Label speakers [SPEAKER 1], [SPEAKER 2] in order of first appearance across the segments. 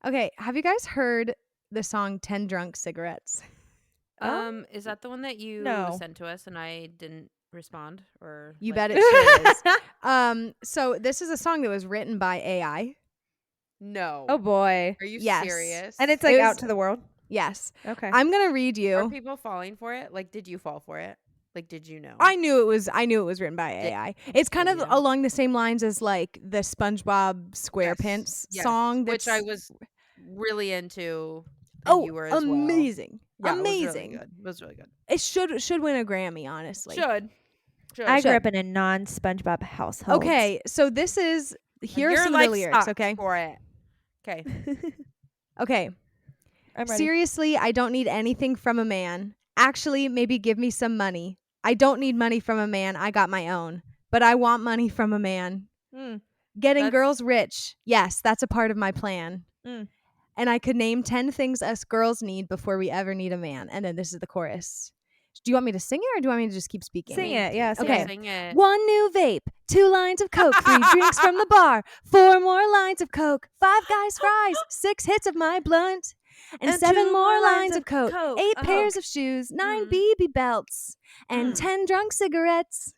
[SPEAKER 1] Okay, have you guys heard the song 10 Drunk Cigarettes?
[SPEAKER 2] Is that the one that you
[SPEAKER 3] No.
[SPEAKER 2] sent to us and I didn't respond or
[SPEAKER 1] You
[SPEAKER 2] like
[SPEAKER 1] bet it sure is. So this is a song that was written by AI.
[SPEAKER 2] No.
[SPEAKER 3] Oh boy.
[SPEAKER 2] Are you
[SPEAKER 1] Yes.
[SPEAKER 2] serious?
[SPEAKER 3] And it's like
[SPEAKER 1] It
[SPEAKER 3] out
[SPEAKER 1] was-
[SPEAKER 3] to the world.
[SPEAKER 1] Yes.
[SPEAKER 3] Okay.
[SPEAKER 1] I'm going to read
[SPEAKER 2] Are
[SPEAKER 1] you.
[SPEAKER 2] people falling for it? Like, did you fall for it? Like, did you know?
[SPEAKER 1] I knew it was written by AI. It's kind of
[SPEAKER 2] Did you?
[SPEAKER 1] along the same lines as like the SpongeBob SquarePants
[SPEAKER 2] Yes,
[SPEAKER 1] song
[SPEAKER 2] which I
[SPEAKER 1] that's
[SPEAKER 2] was really into. And you were as
[SPEAKER 1] amazing.
[SPEAKER 2] well. Yeah,
[SPEAKER 1] Amazing.
[SPEAKER 2] It was really good.
[SPEAKER 1] It should win a Grammy, honestly.
[SPEAKER 2] Should.
[SPEAKER 3] I grew
[SPEAKER 1] Should.
[SPEAKER 3] up in a non-SpongeBob household.
[SPEAKER 1] Okay, so this is here are
[SPEAKER 2] Your
[SPEAKER 1] some of the
[SPEAKER 2] life
[SPEAKER 1] lyrics,
[SPEAKER 2] sucks
[SPEAKER 1] okay?
[SPEAKER 2] for it. Okay.
[SPEAKER 1] Okay.
[SPEAKER 3] I'm ready.
[SPEAKER 1] Seriously, I don't need anything from a man. Actually, maybe give me some money. I don't need money from a man. I got my own. But I want money from a man. Getting
[SPEAKER 2] That's-
[SPEAKER 1] girls rich. Yes, that's a part of my plan.
[SPEAKER 3] Mm.
[SPEAKER 1] And I could name 10 things us girls need before we ever need a man. And then this is the chorus. Do you want me to sing it or do you want me to just keep speaking?
[SPEAKER 3] Sing it. Yeah. Sing
[SPEAKER 1] Okay.
[SPEAKER 3] it.
[SPEAKER 2] Sing it.
[SPEAKER 1] 1 new vape, 2 lines of Coke, 3 drinks from the bar, 4 more lines of Coke, 5 guys fries, 6 hits of my blunt, and 7 more lines of Coke, 8 pairs of shoes, 9 BB belts, and 10 drunk cigarettes.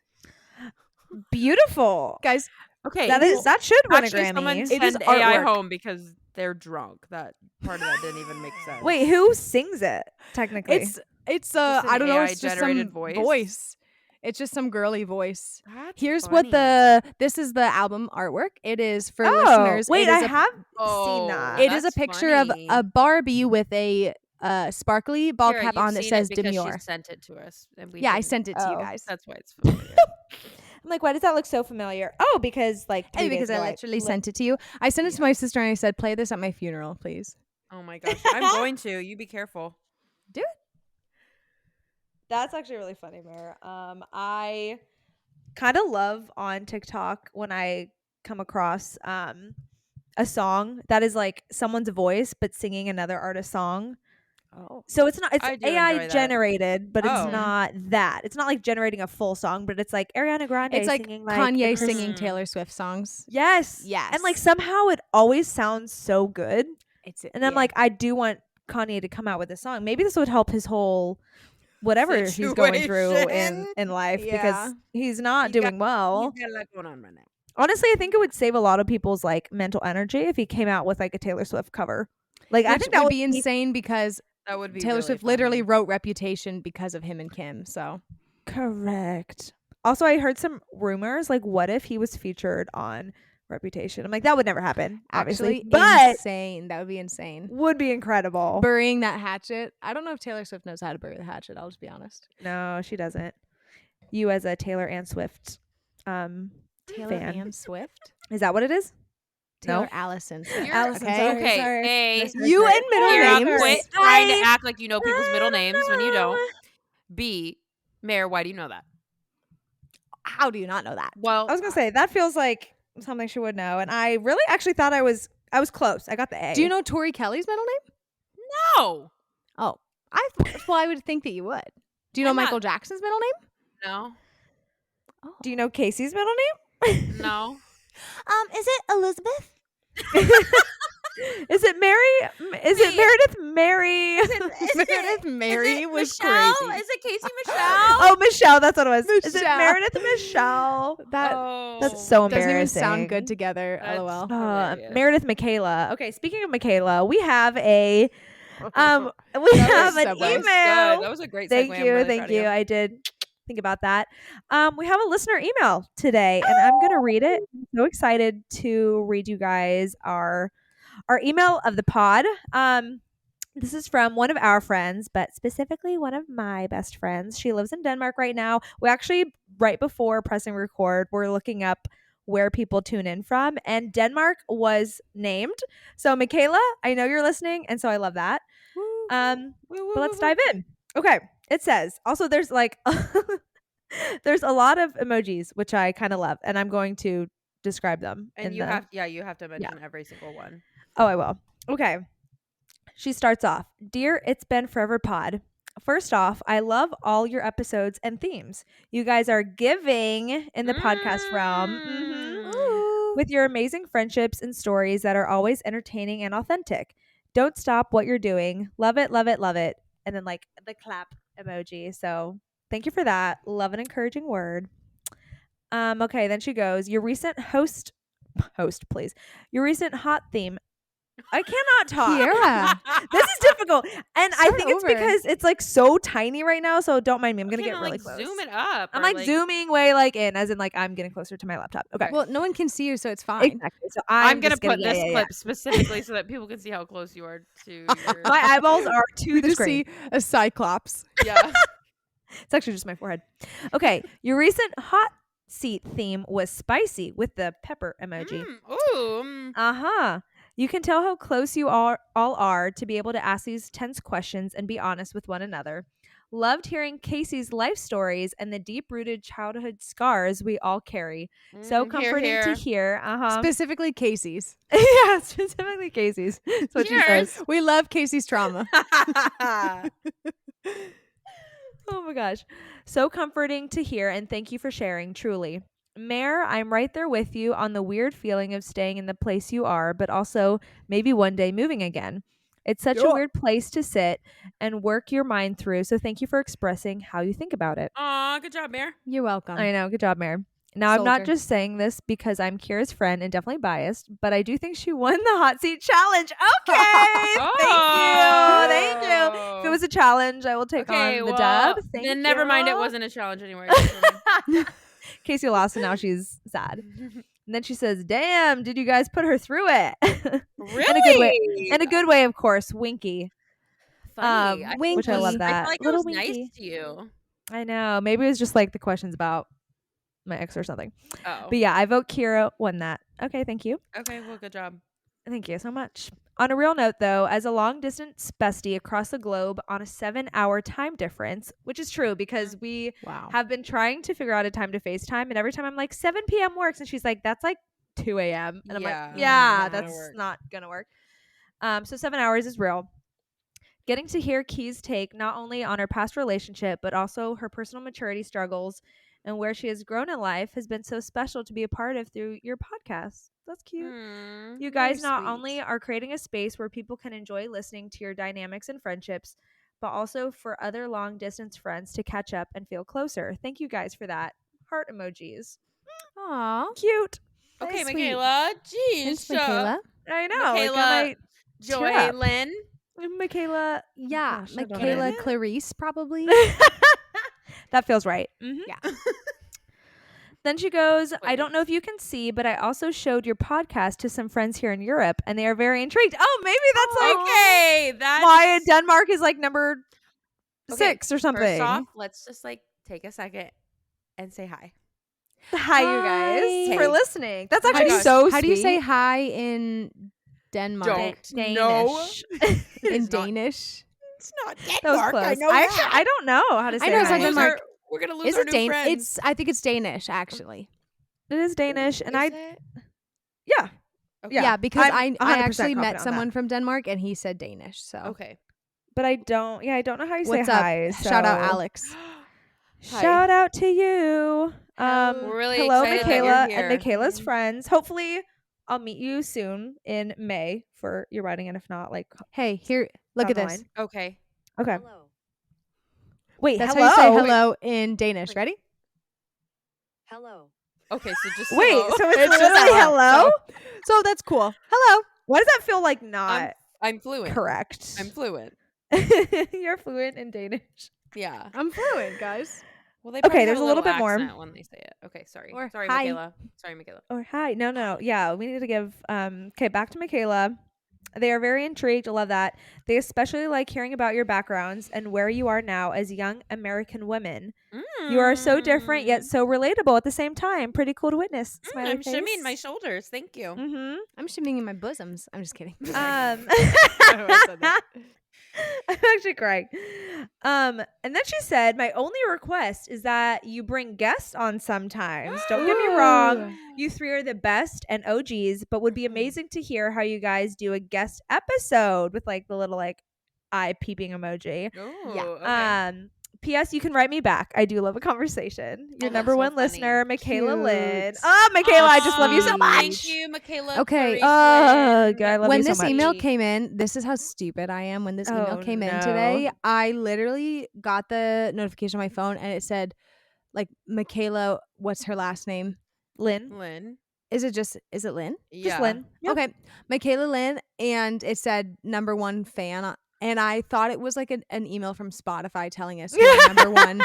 [SPEAKER 3] Beautiful.
[SPEAKER 1] Guys,
[SPEAKER 2] Okay.
[SPEAKER 3] That should win a
[SPEAKER 2] Actually, someone
[SPEAKER 3] Grammy.
[SPEAKER 1] It is
[SPEAKER 2] send AI
[SPEAKER 1] artwork.
[SPEAKER 2] home because they're drunk. That part of that didn't even make sense.
[SPEAKER 3] Wait, who sings it? Technically,
[SPEAKER 1] it's
[SPEAKER 2] Just
[SPEAKER 1] I
[SPEAKER 2] an
[SPEAKER 1] don't know,
[SPEAKER 2] AI
[SPEAKER 1] it's just
[SPEAKER 2] generated
[SPEAKER 1] some
[SPEAKER 2] voice?
[SPEAKER 1] It's just some girly voice.
[SPEAKER 2] That's
[SPEAKER 1] Here's
[SPEAKER 2] funny.
[SPEAKER 1] what this is the album artwork. It is for
[SPEAKER 3] oh
[SPEAKER 1] listeners.
[SPEAKER 3] wait,
[SPEAKER 1] it is
[SPEAKER 3] I
[SPEAKER 1] a-
[SPEAKER 3] have
[SPEAKER 2] Oh,
[SPEAKER 3] seen that.
[SPEAKER 1] It is a
[SPEAKER 2] that's
[SPEAKER 1] picture of
[SPEAKER 2] funny.
[SPEAKER 1] a Barbie with a sparkly ball
[SPEAKER 2] Sarah,
[SPEAKER 1] cap
[SPEAKER 2] you've
[SPEAKER 1] on that
[SPEAKER 2] seen
[SPEAKER 1] says
[SPEAKER 2] it because
[SPEAKER 1] Demure.
[SPEAKER 2] She sent it to us, and we
[SPEAKER 1] Yeah, I
[SPEAKER 2] didn't.
[SPEAKER 1] sent it to you
[SPEAKER 3] Oh.
[SPEAKER 1] guys.
[SPEAKER 2] That's why it's familiar.
[SPEAKER 3] I'm like, why does that look so familiar? Oh, because like 3
[SPEAKER 1] Hey,
[SPEAKER 3] days
[SPEAKER 1] because I
[SPEAKER 3] ago
[SPEAKER 1] literally sent it to you. I sent it to my sister and I said, play this at my funeral, please.
[SPEAKER 2] Oh my gosh, I'm going to. You be careful.
[SPEAKER 1] Do it.
[SPEAKER 3] That's actually really funny, Mare. I kind of love on TikTok when I come across a song that is like someone's voice but singing another artist's song.
[SPEAKER 1] Oh.
[SPEAKER 3] So it's not, it's
[SPEAKER 2] I do enjoy
[SPEAKER 3] AI
[SPEAKER 2] that.
[SPEAKER 3] generated, but
[SPEAKER 2] Oh.
[SPEAKER 3] it's not that. It's not like generating a full song, but it's like Ariana Grande
[SPEAKER 1] It's like
[SPEAKER 3] singing like
[SPEAKER 1] Kanye
[SPEAKER 3] the Chris-
[SPEAKER 1] singing Taylor Swift songs.
[SPEAKER 3] Yes.
[SPEAKER 1] Yes.
[SPEAKER 3] And like somehow it always sounds so good.
[SPEAKER 1] It's
[SPEAKER 3] And I'm like, I do want Kanye to come out with a song. Maybe this would help his whole whatever he's going through
[SPEAKER 2] Situation.
[SPEAKER 3] in life
[SPEAKER 1] Yeah.
[SPEAKER 3] because he's not
[SPEAKER 2] He got-
[SPEAKER 3] doing well.
[SPEAKER 2] He's got a lot going on right now.
[SPEAKER 3] Honestly, I think it would save a lot of people's like mental energy if he came out with like a Taylor Swift cover. Like I
[SPEAKER 1] which
[SPEAKER 3] think that
[SPEAKER 1] would be insane because
[SPEAKER 2] That would be
[SPEAKER 1] Taylor
[SPEAKER 2] really
[SPEAKER 1] Swift
[SPEAKER 2] funny.
[SPEAKER 1] literally wrote Reputation because of him and Kim. So
[SPEAKER 3] correct. Also, I heard some rumors like what if he was featured on Reputation? I'm like that would never happen, obviously,
[SPEAKER 1] actually,
[SPEAKER 3] but
[SPEAKER 1] insane. That would be insane.
[SPEAKER 3] would be incredible.
[SPEAKER 1] Burying that hatchet. I don't know if Taylor Swift knows how to bury the hatchet. I'll just be honest.
[SPEAKER 3] No, she doesn't. You as a Taylor and Swift
[SPEAKER 1] Taylor
[SPEAKER 3] fan.
[SPEAKER 1] and Swift.
[SPEAKER 3] Is that what it is?
[SPEAKER 1] Taylor
[SPEAKER 3] No.
[SPEAKER 1] Allison.
[SPEAKER 2] You're-
[SPEAKER 3] Allison,
[SPEAKER 1] okay.
[SPEAKER 3] sorry.
[SPEAKER 2] Okay,
[SPEAKER 3] sorry.
[SPEAKER 2] A,
[SPEAKER 1] You and middle
[SPEAKER 2] Sarah,
[SPEAKER 1] names.
[SPEAKER 2] quit trying to act like you know people's middle names when you don't. B, Mare, why do you know that?
[SPEAKER 1] How do you not know that?
[SPEAKER 2] Well,
[SPEAKER 3] I was gonna say that feels like something she would know, and I really actually thought I was close. I got the A.
[SPEAKER 1] Do you know Tori Kelly's middle name?
[SPEAKER 2] no,
[SPEAKER 1] Oh, I would think that you would. Do you know
[SPEAKER 2] I'm not-
[SPEAKER 1] Michael Jackson's middle name?
[SPEAKER 2] no,
[SPEAKER 1] Oh.
[SPEAKER 3] Do you know Casey's middle name?
[SPEAKER 2] no.
[SPEAKER 1] Is it Elizabeth?
[SPEAKER 3] Is it Mary? Is it Meredith Mary?
[SPEAKER 1] Meredith Mary was
[SPEAKER 2] Michelle?
[SPEAKER 1] crazy.
[SPEAKER 2] Is it Casey Michelle?
[SPEAKER 3] Oh, Michelle. That's what it was. Is it
[SPEAKER 1] Michelle.
[SPEAKER 3] Meredith Michelle?
[SPEAKER 1] That
[SPEAKER 3] so
[SPEAKER 1] doesn't even sound
[SPEAKER 3] embarrassing.
[SPEAKER 1] good together.
[SPEAKER 2] That's-
[SPEAKER 1] LOL.
[SPEAKER 2] Hilarious.
[SPEAKER 3] Meredith Michaela. Okay, speaking of Michaela, we have a we
[SPEAKER 2] That
[SPEAKER 3] have
[SPEAKER 2] was-
[SPEAKER 3] an
[SPEAKER 2] that was
[SPEAKER 3] email.
[SPEAKER 2] good. That was a great
[SPEAKER 3] Thank
[SPEAKER 2] segue. I'm
[SPEAKER 3] you,
[SPEAKER 2] really
[SPEAKER 3] thank
[SPEAKER 2] proud of
[SPEAKER 3] you. I did think about that. We have a listener email today, and I'm gonna read it. I'm so excited to read you guys our email of the pod. This is from one of our friends, but specifically one of my best friends. She lives in Denmark right now. We actually, right before pressing record, we're looking up where people tune in from, and Denmark was named. So, Michaela, I know you're listening, and so I love that. But let's dive in. Okay, it says also there's like there's a lot of emojis, which I kind of love, and I'm going to describe them.
[SPEAKER 2] And
[SPEAKER 3] in
[SPEAKER 2] you
[SPEAKER 3] the-
[SPEAKER 2] have to mention every single one.
[SPEAKER 3] Oh, I will. Okay. She starts off, Dear It's Been Forever Pod. First off, I love all your episodes and themes. You guys are giving in the podcast realm.
[SPEAKER 2] Mm.
[SPEAKER 3] Mhm. with your amazing friendships and stories that are always entertaining and authentic. Don't stop what you're doing. Love it, love it, love it. And then like the clap emoji. So thank you for that. Love an encouraging word. Okay, then she goes, your recent host, please. Your recent hot theme. I cannot talk.
[SPEAKER 1] Kiera.
[SPEAKER 3] This is difficult. And I
[SPEAKER 1] Start
[SPEAKER 3] think it's
[SPEAKER 1] over.
[SPEAKER 3] because it's like so tiny right now. So don't mind me. I'm going to
[SPEAKER 2] You
[SPEAKER 3] get
[SPEAKER 2] can,
[SPEAKER 3] really
[SPEAKER 2] like,
[SPEAKER 3] close.
[SPEAKER 2] zoom it up.
[SPEAKER 3] I'm
[SPEAKER 2] or,
[SPEAKER 3] like zooming way like in, as in like I'm getting closer to my laptop. Okay.
[SPEAKER 1] Well, no one can see you, so it's fine.
[SPEAKER 3] Exactly. So
[SPEAKER 2] I'm gonna
[SPEAKER 3] just
[SPEAKER 2] put
[SPEAKER 3] yeah,
[SPEAKER 2] this
[SPEAKER 3] yeah, yeah.
[SPEAKER 2] clip specifically so that people can see how close you are to your.
[SPEAKER 3] My eyeballs are to
[SPEAKER 1] We
[SPEAKER 3] the
[SPEAKER 1] just
[SPEAKER 3] screen.
[SPEAKER 1] see a cyclops.
[SPEAKER 2] Yeah.
[SPEAKER 3] It's actually just my forehead. Okay. Your recent hot seat theme was spicy with the pepper emoji.
[SPEAKER 2] Ooh.
[SPEAKER 3] Uh-huh. You can tell how close you all are to be able to ask these tense questions and be honest with one another. Loved hearing Casey's life stories and the deep-rooted childhood scars we all carry. So
[SPEAKER 2] Hear,
[SPEAKER 3] comforting
[SPEAKER 2] hear.
[SPEAKER 3] to hear. Uh-huh.
[SPEAKER 1] Specifically Casey's.
[SPEAKER 3] Yeah, specifically Casey's. That's what she
[SPEAKER 2] Cheers.
[SPEAKER 3] says.
[SPEAKER 1] We love Casey's trauma.
[SPEAKER 3] Oh my gosh. So comforting to hear, and thank you for sharing, truly. Mare, I'm right there with you on the weird feeling of staying in the place you are, but also maybe one day moving again. It's such a
[SPEAKER 1] Yeah.
[SPEAKER 3] weird place to sit and work your mind through, so thank you for expressing how you think about it.
[SPEAKER 2] Aw, good job, Mare.
[SPEAKER 1] You're welcome.
[SPEAKER 3] I know. Good job, Mare. Now, I'm not
[SPEAKER 1] Soldier.
[SPEAKER 3] just saying this because I'm Kira's friend and definitely biased, but I do think she won the hot seat challenge. Okay. Thank you. If it was a challenge, I will take on the dub. Thank
[SPEAKER 2] then never mind. It
[SPEAKER 3] you.
[SPEAKER 2] wasn't a challenge anymore.
[SPEAKER 3] Casey lost and now she's sad. And then she says, damn, did you guys put her through it?
[SPEAKER 2] Really?
[SPEAKER 3] In a good way, of course. Winky.
[SPEAKER 2] Funny.
[SPEAKER 3] Which I love
[SPEAKER 1] Winky.
[SPEAKER 3] that.
[SPEAKER 2] I feel like
[SPEAKER 3] Little
[SPEAKER 2] it was
[SPEAKER 3] winky.
[SPEAKER 2] nice to you.
[SPEAKER 3] I know. Maybe it was just like the questions about my ex or something.
[SPEAKER 2] Oh.
[SPEAKER 3] But yeah, I vote Kira won that. Okay, thank you.
[SPEAKER 2] Okay, well, good job.
[SPEAKER 3] Thank you so much. On a real note, though, as a long distance bestie across the globe on a 7-hour time difference, which is true because we
[SPEAKER 1] Wow.
[SPEAKER 3] have been trying to figure out a time to FaceTime, and every time I'm like 7 p.m. works, and she's like, that's like 2 a.m. And I'm
[SPEAKER 2] Yeah,
[SPEAKER 3] like, yeah,
[SPEAKER 2] not gonna
[SPEAKER 3] that's
[SPEAKER 2] work.
[SPEAKER 3] not gonna work. So 7 hours is real. Getting to hear Key's take not only on her past relationship, but also her personal maturity struggles and where she has grown in life has been so special to be a part of through your podcast. That's cute. You guys
[SPEAKER 1] Very
[SPEAKER 3] not
[SPEAKER 1] sweet.
[SPEAKER 3] only are creating a space where people can enjoy listening to your dynamics and friendships, but also for other long distance friends to catch up and feel closer. Thank you guys for that. Heart emojis.
[SPEAKER 1] Aw.
[SPEAKER 3] Cute.
[SPEAKER 2] Okay,
[SPEAKER 1] sweet.
[SPEAKER 2] Michaela. Jeez.
[SPEAKER 1] Thanks, Michaela.
[SPEAKER 3] I know. Like,
[SPEAKER 2] Michaela,
[SPEAKER 3] I might tear
[SPEAKER 2] Joy,
[SPEAKER 3] up.
[SPEAKER 2] Lynn.
[SPEAKER 3] Michaela.
[SPEAKER 1] Yeah,
[SPEAKER 3] Gosh, I don't know.
[SPEAKER 1] Michaela Clarice, probably.
[SPEAKER 3] That feels right. Mm-hmm.
[SPEAKER 1] Yeah.
[SPEAKER 3] Then she goes, I
[SPEAKER 2] Wait.
[SPEAKER 3] don't know if you can see, but I also showed your podcast to some friends here in Europe, and they are very intrigued. Oh, maybe that's like
[SPEAKER 2] Okay, that's
[SPEAKER 3] why Denmark is like number
[SPEAKER 2] Okay,
[SPEAKER 3] 6 or something.
[SPEAKER 2] First off, let's just like take a second and say hi.
[SPEAKER 3] Hi, you guys,
[SPEAKER 2] Hi.
[SPEAKER 3] for listening. That's
[SPEAKER 2] Oh my
[SPEAKER 3] actually
[SPEAKER 2] gosh.
[SPEAKER 3] so
[SPEAKER 1] How do you say
[SPEAKER 3] sweet.
[SPEAKER 1] hi in Denmark?
[SPEAKER 2] Don't
[SPEAKER 3] Danish.
[SPEAKER 1] In
[SPEAKER 2] It's not-
[SPEAKER 1] Danish?
[SPEAKER 2] It's not
[SPEAKER 3] That was
[SPEAKER 2] Denmark.
[SPEAKER 3] close.
[SPEAKER 2] I know
[SPEAKER 3] actually,
[SPEAKER 2] that.
[SPEAKER 3] I don't know how to say
[SPEAKER 1] I know it's
[SPEAKER 3] hi.
[SPEAKER 1] not Denmark.
[SPEAKER 2] We're gonna lose
[SPEAKER 1] Is
[SPEAKER 2] our
[SPEAKER 1] it
[SPEAKER 2] new
[SPEAKER 1] Danish?
[SPEAKER 2] friends.
[SPEAKER 1] It's. I think it's Danish, actually.
[SPEAKER 3] It is Danish, and
[SPEAKER 2] Is
[SPEAKER 3] I
[SPEAKER 2] it?
[SPEAKER 3] yeah.
[SPEAKER 2] Okay.
[SPEAKER 3] Yeah.
[SPEAKER 1] because
[SPEAKER 3] I'm
[SPEAKER 1] I
[SPEAKER 3] 100%
[SPEAKER 1] actually
[SPEAKER 3] confident
[SPEAKER 1] met
[SPEAKER 3] on
[SPEAKER 1] someone
[SPEAKER 3] that.
[SPEAKER 1] from Denmark and he said Danish. So
[SPEAKER 2] Okay.
[SPEAKER 3] But I don't know how you
[SPEAKER 1] what's
[SPEAKER 3] say
[SPEAKER 1] up?
[SPEAKER 3] hi.
[SPEAKER 1] Shout out
[SPEAKER 3] so-
[SPEAKER 1] Alex.
[SPEAKER 2] Hi.
[SPEAKER 3] Shout out to you.
[SPEAKER 2] We're really
[SPEAKER 3] Hello,
[SPEAKER 2] excited that you're
[SPEAKER 3] Michaela and
[SPEAKER 2] here.
[SPEAKER 3] Michaela's friends. Hopefully, I'll meet you soon in May for your wedding, and if not, like
[SPEAKER 1] Hey, here, look
[SPEAKER 3] down
[SPEAKER 1] at
[SPEAKER 3] the
[SPEAKER 1] this.
[SPEAKER 3] line.
[SPEAKER 2] Okay.
[SPEAKER 3] Okay.
[SPEAKER 4] Hello.
[SPEAKER 3] Wait,
[SPEAKER 1] That's
[SPEAKER 3] hello.
[SPEAKER 1] how you say hello in Danish. Ready?
[SPEAKER 4] Hello.
[SPEAKER 2] Okay. So just
[SPEAKER 3] Wait,
[SPEAKER 2] hello.
[SPEAKER 3] so it's
[SPEAKER 1] just
[SPEAKER 3] literally
[SPEAKER 1] hello.
[SPEAKER 3] hello.
[SPEAKER 1] So that's cool. Hello.
[SPEAKER 3] Why does that feel like not
[SPEAKER 2] I'm fluent.
[SPEAKER 3] correct?
[SPEAKER 2] I'm fluent.
[SPEAKER 3] You're fluent in Danish.
[SPEAKER 2] Yeah.
[SPEAKER 1] I'm fluent, guys.
[SPEAKER 2] Well, they
[SPEAKER 3] Okay,
[SPEAKER 2] probably
[SPEAKER 3] there's
[SPEAKER 2] have
[SPEAKER 3] a little bit more.
[SPEAKER 2] accent when they say it. Okay. Sorry.
[SPEAKER 1] Or
[SPEAKER 2] Sorry,
[SPEAKER 1] hi.
[SPEAKER 2] Michaela. Sorry, Michaela.
[SPEAKER 3] Or hi. No. Yeah, we need to give okay, back to Michaela. They are very intrigued. I love that. They especially like hearing about your backgrounds and where you are now as young American women. You are so different yet so relatable at the same time. Pretty cool to witness. Smiley
[SPEAKER 2] I'm
[SPEAKER 3] face.
[SPEAKER 2] shimmying my shoulders. Thank you.
[SPEAKER 3] Mm-hmm.
[SPEAKER 1] I'm shimmying in my bosoms. I'm just kidding.
[SPEAKER 3] I'm actually crying. And then she said, my only request is that you bring guests on sometimes. Don't get me wrong. You three are the best and OGs, but would be amazing to hear how you guys do a guest episode with like the little like eye peeping emoji.
[SPEAKER 2] Ooh,
[SPEAKER 1] Yeah.
[SPEAKER 2] Okay.
[SPEAKER 3] P.S. You can write me back. I do love a conversation. Your
[SPEAKER 2] that's
[SPEAKER 3] number
[SPEAKER 2] so
[SPEAKER 3] one
[SPEAKER 2] funny.
[SPEAKER 3] listener, Michaela
[SPEAKER 1] Cute.
[SPEAKER 3] Lynn. Oh, Michaela, I just love you so
[SPEAKER 1] Aw,
[SPEAKER 3] much.
[SPEAKER 2] Thank you, Michaela.
[SPEAKER 1] Okay.
[SPEAKER 3] Ugh, I love
[SPEAKER 1] When
[SPEAKER 3] you so
[SPEAKER 1] this
[SPEAKER 3] much.
[SPEAKER 1] email came in, this is how stupid I am. When this email
[SPEAKER 3] Oh,
[SPEAKER 1] came in
[SPEAKER 3] no.
[SPEAKER 1] today, I literally got the notification on my phone and it said, like, Michaela, what's her last name?
[SPEAKER 3] Lynn.
[SPEAKER 2] Lynn.
[SPEAKER 1] Is it Lynn?
[SPEAKER 2] Yeah.
[SPEAKER 3] Just Lynn. Yep.
[SPEAKER 1] Okay. Michaela Lynn. And it said number one fan. And I thought it was like an email from Spotify telling us we're number one.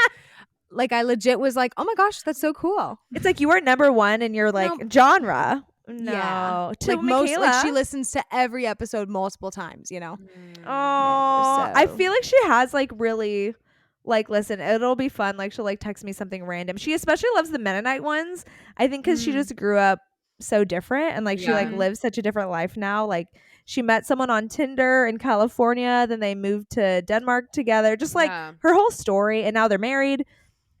[SPEAKER 1] Like, I legit was like, oh my gosh, that's so cool.
[SPEAKER 3] It's like you are number one in your like
[SPEAKER 1] No.
[SPEAKER 3] genre. No.
[SPEAKER 1] Yeah.
[SPEAKER 3] To
[SPEAKER 1] Like most, like she
[SPEAKER 3] Michaela.
[SPEAKER 1] listens to every episode multiple times, you know?
[SPEAKER 2] Mm.
[SPEAKER 3] Oh, I
[SPEAKER 1] so-
[SPEAKER 3] feel like she has like really like listen, it'll be fun. Like she'll like text me something random. She especially loves the Mennonite ones. I think because she
[SPEAKER 1] Mm.
[SPEAKER 3] just grew up so different and like she like
[SPEAKER 2] Yeah.
[SPEAKER 3] lives such a different life now. Like she met someone on Tinder in California, then they moved to Denmark together. Just like
[SPEAKER 2] Yeah.
[SPEAKER 3] her whole story, and now they're married.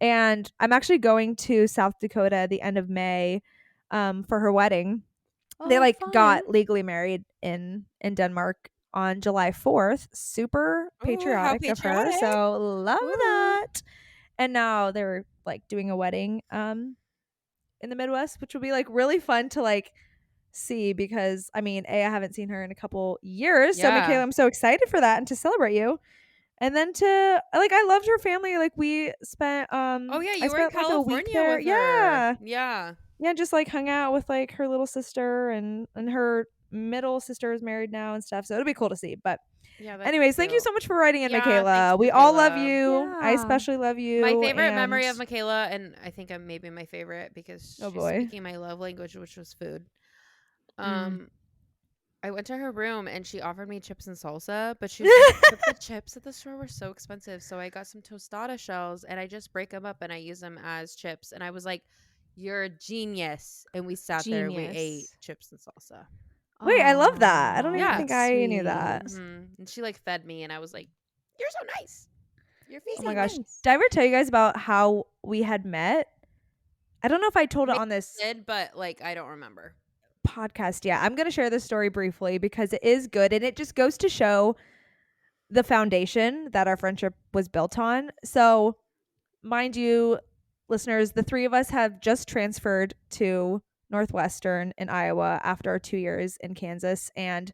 [SPEAKER 3] And I'm actually going to South Dakota at the end of May for her wedding. They
[SPEAKER 1] Oh,
[SPEAKER 3] like
[SPEAKER 1] fun.
[SPEAKER 3] got legally married in Denmark on July 4th. Super
[SPEAKER 2] Ooh, how
[SPEAKER 3] patriotic of her.
[SPEAKER 2] patriotic.
[SPEAKER 3] So love
[SPEAKER 1] Woo.
[SPEAKER 3] that. And now they're like doing a wedding in the Midwest, which will be like really fun to like see because I mean, I haven't seen her in a couple years. So
[SPEAKER 2] Yeah.
[SPEAKER 3] Michaela, I'm so excited for that and to celebrate you. And then to like I loved her family. Like we spent
[SPEAKER 2] Oh yeah,
[SPEAKER 3] I
[SPEAKER 2] you were in
[SPEAKER 3] spent, like, a week
[SPEAKER 2] California
[SPEAKER 3] there.
[SPEAKER 2] with
[SPEAKER 3] Yeah.
[SPEAKER 2] her. Yeah.
[SPEAKER 3] Yeah, just like hung out with like her little sister and her middle sister is married now and stuff. So it'll be cool to see. But
[SPEAKER 2] Yeah. That's
[SPEAKER 3] anyways, thank you
[SPEAKER 2] cute.
[SPEAKER 3] so much for writing in,
[SPEAKER 2] Yeah,
[SPEAKER 3] Michaela.
[SPEAKER 2] thanks,
[SPEAKER 3] We all love
[SPEAKER 2] Michaela.
[SPEAKER 3] you. I
[SPEAKER 1] Yeah.
[SPEAKER 3] especially love you.
[SPEAKER 2] My favorite memory of
[SPEAKER 3] and-
[SPEAKER 2] Michaela, and I think I'm maybe my favorite because
[SPEAKER 3] Oh,
[SPEAKER 2] she's
[SPEAKER 3] boy.
[SPEAKER 2] speaking my love language, which was food. I went to her room and she offered me chips and salsa, but she was like, "But the chips at the store were so expensive, so I got some tostada shells and I just break them up and I use them as chips." And I was like, "You're a genius!" And we sat there, and we ate
[SPEAKER 1] Genius.
[SPEAKER 2] chips and salsa.
[SPEAKER 3] Wait, I love that. I don't
[SPEAKER 1] Aw,
[SPEAKER 3] even
[SPEAKER 2] Yeah.
[SPEAKER 3] think
[SPEAKER 1] that's
[SPEAKER 3] I knew that.
[SPEAKER 1] sweet.
[SPEAKER 2] And she like fed me, and I was like, "You're so nice. You're
[SPEAKER 3] Oh
[SPEAKER 2] feeding
[SPEAKER 3] my
[SPEAKER 2] me."
[SPEAKER 3] gosh. Did I ever tell you guys about how we had met? I don't know if I told it
[SPEAKER 2] Maybe
[SPEAKER 3] on this
[SPEAKER 2] Did, but like I don't remember.
[SPEAKER 3] podcast. Yeah, I'm going to share this story briefly because it is good and it just goes to show the foundation that our friendship was built on. So, mind you, listeners, the three of us have just transferred to Northwestern in Iowa after our 2 years in Kansas and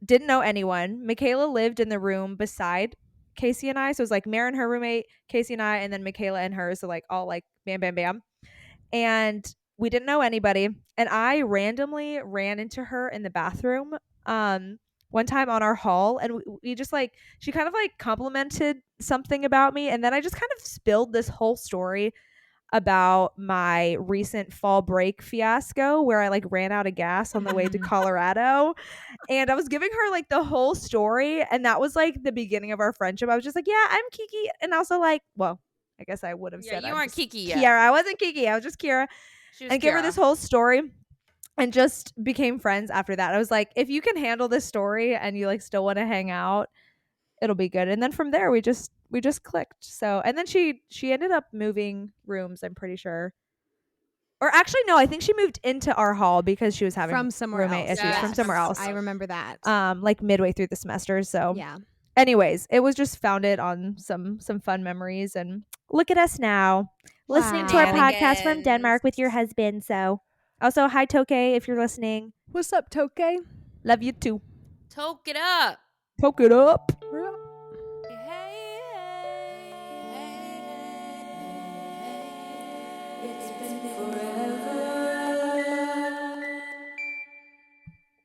[SPEAKER 3] didn't know anyone. Michaela lived in the room beside Casey and I. So it was like Mare and her roommate, Casey and I, and then Michaela and her. So like all like bam, bam, bam. And we didn't know anybody. And I randomly ran into her in the bathroom one time on our hall. And we just like, she kind of like complimented something about me. And then I just kind of spilled this whole story about my recent fall break fiasco where I like ran out of gas on the way to Colorado. And I was giving her like the whole story. And that was like the beginning of our friendship. I was just like, yeah, I'm Kiki. And also like, well, I guess I would have
[SPEAKER 2] Yeah,
[SPEAKER 3] said
[SPEAKER 2] you
[SPEAKER 3] I'm
[SPEAKER 2] weren't
[SPEAKER 3] just
[SPEAKER 2] Kiki yet.
[SPEAKER 3] Kiara. I wasn't Kiki. I was just Kiara.
[SPEAKER 2] She was
[SPEAKER 3] And give her this
[SPEAKER 2] Kiara.
[SPEAKER 3] whole story and just became friends after that. I was like, if you can handle this story and you like still want to hang out, it'll be good. And then from there we just clicked. So and then she ended up moving rooms, I'm pretty sure. Or actually no, I think she moved into our hall because she was having
[SPEAKER 1] From somewhere
[SPEAKER 3] roommate
[SPEAKER 1] else.
[SPEAKER 3] issues
[SPEAKER 2] Yeah,
[SPEAKER 3] from somewhere
[SPEAKER 2] from
[SPEAKER 3] else.
[SPEAKER 2] somewhere
[SPEAKER 1] I remember that.
[SPEAKER 3] Like midway through the semester. So
[SPEAKER 1] yeah.
[SPEAKER 3] anyways, it was just founded on some fun memories and look at us now. Listening to our podcast from Denmark with your husband. So also hi Toke if you're listening.
[SPEAKER 1] What's up, Toke?
[SPEAKER 3] Love you too.
[SPEAKER 2] Toke it up.
[SPEAKER 3] Poke it up.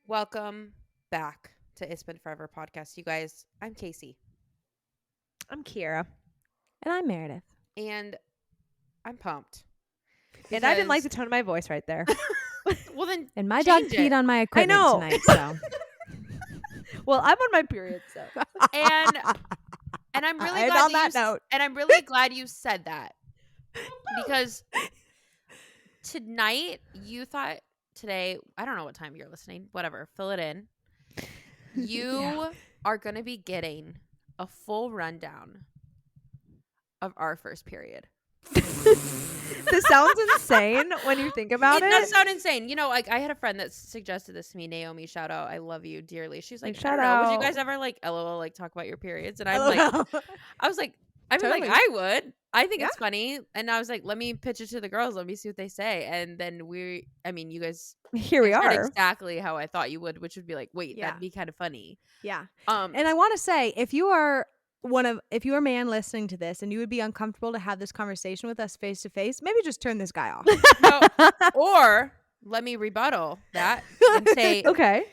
[SPEAKER 2] Welcome back to It's Been Forever podcast, you guys. I'm Casey,
[SPEAKER 3] I'm Kiara.
[SPEAKER 1] And I'm Meredith.
[SPEAKER 2] and I'm pumped.
[SPEAKER 3] And I didn't like the
[SPEAKER 2] because-
[SPEAKER 3] tone of my voice right there.
[SPEAKER 2] Well, then
[SPEAKER 1] And my dog
[SPEAKER 2] change
[SPEAKER 1] peed
[SPEAKER 2] it.
[SPEAKER 1] on my equipment
[SPEAKER 3] know.
[SPEAKER 1] tonight, so.
[SPEAKER 3] Well, I'm on my period, so.
[SPEAKER 2] and I'm really
[SPEAKER 3] And
[SPEAKER 2] glad
[SPEAKER 3] on that note.
[SPEAKER 2] and I'm really glad you said that because tonight you thought today. I don't know what time you're listening. Whatever, fill it in. You are going to be getting a full rundown of our first period.
[SPEAKER 3] This sounds insane when you think about
[SPEAKER 2] It
[SPEAKER 3] it.
[SPEAKER 2] does sound insane. You know, like I had a friend that suggested this to me, Naomi. Shout out, I love you dearly. She's like,
[SPEAKER 3] Like,
[SPEAKER 2] I don't know, would you
[SPEAKER 3] shout
[SPEAKER 2] guys
[SPEAKER 3] out.
[SPEAKER 2] ever like LOL like talk about your periods? And I'm like, I was like, I mean,
[SPEAKER 1] Totally.
[SPEAKER 2] like, I would. I think it's funny. And I was like, let me pitch it to the girls. Let me see what they say. And then you guys
[SPEAKER 3] Here we
[SPEAKER 2] answered
[SPEAKER 3] are.
[SPEAKER 2] exactly how I thought you would, which would be like, wait,
[SPEAKER 1] Yeah.
[SPEAKER 2] that'd be kind of funny.
[SPEAKER 1] Yeah.
[SPEAKER 2] And
[SPEAKER 1] And I want to say, if you are a man listening to this and you would be uncomfortable to have this conversation with us face to face, maybe just turn this guy off.
[SPEAKER 2] or let me rebuttal that and say,
[SPEAKER 3] Okay.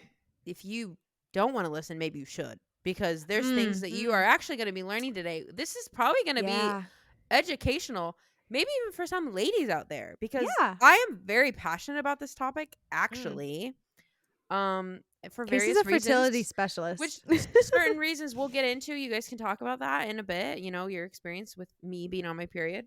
[SPEAKER 2] if you don't want to listen, maybe you should, because there's things that you are actually going to be learning today. This is probably going to be educational, maybe even for some ladies out there, because I am very passionate about this topic, actually. For various
[SPEAKER 1] Casey's a fertility
[SPEAKER 2] reasons,
[SPEAKER 1] specialist.
[SPEAKER 2] which certain reasons we'll get into. You guys can talk about that in a bit. You know, your experience with me being on my period.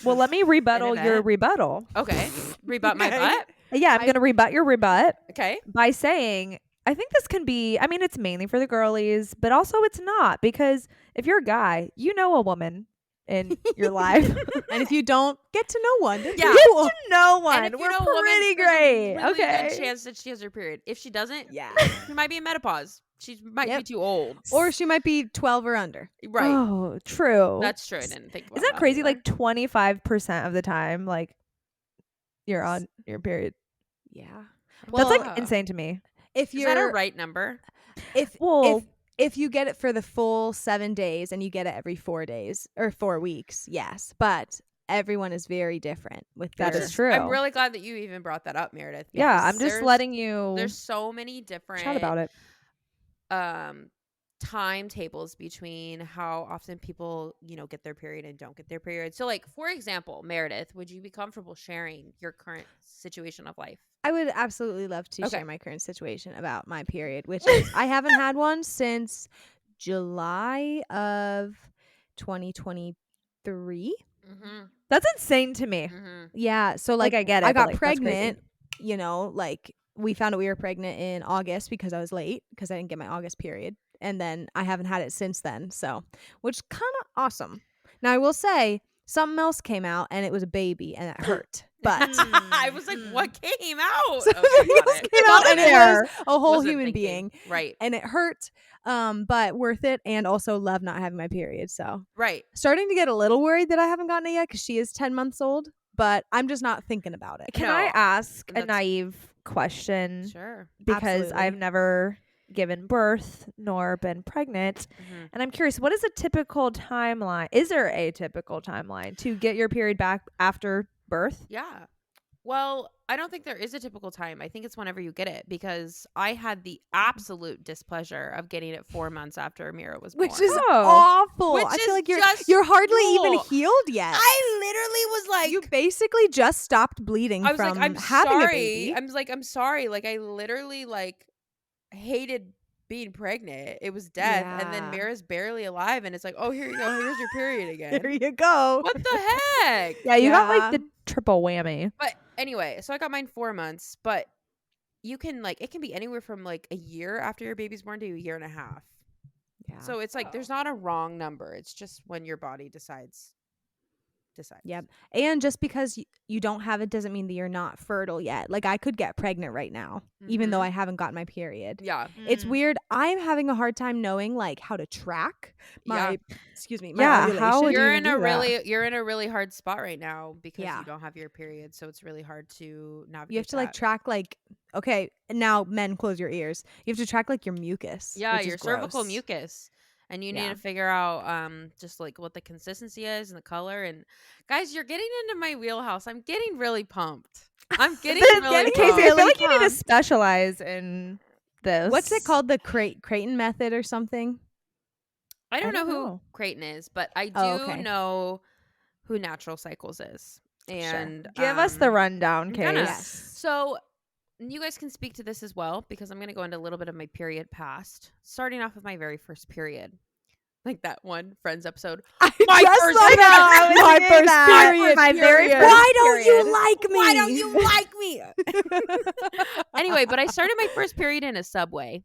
[SPEAKER 3] Well, let me rebuttal your
[SPEAKER 2] event.
[SPEAKER 3] rebuttal.
[SPEAKER 2] Okay, rebut my butt.
[SPEAKER 3] Yeah, I'm going to rebut your rebut
[SPEAKER 2] Okay.
[SPEAKER 3] by saying I think this can be, I mean, it's mainly for the girlies, but also it's not, because if you're a guy, you know a woman in your life.
[SPEAKER 1] And if you don't, get to know one.
[SPEAKER 2] Yeah.
[SPEAKER 3] Get to know one.
[SPEAKER 2] And if you
[SPEAKER 3] We're
[SPEAKER 2] know a woman,
[SPEAKER 3] pretty
[SPEAKER 2] there's a
[SPEAKER 3] great.
[SPEAKER 2] really
[SPEAKER 3] Okay.
[SPEAKER 2] good chance that she has her period. If she doesn't,
[SPEAKER 1] Yeah.
[SPEAKER 2] she might be in menopause. She might be
[SPEAKER 1] Yep.
[SPEAKER 2] too old.
[SPEAKER 1] Or she might be 12 or under.
[SPEAKER 2] Right.
[SPEAKER 3] Oh, true.
[SPEAKER 2] That's true. I didn't think about
[SPEAKER 3] Isn't that crazy?
[SPEAKER 2] either.
[SPEAKER 3] Like 25% of the time, like you're on your period.
[SPEAKER 1] Yeah.
[SPEAKER 3] That's
[SPEAKER 2] Well,
[SPEAKER 3] like insane to me.
[SPEAKER 1] If
[SPEAKER 2] is that a
[SPEAKER 1] you're
[SPEAKER 2] right number?
[SPEAKER 3] Well,
[SPEAKER 1] if you get it for the full 7 days and you get it every 4 days or 4 weeks, yes. But everyone is very different with
[SPEAKER 3] that
[SPEAKER 1] their-
[SPEAKER 3] is true.
[SPEAKER 2] I'm really glad that you even brought that up, Meredith.
[SPEAKER 3] yeah,
[SPEAKER 2] because
[SPEAKER 3] I'm just
[SPEAKER 2] there's-
[SPEAKER 3] letting you
[SPEAKER 2] There's so many different
[SPEAKER 3] chat about it.
[SPEAKER 2] timetables between how often people, get their period and don't get their period. So, like, for example, Meredith, would you be comfortable sharing your current situation of life?
[SPEAKER 1] I would absolutely love to
[SPEAKER 2] Okay.
[SPEAKER 1] share my current situation about my period, which is I haven't had one since July of 2023.
[SPEAKER 2] Mm-hmm.
[SPEAKER 3] That's insane to me.
[SPEAKER 2] Mm-hmm.
[SPEAKER 1] Yeah, so
[SPEAKER 3] Like, I get it,
[SPEAKER 1] I
[SPEAKER 3] but,
[SPEAKER 1] got
[SPEAKER 3] like, that's crazy.
[SPEAKER 1] pregnant, like we found out we were pregnant in August because I was late because I didn't get my August period, and then I haven't had it since then. So, which is kind of awesome. Now I will say something else came out and it was a baby and it hurt. But
[SPEAKER 2] I was like, what came out?
[SPEAKER 1] something
[SPEAKER 2] Okay, got
[SPEAKER 1] else
[SPEAKER 2] it.
[SPEAKER 1] came out and it
[SPEAKER 3] There.
[SPEAKER 1] was a whole
[SPEAKER 2] Wasn't
[SPEAKER 1] human
[SPEAKER 2] thinking.
[SPEAKER 1] being.
[SPEAKER 2] Right.
[SPEAKER 1] And it hurt, but worth it, and also love not having my period. So
[SPEAKER 2] Right.
[SPEAKER 1] starting to get a little worried that I haven't gotten it yet because she is 10 months old, but I'm just not thinking about it.
[SPEAKER 3] Can
[SPEAKER 2] No,
[SPEAKER 3] I ask a
[SPEAKER 2] that's-
[SPEAKER 3] naive question?
[SPEAKER 2] Sure.
[SPEAKER 3] Because
[SPEAKER 1] Absolutely.
[SPEAKER 3] I've never given birth nor been pregnant.
[SPEAKER 2] Mhm.
[SPEAKER 3] And I'm curious, what is a typical timeline? Is there a typical timeline to get your period back after birth?
[SPEAKER 2] Yeah. Well, I don't think there is a typical time. I think it's whenever you get it, because I had the absolute displeasure of getting it 4 months after Amira was born.
[SPEAKER 1] Which is
[SPEAKER 3] Oh.
[SPEAKER 1] awful.
[SPEAKER 2] Which
[SPEAKER 1] I
[SPEAKER 2] is
[SPEAKER 1] feel like
[SPEAKER 2] just
[SPEAKER 1] you're hardly even
[SPEAKER 2] cruel.
[SPEAKER 1] healed yet.
[SPEAKER 2] I literally was like,
[SPEAKER 1] You basically just stopped bleeding
[SPEAKER 2] I was
[SPEAKER 1] from
[SPEAKER 2] like, I'm
[SPEAKER 1] having
[SPEAKER 2] sorry.
[SPEAKER 1] a baby.
[SPEAKER 2] I'm sorry. Like, I literally hated being pregnant. It was death, and then
[SPEAKER 1] Yeah.
[SPEAKER 2] Mira's barely alive, and it's like, oh, here you go. Here's your period again.
[SPEAKER 1] There you go.
[SPEAKER 2] What the heck?
[SPEAKER 3] Yeah, you got
[SPEAKER 1] Yeah.
[SPEAKER 3] like the triple whammy.
[SPEAKER 2] But anyway, so I got mine 4 months, but you can it can be anywhere from a year after your baby's born to a year and a half.
[SPEAKER 1] Yeah.
[SPEAKER 2] So it's there's not a wrong number. It's just when your body decides.
[SPEAKER 1] Yep. And just because you don't have it doesn't mean that you're not fertile yet. Like I could get pregnant right now, even though
[SPEAKER 2] Mhm.
[SPEAKER 1] I haven't gotten my period.
[SPEAKER 2] Yeah.
[SPEAKER 1] It's weird. I'm having a hard time knowing how to track my my
[SPEAKER 3] Yeah,
[SPEAKER 1] ovulation.
[SPEAKER 3] how would you
[SPEAKER 2] You're
[SPEAKER 3] even
[SPEAKER 2] in a
[SPEAKER 3] do that?
[SPEAKER 2] you're in a really hard spot right now because
[SPEAKER 1] Yeah.
[SPEAKER 2] you don't have your period, so it's really hard to navigate.
[SPEAKER 1] You have to
[SPEAKER 2] that.
[SPEAKER 1] track okay, now men close your ears. You have to track your mucus.
[SPEAKER 2] Yeah,
[SPEAKER 1] which is
[SPEAKER 2] your cervical
[SPEAKER 1] gross.
[SPEAKER 2] mucus. And you need
[SPEAKER 1] Yeah.
[SPEAKER 2] to figure out just what the consistency is and the color. And guys, you're getting into my wheelhouse. I'm getting really pumped. I'm getting really
[SPEAKER 3] Casey, I
[SPEAKER 2] pumped.
[SPEAKER 3] feel like you need to
[SPEAKER 1] pumped.
[SPEAKER 3] specialize in this.
[SPEAKER 1] What's it called? The Creighton method or something?
[SPEAKER 2] I don't know
[SPEAKER 3] don't
[SPEAKER 2] who
[SPEAKER 3] know.
[SPEAKER 2] Creighton is, but I do
[SPEAKER 1] Oh, okay.
[SPEAKER 2] know who Natural Cycles is. And
[SPEAKER 3] Give us the rundown,
[SPEAKER 2] I'm
[SPEAKER 3] Case.
[SPEAKER 2] gonna-
[SPEAKER 1] Yes.
[SPEAKER 2] So you guys can speak to this as well, because I'm going to go into a little bit of my period past, starting off with my very first period. Like that one Friends episode.
[SPEAKER 1] My
[SPEAKER 2] first
[SPEAKER 1] my
[SPEAKER 2] period.
[SPEAKER 1] first period.
[SPEAKER 3] My very
[SPEAKER 1] period.
[SPEAKER 3] first
[SPEAKER 1] Why don't
[SPEAKER 3] period.
[SPEAKER 1] you like me?
[SPEAKER 2] Why don't you like me? Anyway, but I started my first period in a Subway.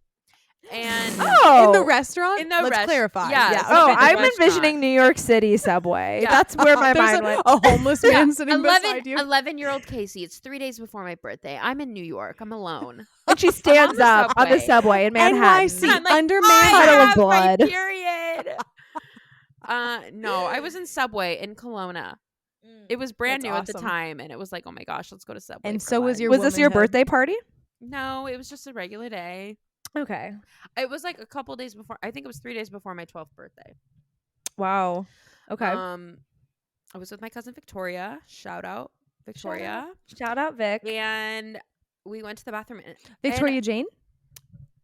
[SPEAKER 2] And
[SPEAKER 3] Oh,
[SPEAKER 1] in the restaurant?
[SPEAKER 2] In the
[SPEAKER 1] Let's
[SPEAKER 2] rest-
[SPEAKER 1] clarify.
[SPEAKER 2] yeah,
[SPEAKER 1] okay.
[SPEAKER 3] oh,
[SPEAKER 2] the
[SPEAKER 3] I'm
[SPEAKER 2] restaurant.
[SPEAKER 3] envisioning New York City subway.
[SPEAKER 2] Yeah.
[SPEAKER 3] That's where my
[SPEAKER 1] There's
[SPEAKER 3] mind went.
[SPEAKER 1] a homeless man sitting beside you.
[SPEAKER 2] 11-year-old Casey. It's 3 days before my birthday. I'm in New York. I'm alone.
[SPEAKER 3] And she stands
[SPEAKER 2] the
[SPEAKER 3] up on the
[SPEAKER 2] subway.
[SPEAKER 3] subway in Manhattan.
[SPEAKER 1] NYC.
[SPEAKER 2] I'm like,
[SPEAKER 1] Under
[SPEAKER 2] I
[SPEAKER 3] Puddle of
[SPEAKER 2] have my
[SPEAKER 3] blood.
[SPEAKER 2] period. No, I was in Subway in Kelowna. It was brand
[SPEAKER 1] That's
[SPEAKER 2] new at the
[SPEAKER 1] awesome.
[SPEAKER 2] time, and it was like, oh my gosh, let's go to Subway.
[SPEAKER 1] And
[SPEAKER 2] for
[SPEAKER 1] so was
[SPEAKER 2] lunch.
[SPEAKER 1] your
[SPEAKER 3] Was this your
[SPEAKER 1] womanhood.
[SPEAKER 3] birthday party?
[SPEAKER 2] No, it was just a regular day.
[SPEAKER 3] Okay.
[SPEAKER 2] It was like a couple days before. I think it was 3 days before my 12th birthday.
[SPEAKER 3] Wow. Okay.
[SPEAKER 2] I was with my cousin Victoria. Shout out Victoria.
[SPEAKER 3] Shout out Vic.
[SPEAKER 2] And we went to the bathroom.
[SPEAKER 1] Victoria Jane?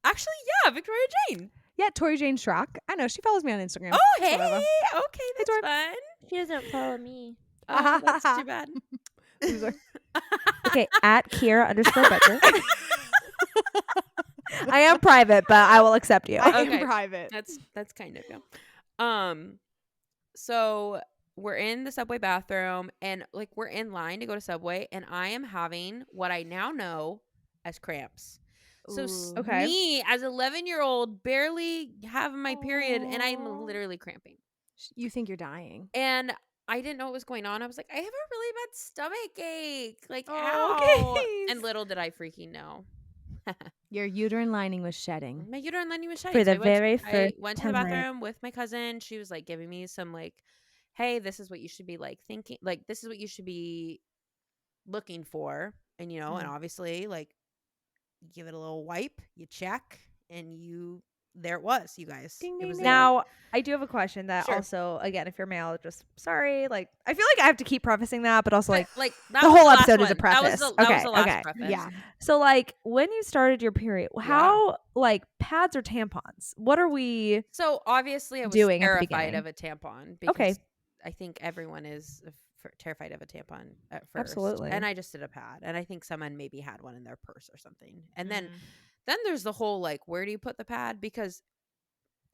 [SPEAKER 2] Actually, yeah, Victoria Jane.
[SPEAKER 1] Yeah, Tori Jane Schrock. I know. She follows me on Instagram.
[SPEAKER 2] Oh, hey.
[SPEAKER 1] Whatever.
[SPEAKER 2] Okay, that's
[SPEAKER 1] Tori.
[SPEAKER 2] fun.
[SPEAKER 5] She doesn't follow me.
[SPEAKER 2] Oh, that's too bad.
[SPEAKER 1] Loser.
[SPEAKER 3] Okay, at Kira_Becker. I am private, but I will accept you.
[SPEAKER 1] I
[SPEAKER 2] Okay.
[SPEAKER 1] am private.
[SPEAKER 2] That's kind of so we're in the Subway bathroom, and like we're in line to go to Subway, and I am having what I now know as cramps. So
[SPEAKER 1] Ooh.
[SPEAKER 3] Okay.
[SPEAKER 2] me as 11-year-old barely having my period, and I'm
[SPEAKER 1] Aw.
[SPEAKER 2] literally cramping,
[SPEAKER 1] You think you're dying.
[SPEAKER 2] and I didn't know what was going on. I was like, I have a really bad stomach ache, like
[SPEAKER 1] Oh,
[SPEAKER 2] ow.
[SPEAKER 1] okay.
[SPEAKER 2] And little did I freaking know.
[SPEAKER 1] Your uterine lining was shedding.
[SPEAKER 2] My uterine lining was shiny.
[SPEAKER 3] For the
[SPEAKER 2] I
[SPEAKER 3] very
[SPEAKER 2] I
[SPEAKER 3] first
[SPEAKER 2] went to the
[SPEAKER 3] time.
[SPEAKER 2] bathroom with my cousin. She was like giving me some like, hey, this is what you should be like thinking. Like, this is what you should be looking for. And, and obviously, like, you give it a little wipe, you check, and there it was, you guys.
[SPEAKER 1] Ding,
[SPEAKER 2] It
[SPEAKER 1] ding,
[SPEAKER 2] was
[SPEAKER 1] ding.
[SPEAKER 2] there.
[SPEAKER 3] Now, I do have a question that
[SPEAKER 2] Sure.
[SPEAKER 3] also, again, if you're male, just sorry. Like, I feel like I have to keep prefacing that, but also,
[SPEAKER 2] But,
[SPEAKER 3] like,
[SPEAKER 2] that
[SPEAKER 3] the
[SPEAKER 2] was
[SPEAKER 3] whole
[SPEAKER 2] last
[SPEAKER 3] episode is a
[SPEAKER 2] one. That was
[SPEAKER 3] preface.
[SPEAKER 2] the
[SPEAKER 3] Okay,
[SPEAKER 2] last
[SPEAKER 3] okay.
[SPEAKER 2] preface.
[SPEAKER 1] Yeah.
[SPEAKER 3] so, like, when you started your period, how, like, pads or tampons? What are we?
[SPEAKER 2] So obviously, I was
[SPEAKER 3] Doing at the
[SPEAKER 2] terrified
[SPEAKER 3] beginning.
[SPEAKER 2] of a tampon. Because
[SPEAKER 3] Okay.
[SPEAKER 2] I think everyone is terrified of a tampon at first.
[SPEAKER 3] Absolutely.
[SPEAKER 2] And I just did a pad, and I think someone maybe had one in their purse or something. And
[SPEAKER 3] Mm.
[SPEAKER 2] then there's the whole like, where do you put the pad? Because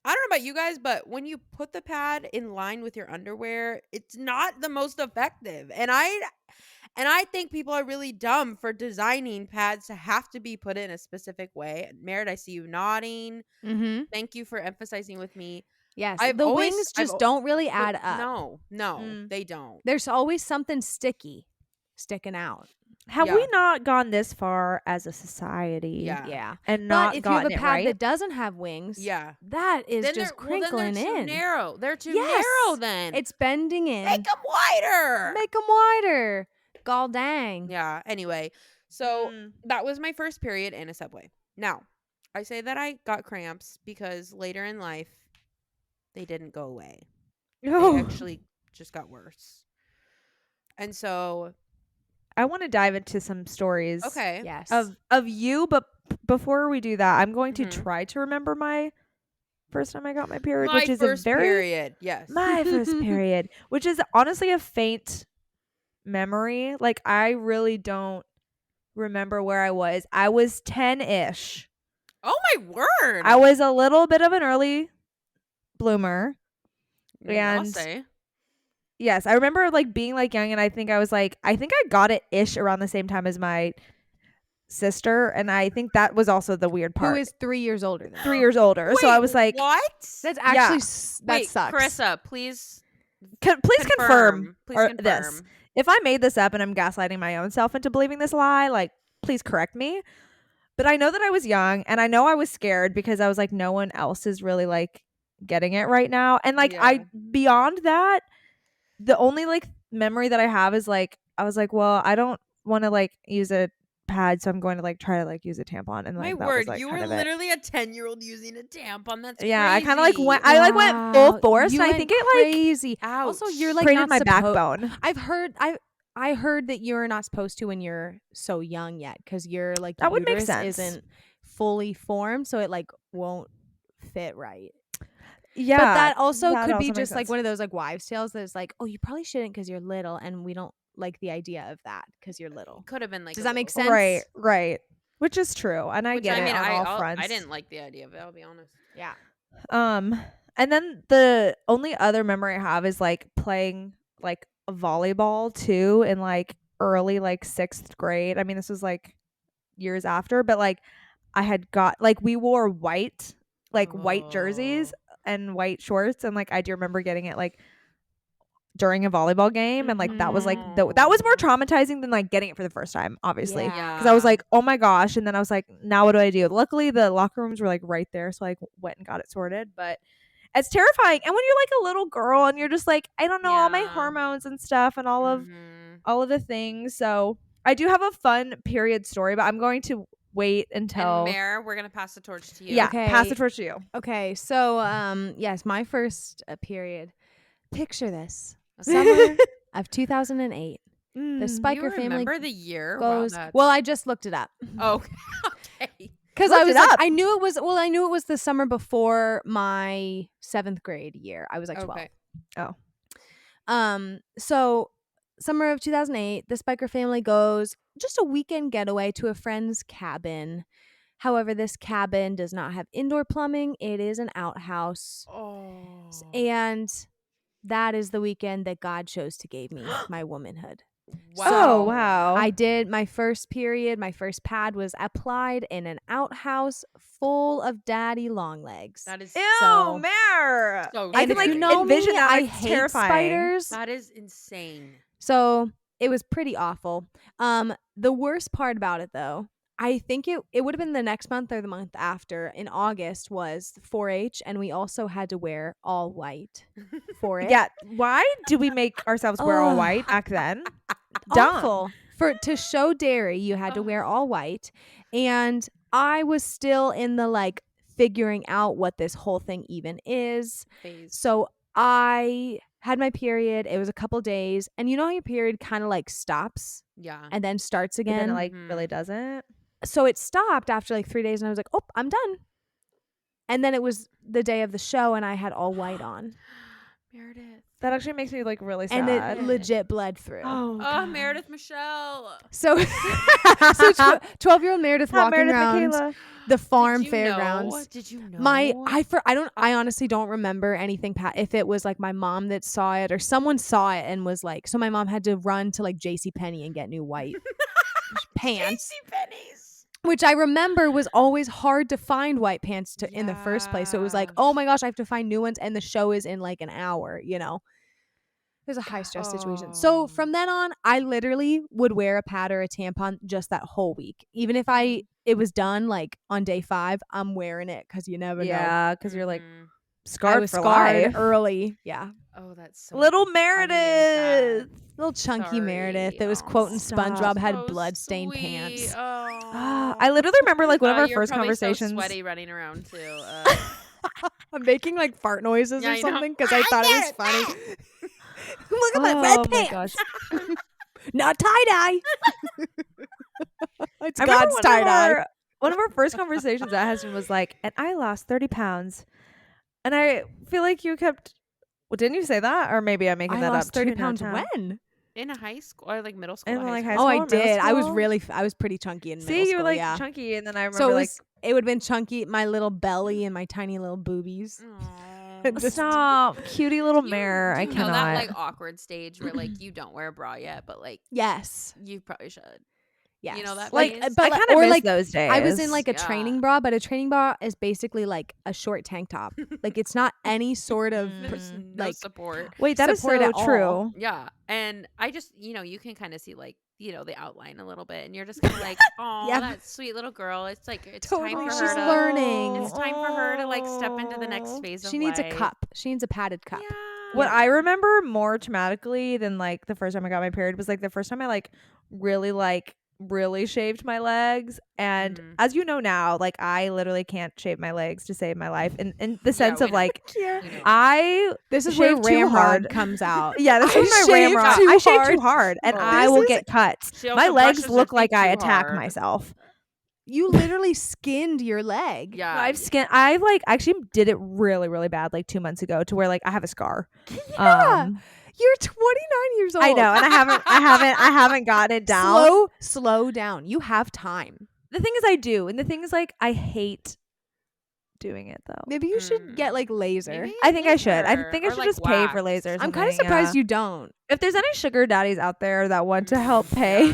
[SPEAKER 2] I don't know about you guys, but when you put the pad in line with your underwear, it's not the most effective. And I think people are really dumb for designing pads to have to be put in a specific way. Merritt, I see you nodding.
[SPEAKER 1] Mm-hmm.
[SPEAKER 2] Thank you for emphasizing with me.
[SPEAKER 1] Yes.
[SPEAKER 2] I've
[SPEAKER 1] the
[SPEAKER 2] always-
[SPEAKER 1] wings
[SPEAKER 2] I've
[SPEAKER 1] just
[SPEAKER 2] al-
[SPEAKER 1] don't really
[SPEAKER 2] But
[SPEAKER 1] add up.
[SPEAKER 2] No,
[SPEAKER 3] Mm.
[SPEAKER 2] they don't.
[SPEAKER 1] There's always something sticky sticking out.
[SPEAKER 3] Have
[SPEAKER 2] Yeah.
[SPEAKER 3] we not gone this far as a society?
[SPEAKER 2] Yeah.
[SPEAKER 1] Yeah.
[SPEAKER 3] And
[SPEAKER 1] But
[SPEAKER 3] not
[SPEAKER 1] if you have
[SPEAKER 3] gotten
[SPEAKER 1] a
[SPEAKER 3] it
[SPEAKER 1] pad
[SPEAKER 3] right?
[SPEAKER 1] that doesn't have wings,
[SPEAKER 2] Yeah.
[SPEAKER 1] that is
[SPEAKER 2] Then
[SPEAKER 1] just
[SPEAKER 2] they're- well,
[SPEAKER 1] crinkling
[SPEAKER 2] then they're too
[SPEAKER 1] in.
[SPEAKER 2] narrow. They're too
[SPEAKER 1] Yes.
[SPEAKER 2] narrow then.
[SPEAKER 1] It's bending in.
[SPEAKER 2] Make them wider.
[SPEAKER 1] Make them wider. Gall dang.
[SPEAKER 2] Yeah. Anyway, so
[SPEAKER 3] Mm.
[SPEAKER 2] that was my first period in a Subway. Now, I say that I got cramps because later in life, they didn't go away. They
[SPEAKER 3] Oh.
[SPEAKER 2] actually just got worse. And so,
[SPEAKER 3] I want to dive into some stories.
[SPEAKER 2] okay.
[SPEAKER 1] Yes.
[SPEAKER 3] Of you, but before we do that, I'm going to
[SPEAKER 2] Mhm.
[SPEAKER 3] try to remember my first time I got my period,
[SPEAKER 2] My
[SPEAKER 3] which is
[SPEAKER 2] first
[SPEAKER 3] a very
[SPEAKER 2] period. Yes.
[SPEAKER 3] my first period, which is honestly a faint memory. Like, I really don't remember where I was. I was 10-ish.
[SPEAKER 2] Oh my word.
[SPEAKER 3] I was a little bit of an early bloomer.
[SPEAKER 2] I'll
[SPEAKER 3] and-
[SPEAKER 2] say.
[SPEAKER 3] Yes, I remember like being like young, and I think I got it ish around the same time as my sister, and I think that was also the weird
[SPEAKER 1] Who
[SPEAKER 3] part.
[SPEAKER 1] is 3 years older than
[SPEAKER 3] 3 years older, so I
[SPEAKER 2] Wait,
[SPEAKER 3] was like,
[SPEAKER 2] what?
[SPEAKER 1] That's
[SPEAKER 3] Yeah.
[SPEAKER 1] actually that
[SPEAKER 2] Wait,
[SPEAKER 1] sucks.
[SPEAKER 2] Carissa, please
[SPEAKER 3] Please confirm
[SPEAKER 2] Please
[SPEAKER 3] or
[SPEAKER 2] confirm.
[SPEAKER 3] this. If I made this up and I'm gaslighting my own self into believing this lie, like, please correct me. But I know that I was young, and I know I was scared because I was like, no one else is really like getting it right now. And like,
[SPEAKER 2] Yeah.
[SPEAKER 3] beyond that, the only like memory that I have is like, I was like, well, I don't want to like use a pad, so I'm going to like try to like use a tampon. And
[SPEAKER 2] My
[SPEAKER 3] like, that
[SPEAKER 2] word,
[SPEAKER 3] was, like,
[SPEAKER 2] you
[SPEAKER 3] kind
[SPEAKER 2] were
[SPEAKER 3] of it.
[SPEAKER 2] literally a 10-year-old using a tampon. That's
[SPEAKER 3] Yeah, I kind of
[SPEAKER 2] crazy.
[SPEAKER 3] like went. I like went full
[SPEAKER 1] Wow,
[SPEAKER 3] force,
[SPEAKER 1] you
[SPEAKER 3] and I
[SPEAKER 1] went
[SPEAKER 3] think it like
[SPEAKER 1] crazy.
[SPEAKER 2] Ouch.
[SPEAKER 1] Also, you're like
[SPEAKER 3] created
[SPEAKER 1] not
[SPEAKER 3] my
[SPEAKER 1] suppo-
[SPEAKER 3] backbone.
[SPEAKER 1] I heard that you're not supposed to when you're so young yet, because your like
[SPEAKER 3] That would make
[SPEAKER 1] uterus
[SPEAKER 3] sense.
[SPEAKER 1] isn't fully formed, so it like won't fit right.
[SPEAKER 3] Yeah,
[SPEAKER 1] but that also
[SPEAKER 3] that
[SPEAKER 1] could
[SPEAKER 3] also
[SPEAKER 1] be
[SPEAKER 3] makes
[SPEAKER 1] just like
[SPEAKER 3] sense.
[SPEAKER 1] one of those like wives' tales that's like, oh, you probably shouldn't because you're little, and we don't like the idea of that because you're little.
[SPEAKER 2] Could have been like.
[SPEAKER 1] Does
[SPEAKER 2] a
[SPEAKER 1] that make
[SPEAKER 2] little-
[SPEAKER 1] sense?
[SPEAKER 3] Right. Which is true, and I
[SPEAKER 2] Which,
[SPEAKER 3] get
[SPEAKER 2] I mean,
[SPEAKER 3] it on all
[SPEAKER 2] I
[SPEAKER 3] fronts.
[SPEAKER 2] didn't like the idea of it. I'll be honest.
[SPEAKER 1] Yeah.
[SPEAKER 3] And then the only other memory I have is like playing like volleyball too in like early like 6th grade. I mean, this was like years after, but like I had got like we wore white jerseys and white shorts, and like I do remember getting it like during a volleyball game, and like that was like that was more traumatizing than like getting it for the first time, obviously.
[SPEAKER 1] Yeah.
[SPEAKER 3] Because I was like, oh my gosh. And then I was like, now what do I do? Luckily, the locker rooms were like right there. So I like, went and got it sorted. But It's terrifying. And when you're like a little girl and you're just like, I don't know, all my
[SPEAKER 2] Yeah.
[SPEAKER 3] hormones and stuff and all of
[SPEAKER 2] Mhm.
[SPEAKER 3] the things. So I do have a fun period story, but I'm going to wait
[SPEAKER 2] And
[SPEAKER 3] until
[SPEAKER 2] Mare, we're gonna pass the torch to you.
[SPEAKER 3] yeah,
[SPEAKER 1] Okay.
[SPEAKER 3] pass the torch to you.
[SPEAKER 1] Okay, so yes, my first period. Picture this:
[SPEAKER 2] Okay.
[SPEAKER 1] summer of 2008. The
[SPEAKER 3] Mm.
[SPEAKER 2] You
[SPEAKER 1] Spiker family
[SPEAKER 2] remember the year?
[SPEAKER 1] goes.
[SPEAKER 2] Wow,
[SPEAKER 1] Well, I just looked it up
[SPEAKER 2] okay. Okay.
[SPEAKER 1] because
[SPEAKER 3] Looked
[SPEAKER 1] I was
[SPEAKER 3] it
[SPEAKER 1] like,
[SPEAKER 3] up.
[SPEAKER 1] I knew it was. Well, I knew it was the summer before my 7th grade year. I was like 12.
[SPEAKER 2] Okay.
[SPEAKER 1] So summer of 2008, the Spiker family goes just a weekend getaway to a friend's cabin. However, this cabin does not have indoor plumbing. It is an outhouse.
[SPEAKER 2] Oh.
[SPEAKER 1] And that is the weekend that God chose to give me my womanhood.
[SPEAKER 3] Oh, wow.
[SPEAKER 1] I did my first period. My first pad was applied in an outhouse full of daddy long legs.
[SPEAKER 2] That is
[SPEAKER 3] Ew,
[SPEAKER 1] So-
[SPEAKER 3] Mare.
[SPEAKER 2] so
[SPEAKER 3] I
[SPEAKER 1] And
[SPEAKER 3] can
[SPEAKER 1] if
[SPEAKER 3] like
[SPEAKER 1] you know
[SPEAKER 3] envision
[SPEAKER 1] me,
[SPEAKER 3] that.
[SPEAKER 1] I
[SPEAKER 3] It's
[SPEAKER 1] hate
[SPEAKER 3] terrifying.
[SPEAKER 1] spiders.
[SPEAKER 2] that is insane.
[SPEAKER 1] So it was pretty awful. The worst part about it, though, I think it would have been the next month or the month after. In August was 4-H, and we also had to wear all white for it.
[SPEAKER 3] Yeah. Why do we make ourselves wear all
[SPEAKER 1] Ugh.
[SPEAKER 3] white back then? Dumb.
[SPEAKER 1] Awful. To show dairy, you had to wear all white, and I was still in the like figuring out what this whole thing even is.
[SPEAKER 2] Phase.
[SPEAKER 1] So I had my period. It was a couple days, and you know how your period kind of like stops
[SPEAKER 2] Yeah.
[SPEAKER 1] and then starts
[SPEAKER 3] But then
[SPEAKER 1] again.
[SPEAKER 3] it like
[SPEAKER 2] Mhm.
[SPEAKER 3] really doesn't.
[SPEAKER 1] So it stopped after like 3 days, and I was like, "Oh, I'm done." And then it was the day of the show, and I had all white on,
[SPEAKER 2] Meredith.
[SPEAKER 3] That actually makes me like really
[SPEAKER 1] and
[SPEAKER 3] sad.
[SPEAKER 1] it legit bled through.
[SPEAKER 3] oh,
[SPEAKER 2] Oh,
[SPEAKER 3] God.
[SPEAKER 2] Meredith Michelle.
[SPEAKER 1] So, 12-year-old Meredith
[SPEAKER 3] Not
[SPEAKER 1] walking
[SPEAKER 3] Meredith
[SPEAKER 1] around
[SPEAKER 3] Michaela.
[SPEAKER 1] the farm
[SPEAKER 2] Did you
[SPEAKER 1] fairgrounds.
[SPEAKER 2] know? Did you know?
[SPEAKER 1] I honestly don't remember anything if it was like my mom that saw it or someone saw it and was like, so my mom had to run to like JCPenney and get new white pants,
[SPEAKER 2] Pennies.
[SPEAKER 1] which I remember was always hard to find white pants in the first place. So it was like,
[SPEAKER 2] Yeah.
[SPEAKER 1] oh my gosh, I have to find new ones, and the show is in like an hour, you know. It was a high stress situation. So
[SPEAKER 2] Oh.
[SPEAKER 1] from then on, I literally would wear a pad or a tampon just that whole week. Even if it was done like on day 5, I'm wearing it because you never know.
[SPEAKER 3] Yeah, because you're like
[SPEAKER 2] Mhm.
[SPEAKER 3] scarred
[SPEAKER 1] I was
[SPEAKER 3] for
[SPEAKER 1] scarred
[SPEAKER 3] life.
[SPEAKER 1] early. Yeah.
[SPEAKER 2] Oh, that's so
[SPEAKER 3] Little
[SPEAKER 2] funny and
[SPEAKER 3] Meredith.
[SPEAKER 2] sad.
[SPEAKER 1] Little chunky
[SPEAKER 2] Sorry.
[SPEAKER 1] Meredith that was
[SPEAKER 2] Oh,
[SPEAKER 1] quoting
[SPEAKER 3] stop.
[SPEAKER 1] SpongeBob had
[SPEAKER 2] So
[SPEAKER 1] blood-stained
[SPEAKER 2] sweet.
[SPEAKER 1] pants.
[SPEAKER 2] Oh.
[SPEAKER 3] I literally remember like one of
[SPEAKER 2] Oh,
[SPEAKER 3] our
[SPEAKER 2] you're
[SPEAKER 3] first
[SPEAKER 2] probably
[SPEAKER 3] conversations.
[SPEAKER 2] So sweaty running around too.
[SPEAKER 1] I'm making like fart noises
[SPEAKER 2] Yeah,
[SPEAKER 1] or
[SPEAKER 2] I know.
[SPEAKER 1] something because I thought it was funny. Look at my
[SPEAKER 3] Oh
[SPEAKER 1] red
[SPEAKER 3] my
[SPEAKER 1] pants.
[SPEAKER 3] gosh.
[SPEAKER 1] Not tie-dye. It's
[SPEAKER 3] I remember
[SPEAKER 1] God's tie-dye.
[SPEAKER 3] one of our first conversations at Heston was like, and I lost 30 pounds. And I feel like you kept, well, didn't you say that? Or maybe I'm making
[SPEAKER 1] I
[SPEAKER 3] that
[SPEAKER 1] lost
[SPEAKER 3] up.
[SPEAKER 1] 30
[SPEAKER 3] too, no
[SPEAKER 1] pounds
[SPEAKER 3] time.
[SPEAKER 1] when?
[SPEAKER 2] in a high school or like middle school.
[SPEAKER 3] In,
[SPEAKER 2] or high
[SPEAKER 3] like, high
[SPEAKER 2] school.
[SPEAKER 1] Oh, I
[SPEAKER 3] school, middle
[SPEAKER 1] did. I was
[SPEAKER 3] school?
[SPEAKER 1] I was pretty chunky in middle
[SPEAKER 3] See, you
[SPEAKER 1] school.
[SPEAKER 3] were like
[SPEAKER 1] yeah.
[SPEAKER 3] chunky. And then I remember
[SPEAKER 1] So it
[SPEAKER 3] like,
[SPEAKER 1] was. It would have been chunky, my little belly and my tiny little boobies.
[SPEAKER 2] Aw.
[SPEAKER 1] Just-
[SPEAKER 3] stop. Cutie little
[SPEAKER 2] You-
[SPEAKER 3] mare.
[SPEAKER 2] do
[SPEAKER 3] I
[SPEAKER 2] you know
[SPEAKER 3] cannot.
[SPEAKER 2] that like awkward stage where like you don't wear a bra yet, but like
[SPEAKER 1] Yes.
[SPEAKER 2] you probably should.
[SPEAKER 1] Yes.
[SPEAKER 2] You know that
[SPEAKER 1] like,
[SPEAKER 2] phase?
[SPEAKER 1] but
[SPEAKER 3] I
[SPEAKER 1] like,
[SPEAKER 3] kind of
[SPEAKER 1] or
[SPEAKER 3] miss
[SPEAKER 1] like
[SPEAKER 3] those days.
[SPEAKER 1] I was in like a
[SPEAKER 2] Yeah.
[SPEAKER 1] training bra, but a training bra is basically like a short tank top. Like it's not any sort of
[SPEAKER 2] There's no
[SPEAKER 1] like
[SPEAKER 2] support.
[SPEAKER 3] Wait, that is
[SPEAKER 1] support
[SPEAKER 3] so
[SPEAKER 1] at all.
[SPEAKER 3] true.
[SPEAKER 2] Yeah, and I just you can kind of see like the outline a little bit, and you're just kind of like, oh,
[SPEAKER 1] Yeah.
[SPEAKER 2] that sweet little girl. It's like it's
[SPEAKER 1] Totally,
[SPEAKER 2] time for
[SPEAKER 1] she's
[SPEAKER 2] her to
[SPEAKER 1] learning.
[SPEAKER 2] It's time for her to like step into the next phase of
[SPEAKER 1] she needs a
[SPEAKER 2] life.
[SPEAKER 1] cup. She needs a padded cup.
[SPEAKER 2] Yeah.
[SPEAKER 3] What I remember more traumatically than like the first time I got my period was like the first time I like really shaved my legs. And
[SPEAKER 2] Mhm.
[SPEAKER 3] as you know now, like I literally can't shave my legs to save my life. In the sense
[SPEAKER 2] we
[SPEAKER 3] of
[SPEAKER 2] know.
[SPEAKER 3] like
[SPEAKER 2] We know.
[SPEAKER 3] I
[SPEAKER 1] This is where
[SPEAKER 3] shaved too
[SPEAKER 1] Ramrod
[SPEAKER 3] hard.
[SPEAKER 1] comes out.
[SPEAKER 3] yeah, this
[SPEAKER 1] I
[SPEAKER 3] is my
[SPEAKER 1] shaved
[SPEAKER 3] ramrod.
[SPEAKER 1] too
[SPEAKER 3] I shaved
[SPEAKER 1] hard.
[SPEAKER 3] too hard and
[SPEAKER 2] Oh.
[SPEAKER 3] I
[SPEAKER 1] This
[SPEAKER 3] will
[SPEAKER 1] is-
[SPEAKER 3] get cuts.
[SPEAKER 2] She
[SPEAKER 3] My
[SPEAKER 2] also
[SPEAKER 3] legs
[SPEAKER 2] brushes
[SPEAKER 3] look
[SPEAKER 2] her
[SPEAKER 3] like
[SPEAKER 2] feet
[SPEAKER 3] I
[SPEAKER 2] too
[SPEAKER 3] attack
[SPEAKER 2] hard.
[SPEAKER 3] myself.
[SPEAKER 1] You literally skinned your leg.
[SPEAKER 2] Yeah,
[SPEAKER 3] I've like actually did it really bad like 2 months ago to where like I have a scar.
[SPEAKER 1] Yeah. You're 29 years old.
[SPEAKER 3] I know, and I haven't gotten it down.
[SPEAKER 1] Slow down. You have time.
[SPEAKER 3] The thing is I do, and the thing is like I hate doing it though.
[SPEAKER 1] Maybe you should get like laser.
[SPEAKER 2] Maybe
[SPEAKER 3] I think I should. I
[SPEAKER 2] laser
[SPEAKER 3] think I
[SPEAKER 2] or,
[SPEAKER 3] should
[SPEAKER 2] like,
[SPEAKER 3] just pay for
[SPEAKER 2] wax.
[SPEAKER 3] lasers.
[SPEAKER 1] I'm kind of surprised you don't.
[SPEAKER 3] If there's any sugar daddies out there that want to help pay,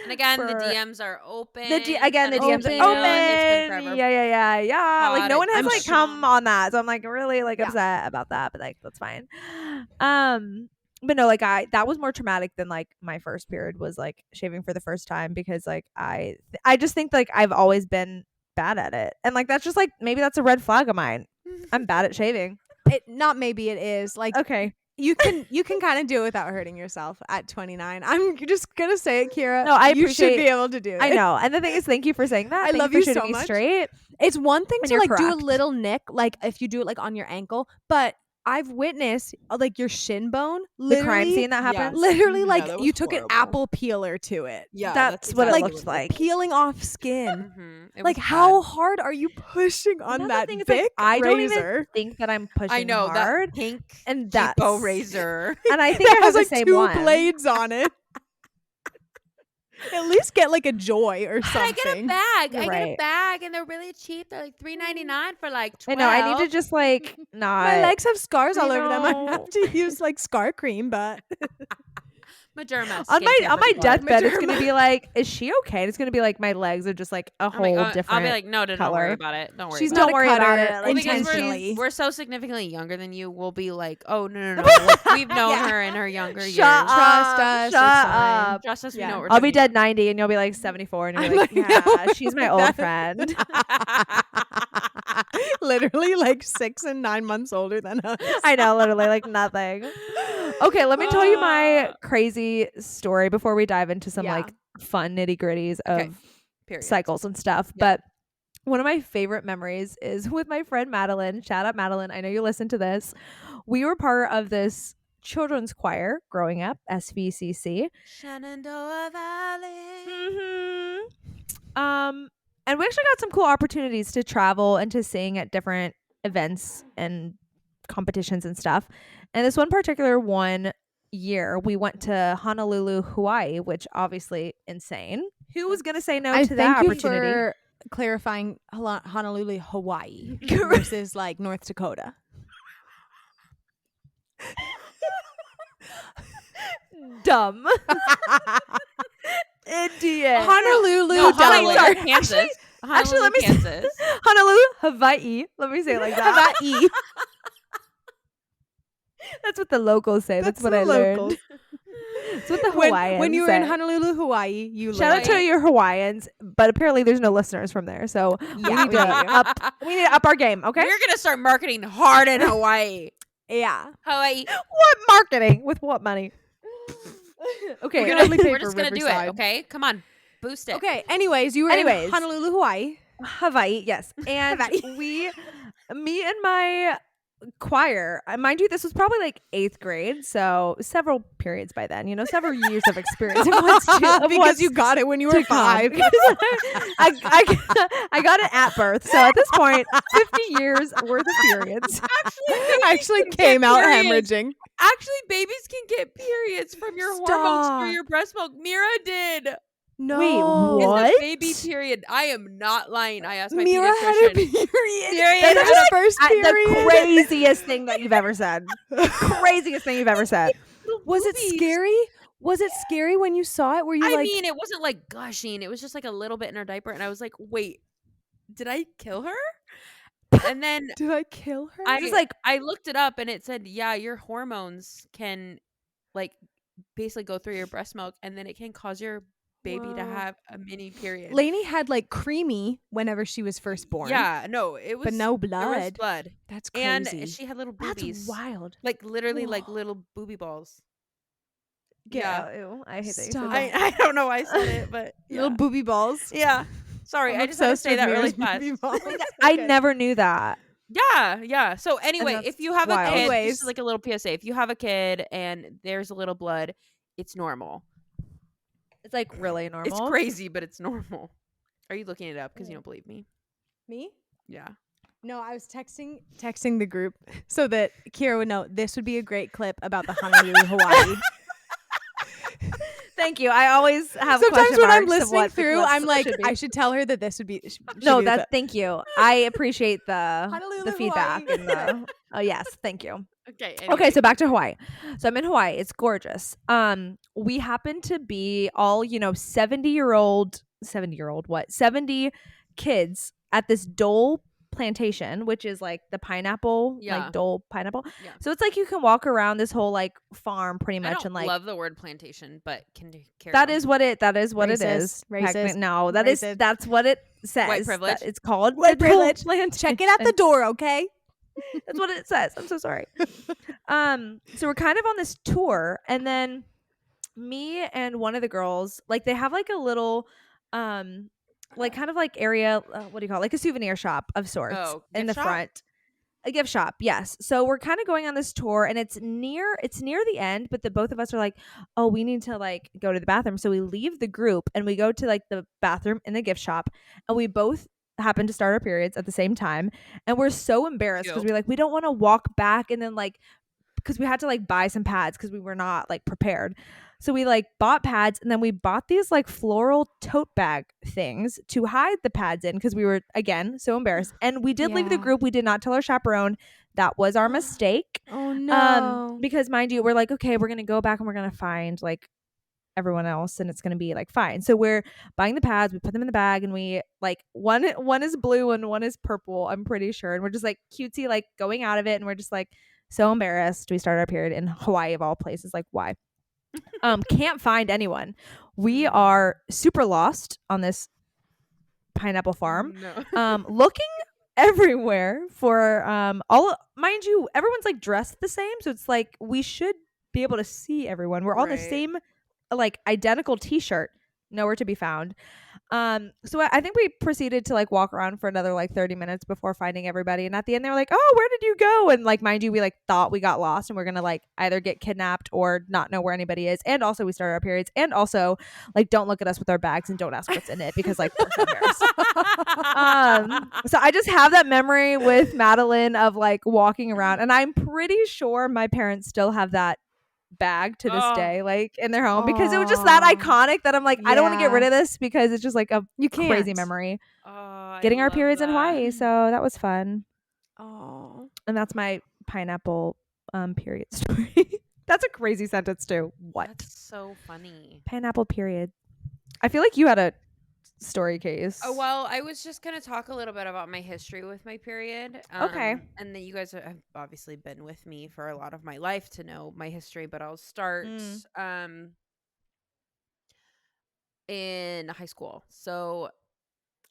[SPEAKER 2] And again, the
[SPEAKER 3] for-
[SPEAKER 2] DMs are open.
[SPEAKER 3] the
[SPEAKER 2] Send
[SPEAKER 3] DMs
[SPEAKER 2] us
[SPEAKER 3] are
[SPEAKER 2] an
[SPEAKER 1] open.
[SPEAKER 2] email. It's been
[SPEAKER 3] open.
[SPEAKER 2] forever.
[SPEAKER 3] Yeah. Like
[SPEAKER 2] Hot
[SPEAKER 3] no one has
[SPEAKER 2] and
[SPEAKER 3] like
[SPEAKER 2] pushing.
[SPEAKER 3] come on that, so I'm like really like
[SPEAKER 1] Yeah.
[SPEAKER 3] upset about that. But like that's fine. But no, like that was more traumatic than like my first period was like shaving for the first time because like I just think like I've always been bad at it, and like that's just like maybe that's a red flag of mine. I'm bad at shaving.
[SPEAKER 1] not maybe it is. Like
[SPEAKER 3] Okay.
[SPEAKER 1] you can kind of do it without hurting yourself at 29. I'm just gonna say it, Kira.
[SPEAKER 3] No, I
[SPEAKER 1] you should
[SPEAKER 3] appreciate-
[SPEAKER 1] be able to do it.
[SPEAKER 3] I know. And the thing is, thank you for saying that.
[SPEAKER 1] I
[SPEAKER 3] Thank
[SPEAKER 1] love
[SPEAKER 3] you
[SPEAKER 1] you
[SPEAKER 3] for
[SPEAKER 1] so
[SPEAKER 3] shooting me
[SPEAKER 1] much.
[SPEAKER 3] straight.
[SPEAKER 1] It's one thing
[SPEAKER 3] And
[SPEAKER 1] to
[SPEAKER 3] you're
[SPEAKER 1] like do a
[SPEAKER 3] correct.
[SPEAKER 1] little nick, like if you do it like on your ankle, but I've witnessed like your shin bone,
[SPEAKER 3] The crime
[SPEAKER 1] literally-
[SPEAKER 3] scene that
[SPEAKER 2] Yeah.
[SPEAKER 3] happens.
[SPEAKER 1] Literally,
[SPEAKER 2] Yeah,
[SPEAKER 1] like
[SPEAKER 2] that
[SPEAKER 1] you
[SPEAKER 2] was
[SPEAKER 1] took an
[SPEAKER 2] horrible.
[SPEAKER 1] apple peeler to it.
[SPEAKER 2] Yeah,
[SPEAKER 3] That's what it
[SPEAKER 1] like,
[SPEAKER 3] looks like.
[SPEAKER 1] peeling off skin.
[SPEAKER 2] Mm-hmm.
[SPEAKER 1] Like how hard are you pushing on
[SPEAKER 3] Another
[SPEAKER 1] that
[SPEAKER 3] thing is,
[SPEAKER 1] big
[SPEAKER 3] like, I don't
[SPEAKER 1] razor?
[SPEAKER 3] even think that I'm pushing
[SPEAKER 2] I know
[SPEAKER 3] hard.
[SPEAKER 2] that pink
[SPEAKER 3] And
[SPEAKER 2] cheapo
[SPEAKER 3] that's
[SPEAKER 2] razor.
[SPEAKER 3] And I think
[SPEAKER 1] That
[SPEAKER 3] I have
[SPEAKER 1] has
[SPEAKER 3] the
[SPEAKER 1] like
[SPEAKER 3] same
[SPEAKER 1] 2
[SPEAKER 3] one.
[SPEAKER 1] blades on it. At least get like a Joy or
[SPEAKER 2] I
[SPEAKER 1] something.
[SPEAKER 2] get a bag.
[SPEAKER 3] You're
[SPEAKER 2] I get a
[SPEAKER 3] right.
[SPEAKER 2] bag, and they're really cheap. They're like $3.99 for like
[SPEAKER 3] I
[SPEAKER 2] 12.
[SPEAKER 3] know. I need to just like not.
[SPEAKER 1] My legs have scars
[SPEAKER 3] I
[SPEAKER 1] all over them. I
[SPEAKER 3] know.
[SPEAKER 1] have to use like scar cream, but
[SPEAKER 2] Maderma
[SPEAKER 3] on my
[SPEAKER 2] skincare
[SPEAKER 3] on my
[SPEAKER 2] for
[SPEAKER 3] deathbed, it's gonna
[SPEAKER 1] Maderma.
[SPEAKER 3] be like, is she okay? And it's gonna be like my legs are just like a
[SPEAKER 2] I'm
[SPEAKER 3] whole
[SPEAKER 2] like,
[SPEAKER 3] different.
[SPEAKER 2] I'll be like, no, don't worry
[SPEAKER 3] color.
[SPEAKER 2] about it. Don't worry
[SPEAKER 1] she's
[SPEAKER 2] about
[SPEAKER 1] not
[SPEAKER 3] Don't
[SPEAKER 1] a
[SPEAKER 3] worry about
[SPEAKER 1] cutter
[SPEAKER 3] it.
[SPEAKER 2] it.
[SPEAKER 3] Like,
[SPEAKER 2] Because
[SPEAKER 1] intentionally.
[SPEAKER 2] we're so significantly younger than you. We'll be like, oh, no. Like, we've known
[SPEAKER 1] Yeah.
[SPEAKER 2] her in her younger years.
[SPEAKER 3] Shut up.
[SPEAKER 1] Trust us, it's
[SPEAKER 3] Shut
[SPEAKER 1] fine.
[SPEAKER 3] up.
[SPEAKER 2] Trust us, we
[SPEAKER 1] Yeah.
[SPEAKER 2] know what we're
[SPEAKER 3] I'll be
[SPEAKER 2] doing.
[SPEAKER 3] dead 90, and you'll be like 74, and you're
[SPEAKER 1] I'm
[SPEAKER 3] like,
[SPEAKER 1] like,
[SPEAKER 3] yeah,
[SPEAKER 1] no,
[SPEAKER 3] she's my
[SPEAKER 1] like
[SPEAKER 3] old
[SPEAKER 1] that.
[SPEAKER 3] friend.
[SPEAKER 1] Literally like 6 and 9 months older than us.
[SPEAKER 3] I know, literally, like nothing. Okay, let me tell you my
[SPEAKER 2] Ah.
[SPEAKER 3] crazy story before we dive into some
[SPEAKER 1] Yeah.
[SPEAKER 3] like fun nitty gritties of
[SPEAKER 2] Okay. Period.
[SPEAKER 3] cycles and stuff.
[SPEAKER 2] Yeah.
[SPEAKER 3] But one of my favorite memories is with my friend Madeline. Shout out Madeline. I know you listen to this. We were part of this children's choir growing up, SVCC.
[SPEAKER 2] Shenandoah Valley.
[SPEAKER 3] And we actually got some cool opportunities to travel and to sing at different events and competitions and stuff. And this one particular one year, we went to Honolulu, Hawaii, which obviously insane. Who was gonna say no
[SPEAKER 1] I
[SPEAKER 3] to that
[SPEAKER 1] thank you
[SPEAKER 3] opportunity?
[SPEAKER 1] for clarifying Honolulu, Hawaii versus like North Dakota.
[SPEAKER 3] Dumb. Idiot.
[SPEAKER 1] Honolulu,
[SPEAKER 2] No,
[SPEAKER 1] Delaware.
[SPEAKER 2] Honolulu, Kansas.
[SPEAKER 3] Actually, let me say-
[SPEAKER 2] Kansas.
[SPEAKER 3] Honolulu, Hawaii. Let me say it like that.
[SPEAKER 1] Hawaii.
[SPEAKER 3] That's what the locals say. That's what
[SPEAKER 1] the
[SPEAKER 3] I
[SPEAKER 1] locals.
[SPEAKER 3] learned. That's what the Hawaiians
[SPEAKER 1] when you were in
[SPEAKER 3] say.
[SPEAKER 1] Honolulu, Hawaii, you
[SPEAKER 3] Shout out
[SPEAKER 1] learned
[SPEAKER 3] to
[SPEAKER 1] it.
[SPEAKER 3] your Hawaiians, but apparently there's no listeners from there, so we need to we need to up our game. Okay,
[SPEAKER 2] We're gonna start marketing hard in Hawaii.
[SPEAKER 1] Yeah.
[SPEAKER 2] Hawaii.
[SPEAKER 3] what marketing with what money? Okay,
[SPEAKER 1] We're
[SPEAKER 2] We're,
[SPEAKER 1] gonna only pay
[SPEAKER 2] we're
[SPEAKER 1] for
[SPEAKER 2] just gonna do it.
[SPEAKER 1] Riverside.
[SPEAKER 2] Okay, come on, boost it.
[SPEAKER 1] Okay. Anyways, you were
[SPEAKER 3] Anyways.
[SPEAKER 1] in Honolulu, Hawaii.
[SPEAKER 3] Hawaii, yes, and
[SPEAKER 1] Hawaii.
[SPEAKER 3] me and my choir, mind you, this was probably like 8th grade, so several periods by then, several years of experience of what's
[SPEAKER 1] because you got it when you were
[SPEAKER 3] to come.
[SPEAKER 1] 5.
[SPEAKER 3] I got it at birth, so at this point, 50 years worth of periods.
[SPEAKER 1] Actually came out
[SPEAKER 2] periods.
[SPEAKER 1] hemorrhaging.
[SPEAKER 2] Actually, babies can get periods from your hormones
[SPEAKER 1] Stop.
[SPEAKER 2] through your breast milk. Mira did.
[SPEAKER 1] No.
[SPEAKER 3] Wait,
[SPEAKER 2] In
[SPEAKER 3] what?
[SPEAKER 2] the baby period. I am not lying. I asked my
[SPEAKER 1] Mira had a
[SPEAKER 2] pediatrician.
[SPEAKER 1] period.
[SPEAKER 2] Period.
[SPEAKER 1] That's her first
[SPEAKER 3] The
[SPEAKER 1] period.
[SPEAKER 3] craziest thing that you've ever said. Craziest thing you've ever said.
[SPEAKER 1] Was it
[SPEAKER 2] Boobies.
[SPEAKER 1] scary? Was it scary when you saw it? Were you
[SPEAKER 2] I
[SPEAKER 1] like,
[SPEAKER 2] mean, it wasn't like gushing. It was just like a little bit in her diaper, and I was like, "Wait, did I kill her?" And then
[SPEAKER 1] did I kill her?
[SPEAKER 2] I
[SPEAKER 3] Just like-
[SPEAKER 2] I looked it up, and it said, "Yeah, your hormones can like basically go through your breast milk, and then it can cause your baby to
[SPEAKER 1] Whoa.
[SPEAKER 2] have a mini period."
[SPEAKER 1] Lainey had like creamy whenever she was first born.
[SPEAKER 2] Yeah, no, it was
[SPEAKER 1] but no
[SPEAKER 2] there was
[SPEAKER 1] blood.
[SPEAKER 2] blood,
[SPEAKER 1] That's crazy.
[SPEAKER 2] and she had little
[SPEAKER 3] That's
[SPEAKER 2] boobies,
[SPEAKER 3] wild.
[SPEAKER 2] like literally like
[SPEAKER 1] Whoa.
[SPEAKER 2] little booby balls.
[SPEAKER 3] Get
[SPEAKER 2] Yeah.
[SPEAKER 3] out. Ew, I hate that you said
[SPEAKER 1] Stop.
[SPEAKER 3] that.
[SPEAKER 2] I don't know why I said it, but
[SPEAKER 1] Little
[SPEAKER 2] yeah.
[SPEAKER 1] booby balls.
[SPEAKER 2] Yeah. Sorry,
[SPEAKER 1] I'm
[SPEAKER 2] I just had to
[SPEAKER 1] obsessed
[SPEAKER 2] say
[SPEAKER 1] with
[SPEAKER 2] that really
[SPEAKER 1] Mira's
[SPEAKER 2] fast.
[SPEAKER 1] booby balls.
[SPEAKER 3] I
[SPEAKER 1] Okay.
[SPEAKER 3] never knew that.
[SPEAKER 2] Yeah. So anyway,
[SPEAKER 3] that's
[SPEAKER 2] if you have
[SPEAKER 3] wild.
[SPEAKER 2] a kid,
[SPEAKER 1] Anyways.
[SPEAKER 2] this is like a little PSA. If you have a kid and there's a little blood, it's normal.
[SPEAKER 3] It's like really normal.
[SPEAKER 2] It's crazy, but it's normal. Are you looking it up because you don't believe me?
[SPEAKER 1] Me?
[SPEAKER 2] Yeah.
[SPEAKER 1] No, I was texting the group so that Kira would know this would be a great clip about the Honolulu, Hawaii.
[SPEAKER 3] Thank you. I always have
[SPEAKER 1] Sometimes
[SPEAKER 3] question
[SPEAKER 1] when I'm
[SPEAKER 3] marks of
[SPEAKER 1] listening
[SPEAKER 3] what the
[SPEAKER 1] through,
[SPEAKER 3] clips
[SPEAKER 1] I'm like,
[SPEAKER 3] should be.
[SPEAKER 1] I should tell her that this would be.
[SPEAKER 3] No,
[SPEAKER 1] should be
[SPEAKER 3] that. Thank you. I appreciate the
[SPEAKER 1] Honolulu,
[SPEAKER 3] feedback
[SPEAKER 1] Hawaii.
[SPEAKER 3] and the. Oh yes, thank you.
[SPEAKER 2] Okay.
[SPEAKER 3] Okay, so back to Hawaii. So I'm in Hawaii. It's gorgeous. We happen to be all 70 kids at this Dole plantation, which is like the pineapple,
[SPEAKER 2] Yeah.
[SPEAKER 3] like Dole pineapple.
[SPEAKER 2] Yeah.
[SPEAKER 3] So it's like you can walk around this whole like farm pretty
[SPEAKER 2] I
[SPEAKER 3] much
[SPEAKER 2] don't
[SPEAKER 3] and like
[SPEAKER 2] love the word plantation, but can carry
[SPEAKER 3] that
[SPEAKER 2] on.
[SPEAKER 3] is what it is.
[SPEAKER 1] Racist, racist,
[SPEAKER 3] No,
[SPEAKER 1] racist.
[SPEAKER 3] that's what it says.
[SPEAKER 2] White privilege.
[SPEAKER 3] It's called
[SPEAKER 1] White
[SPEAKER 3] the Dole
[SPEAKER 1] privilege.
[SPEAKER 3] plantation.
[SPEAKER 1] Check it at the door, okay?
[SPEAKER 3] That's what it says. I'm so sorry. So we're kind of on this tour, and then me and one of the girls, like they have like a little like kind of like area, what do you call it? Like a souvenir shop of sorts
[SPEAKER 2] Oh,
[SPEAKER 3] in
[SPEAKER 2] gift
[SPEAKER 3] the
[SPEAKER 2] shop?
[SPEAKER 3] front. A gift shop, yes. So we're kind of going on this tour, and it's near the end, but the both of us are like, oh, we need to like go to the bathroom. So we leave the group and we go to like the bathroom in the gift shop, and we both happen to start our periods at the same time, and we're so embarrassed because
[SPEAKER 2] Cute.
[SPEAKER 3] we're like, we don't want to walk back, and then like because we had to like buy some pads because we were not like prepared. So we like bought pads, and then we bought these like floral tote bag things to hide the pads in because we were again so embarrassed. And we did leave the
[SPEAKER 1] Yeah.
[SPEAKER 3] group. We did not tell our chaperone. That was our mistake.
[SPEAKER 1] Oh no.
[SPEAKER 3] Because mind you, we're like, okay, we're gonna go back and we're gonna find like everyone else, and it's gonna be like fine. So we're buying the pads, we put them in the bag, and we like one is blue and one is purple, I'm pretty sure. And we're just like cutesy, like going out of it, and we're just like so embarrassed. We started our period in Hawaii of all places. Like, why? Can't find anyone. We are super lost on this pineapple farm.
[SPEAKER 2] No.
[SPEAKER 3] Looking everywhere for all mind you, everyone's like dressed the same, so it's like we should be able to see everyone. We're all in the
[SPEAKER 2] Right.
[SPEAKER 3] same like identical t-shirt, nowhere to be found. So I think we proceeded to like walk around for another like 30 minutes before finding everybody, and at the end they were like, oh, where did you go? And like mind you, we like thought we got lost and we're gonna like either get kidnapped or not know where anybody is. And also we started our periods, and also like don't look at us with our bags and don't ask what's in it because like we're so embarrassed. So I just have that memory with Madeline of like walking around, and I'm pretty sure my parents still have that bag to this
[SPEAKER 2] Oh.
[SPEAKER 3] day, like in their home, because it was just that
[SPEAKER 1] Aw.
[SPEAKER 3] iconic that I'm like, I don't want to get
[SPEAKER 1] Yeah.
[SPEAKER 3] rid of this because it's just like a
[SPEAKER 1] You can't.
[SPEAKER 3] crazy memory.
[SPEAKER 2] Oh, I
[SPEAKER 3] Getting our
[SPEAKER 2] love
[SPEAKER 3] periods in
[SPEAKER 2] that.
[SPEAKER 3] Hawaii, so that was fun,
[SPEAKER 1] Oh.
[SPEAKER 3] and that's my pineapple period story. That's a crazy sentence too. What?
[SPEAKER 2] That's so funny.
[SPEAKER 3] Pineapple period. I feel like you had a story case.
[SPEAKER 2] Oh, well, I was just going to talk a little bit about my history with my period.
[SPEAKER 3] Okay.
[SPEAKER 2] And then you guys have obviously been with me for a lot of my life to know my history, but I'll start in high school. So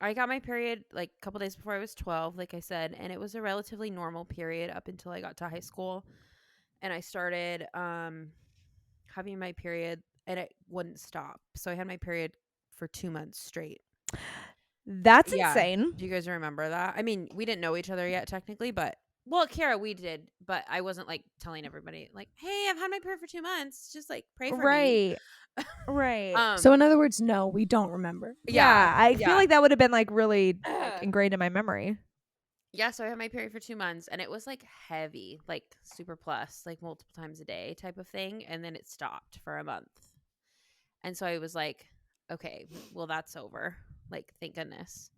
[SPEAKER 2] I got my period like a couple days before I was 12, like I said, and it was a relatively normal period up until I got to high school. And I started having my period, and it wouldn't stop. So I had my period for 2 months straight.
[SPEAKER 3] That's
[SPEAKER 2] Yeah.
[SPEAKER 3] insane.
[SPEAKER 2] Do you guys remember that? I mean, we didn't know each other yet technically, but well, Kara, we did, but I wasn't like telling everybody like, "Hey, I've had my period for 2 months. Just like pray for me."
[SPEAKER 3] Right.
[SPEAKER 1] So in other words, no, we don't remember.
[SPEAKER 3] Yeah, I feel
[SPEAKER 2] yeah.
[SPEAKER 3] like that would have been like really like, ingrained in my memory.
[SPEAKER 2] Yeah, so I had my period for 2 months, and it was like heavy, like super plus, like multiple times a day type of thing, and then it stopped for a month. And so I was like, okay, well that's over. Like, thank goodness.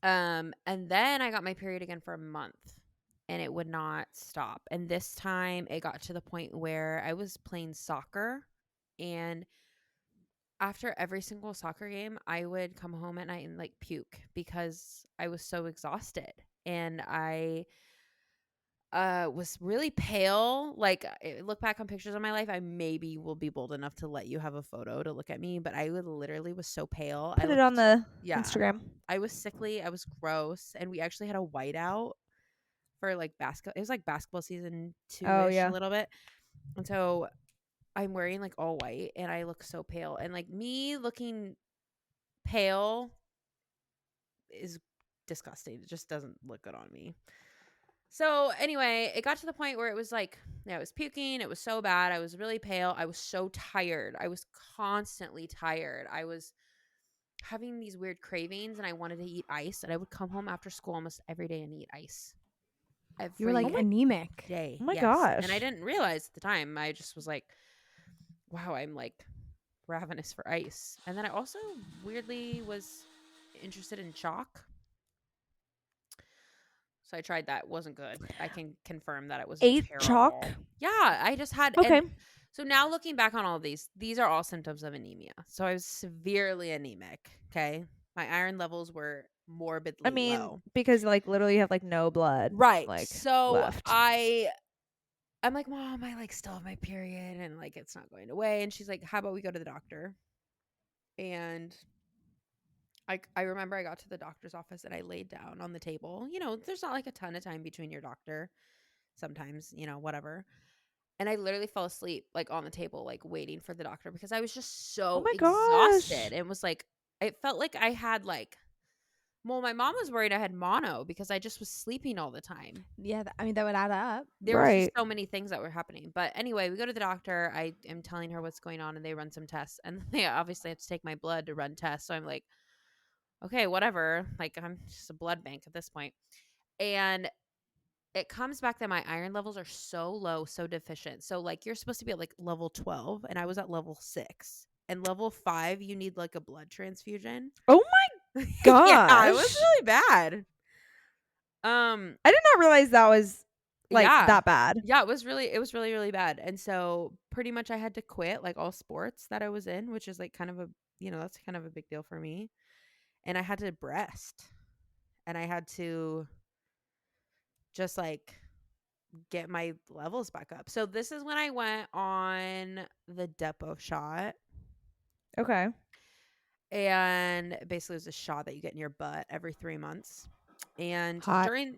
[SPEAKER 2] And then I got my period again for a month, and it would not stop. And this time it got to the point where I was playing soccer, and after every single soccer game, I would come home at night and like puke because I was so exhausted. And I was really pale. Like, look back on pictures of my life, I maybe will be bold enough to let you have a photo to look at me, but I literally was so pale.
[SPEAKER 3] Put it on the
[SPEAKER 2] yeah.
[SPEAKER 3] Instagram.
[SPEAKER 2] I was sickly. I was gross. And we actually had a whiteout for like basketball. It was like basketball season 2-ish,
[SPEAKER 3] Oh, yeah.
[SPEAKER 2] a little bit. And so I'm wearing like all white, and I look so pale. And like me looking pale is disgusting. It just doesn't look good on me. So anyway, it got to the point where it was like, I was puking. It was so bad. I was really pale. I was so tired. I was constantly tired. I was having these weird cravings, and I wanted to eat ice. And I would come home after school almost every day and eat ice.
[SPEAKER 1] You were like
[SPEAKER 2] Every
[SPEAKER 1] anemic.
[SPEAKER 2] day.
[SPEAKER 3] Oh my
[SPEAKER 2] yes.
[SPEAKER 3] gosh.
[SPEAKER 2] And I didn't realize at the time. I just was like, wow, I'm like ravenous for ice. And then I also weirdly was interested in chalk. So I tried that. Wasn't good. I can confirm that it was
[SPEAKER 3] Ate
[SPEAKER 2] terrible.
[SPEAKER 3] chalk?
[SPEAKER 2] Yeah, I just had.
[SPEAKER 3] Okay.
[SPEAKER 2] and so now looking back on all of these are all symptoms of anemia. So I was severely anemic. Okay, my iron levels were morbidly
[SPEAKER 3] I mean,
[SPEAKER 2] low.
[SPEAKER 3] because like literally you have like no blood.
[SPEAKER 2] Right.
[SPEAKER 3] Like
[SPEAKER 2] So
[SPEAKER 3] left.
[SPEAKER 2] I'm like, Mom, I like still have my period, and like it's not going away. And she's like, how about we go to the doctor? And I remember I got to the doctor's office and I laid down on the table. You know, there's not like a ton of time between your doctor. Sometimes, you know, whatever. And I literally fell asleep like on the table, like waiting for the doctor because I was just
[SPEAKER 3] Oh
[SPEAKER 2] so
[SPEAKER 3] my gosh.
[SPEAKER 2] exhausted. And was like, it felt like I had like, well, my mom was worried I had mono because I just was sleeping all the time.
[SPEAKER 1] Yeah, I mean that would add up.
[SPEAKER 2] There was just
[SPEAKER 3] Right.
[SPEAKER 2] so many things that were happening. But anyway, we go to the doctor. I am telling her what's going on and they run some tests. And they obviously have to take my blood to run tests. So I'm like, okay, whatever. Like I'm just a blood bank at this point. And it comes back that my iron levels are so low, so deficient. So like you're supposed to be at like level 12 and I was at level 6. And level 5 you need like a blood transfusion.
[SPEAKER 3] Oh my
[SPEAKER 2] Yeah, it was
[SPEAKER 3] gosh.
[SPEAKER 2] really bad.
[SPEAKER 3] I did not realize that was like
[SPEAKER 2] Yeah.
[SPEAKER 3] that bad.
[SPEAKER 2] Yeah, it was really really bad. And so pretty much I had to quit like all sports that I was in, which is like kind of a, you know, that's kind of a big deal for me. And I had to breast. And I had to just like get my levels back up. So this is when I went on the Depo shot.
[SPEAKER 3] Okay.
[SPEAKER 2] And basically it was a shot that you get in your butt every 3 months. And
[SPEAKER 1] Hot.
[SPEAKER 2] during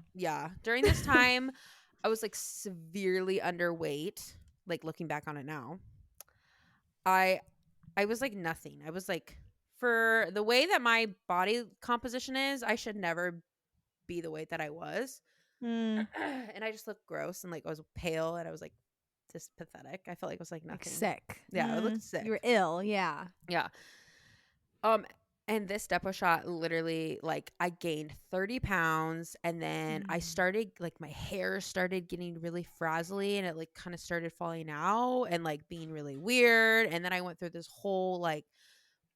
[SPEAKER 2] this time I was like severely underweight, like looking back on it now. I was like nothing. I was like, for the way that my body composition is, I should never be the weight that I was.
[SPEAKER 3] Mm.
[SPEAKER 2] And I just looked gross and like I was pale and I was like just pathetic. I felt like I was like
[SPEAKER 1] Like
[SPEAKER 2] nothing.
[SPEAKER 1] sick.
[SPEAKER 2] Yeah, I looked sick.
[SPEAKER 1] You were ill. Yeah.
[SPEAKER 2] Yeah. And this Depo shot literally, like, I gained 30 pounds and then I started, like, my hair started getting really frazzly and it, like, kind of started falling out and, like, being really weird. And then I went through this whole, like,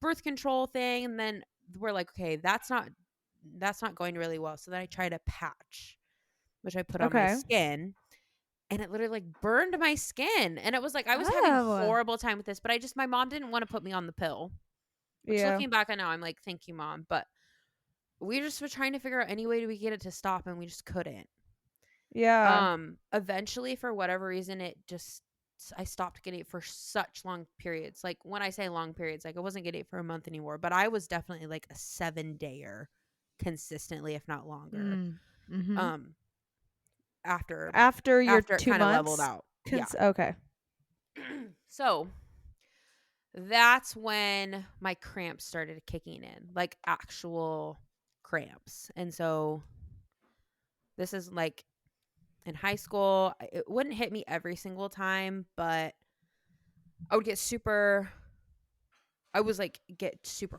[SPEAKER 2] birth control thing. And then we're like, okay, that's not going really well. So then I tried a patch, which I put on my
[SPEAKER 3] Okay.
[SPEAKER 2] skin. And it literally, like, burned my skin. And it was like, I was having
[SPEAKER 1] Oh.
[SPEAKER 2] a horrible time with this, but my mom didn't want to put me on the pill. Which
[SPEAKER 3] Yeah.
[SPEAKER 2] looking back, I know I'm like, thank you, Mom. But we just were trying to figure out any way to get it to stop, and we just couldn't.
[SPEAKER 3] Yeah.
[SPEAKER 2] Eventually, for whatever reason, I stopped getting it for such long periods. Like when I say long periods, like I wasn't getting it for a month anymore, but I was definitely like a 7-dayer consistently, if not longer.
[SPEAKER 1] Mm-hmm.
[SPEAKER 2] After
[SPEAKER 3] After your
[SPEAKER 2] it
[SPEAKER 3] 2
[SPEAKER 2] kind of
[SPEAKER 3] months.
[SPEAKER 2] leveled out.
[SPEAKER 3] Okay.
[SPEAKER 2] So that's when my cramps started kicking in, like actual cramps. And so this is like in high school. It wouldn't hit me every single time, but I would get super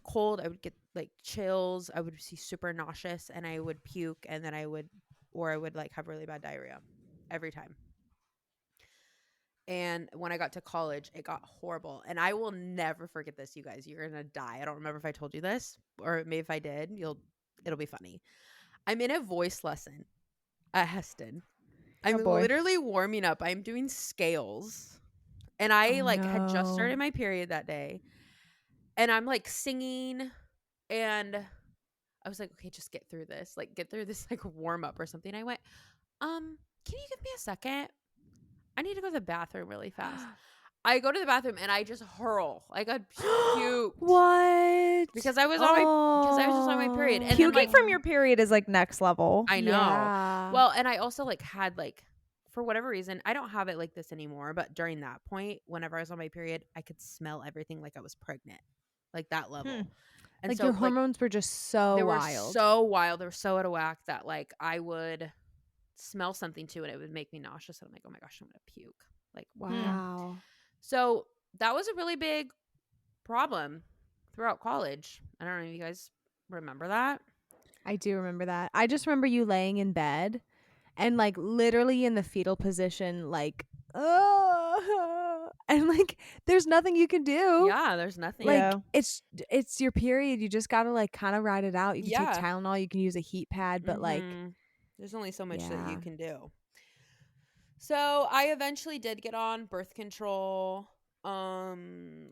[SPEAKER 2] cold. I would get like chills. I would be super nauseous and I would puke and then I would like have really bad diarrhea every time. And when I got to college, it got horrible. And I will never forget this, you guys. You're going to die. I don't remember if I told you this, or maybe if I did, it'll be funny. I'm in a voice lesson at Heston. I'm
[SPEAKER 3] boy.
[SPEAKER 2] literally warming up. I'm doing scales. And I had just
[SPEAKER 1] no.
[SPEAKER 2] started my period that day. And I'm like singing and I was like, okay, just get through this. Like get through this like warm up or something. I went, can you give me a second? I need to go to the bathroom really fast. I go to the bathroom and I just hurl. Like I puked.
[SPEAKER 1] What?
[SPEAKER 2] Because I was just on my period. And then,
[SPEAKER 3] Puking
[SPEAKER 2] like,
[SPEAKER 3] from your period is like next level.
[SPEAKER 2] I know.
[SPEAKER 1] Yeah.
[SPEAKER 2] Well, and I also like had like, for whatever reason, I don't have it like this anymore. But during that point, whenever I was on my period, I could smell everything like I was pregnant, like that level. And
[SPEAKER 1] like
[SPEAKER 2] so
[SPEAKER 1] your hormones were just so
[SPEAKER 2] they
[SPEAKER 1] wild.
[SPEAKER 2] were so wild. They were so out of whack that like I would smell something too and it would make me nauseous. And I'm like, oh my gosh, I'm gonna puke. Like,
[SPEAKER 1] Wow.
[SPEAKER 2] So that was a really big problem throughout college. I don't know if you guys remember that.
[SPEAKER 1] I do remember that. I just remember you laying in bed and like literally in the fetal position, like, oh, and like there's nothing you can do.
[SPEAKER 2] Yeah, there's nothing.
[SPEAKER 1] Like
[SPEAKER 3] Yeah.
[SPEAKER 1] it's your period. You just gotta like kind of ride it out. You can
[SPEAKER 2] Yeah.
[SPEAKER 1] take Tylenol. You can use a heat pad, but like,
[SPEAKER 2] there's only so much that you
[SPEAKER 1] Yeah.
[SPEAKER 2] can do. So I eventually did get on birth control. I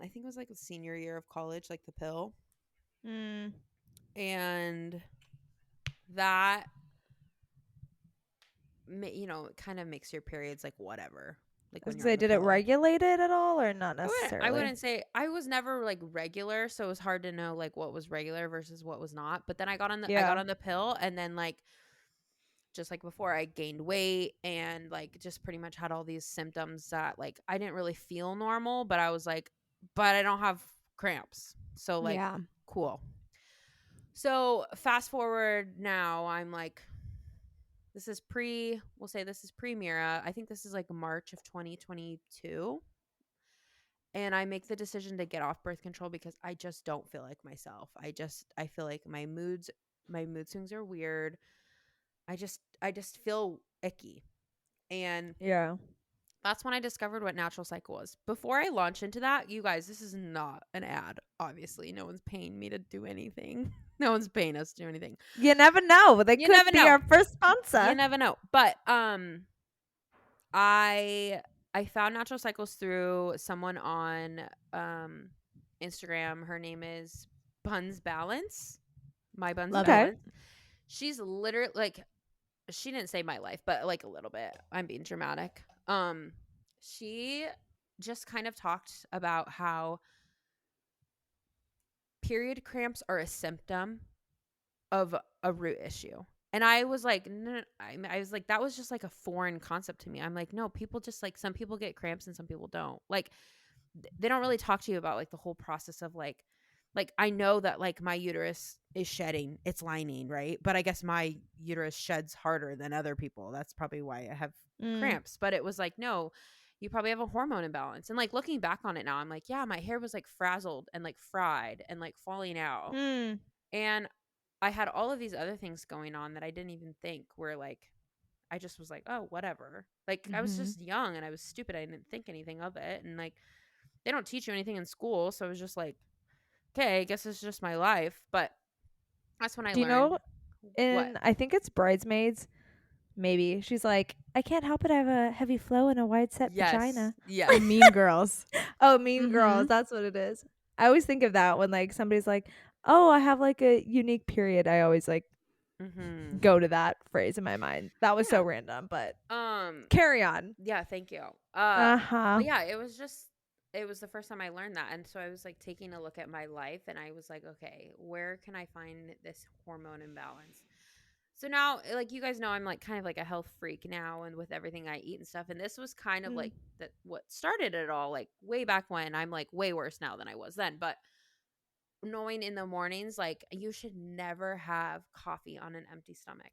[SPEAKER 2] think it was like the senior year of college, like the pill. And that, you know, it kind of makes your periods like whatever. like
[SPEAKER 3] I was
[SPEAKER 2] when
[SPEAKER 3] gonna
[SPEAKER 2] you're
[SPEAKER 3] say,
[SPEAKER 2] on the
[SPEAKER 3] did it
[SPEAKER 2] pill.
[SPEAKER 3] regulate it at all, or not necessarily?
[SPEAKER 2] I wouldn't say I was never like regular, so it was hard to know like what was regular versus what was not. But then I got on the pill, and then like just like before, I gained weight and like just pretty much had all these symptoms that like I didn't really feel normal, but I was like, but I don't have cramps, so like
[SPEAKER 1] Yeah.
[SPEAKER 2] cool. So fast forward now, I'm like, we'll say this is pre Mira. I think this is like March of 2022. And I make the decision to get off birth control because I just don't feel like myself. I feel like my mood swings are weird. I just feel icky. And
[SPEAKER 3] Yeah.
[SPEAKER 2] that's when I discovered what natural cycle was. Before I launch into that, you guys, this is not an ad. Obviously, no one's paying me to do anything. No one's paying us to do anything.
[SPEAKER 3] You never know. They
[SPEAKER 2] You
[SPEAKER 3] could
[SPEAKER 2] never
[SPEAKER 3] be
[SPEAKER 2] know.
[SPEAKER 3] our first sponsor.
[SPEAKER 2] You never know. But I found natural cycles through someone on Instagram. Her name is Buns Balance. My Buns
[SPEAKER 1] Love
[SPEAKER 3] it.
[SPEAKER 2] Balance. She's literally like, she didn't say my life, but like a little bit. I'm being dramatic. She just kind of talked about how period cramps are a symptom of a root issue. And I was like, no, I was like, that was just like a foreign concept to me. I'm like, no, people just like, some people get cramps and some people don't. Like, they don't really talk to you about like the whole process of like I know that like my uterus is shedding its lining, right? But I guess my uterus sheds harder than other people. That's probably why I have cramps. But it was like, no, you probably have a hormone imbalance. And like looking back on it now, I'm like, yeah, my hair was like frazzled and like fried and like falling out. And I had all of these other things going on that I didn't even think were like, I just was like, oh, whatever. Like I was just young and I was stupid. I didn't think anything of it. And like, they don't teach you anything in school. So I was just like, okay, I guess it's just my life. But that's when I
[SPEAKER 3] Do you
[SPEAKER 2] learned.
[SPEAKER 3] know, in I think it's Bridesmaids, maybe she's like, I can't help it. I have a heavy flow and a wide set vagina.
[SPEAKER 2] Yes.
[SPEAKER 1] Mean Girls.
[SPEAKER 3] Oh, Mean
[SPEAKER 1] Mhm.
[SPEAKER 3] Girls. That's what it is. I always think of that when like somebody's like, oh, I have like a unique period. I always like
[SPEAKER 2] Mm-hmm.
[SPEAKER 3] go to that phrase in my mind. That was so
[SPEAKER 2] Yeah.
[SPEAKER 3] random, but carry on.
[SPEAKER 2] Yeah, thank you.
[SPEAKER 3] Uh-huh.
[SPEAKER 2] But yeah, it was the first time I learned that. And so I was like taking a look at my life and I was like, okay, where can I find this hormone imbalance? So now, like you guys know, I'm like kind of like a health freak now, and with everything I eat and stuff. And this was kind of like what started it all, like way back when. I'm like way worse now than I was then. But knowing in the mornings, like you should never have coffee on an empty stomach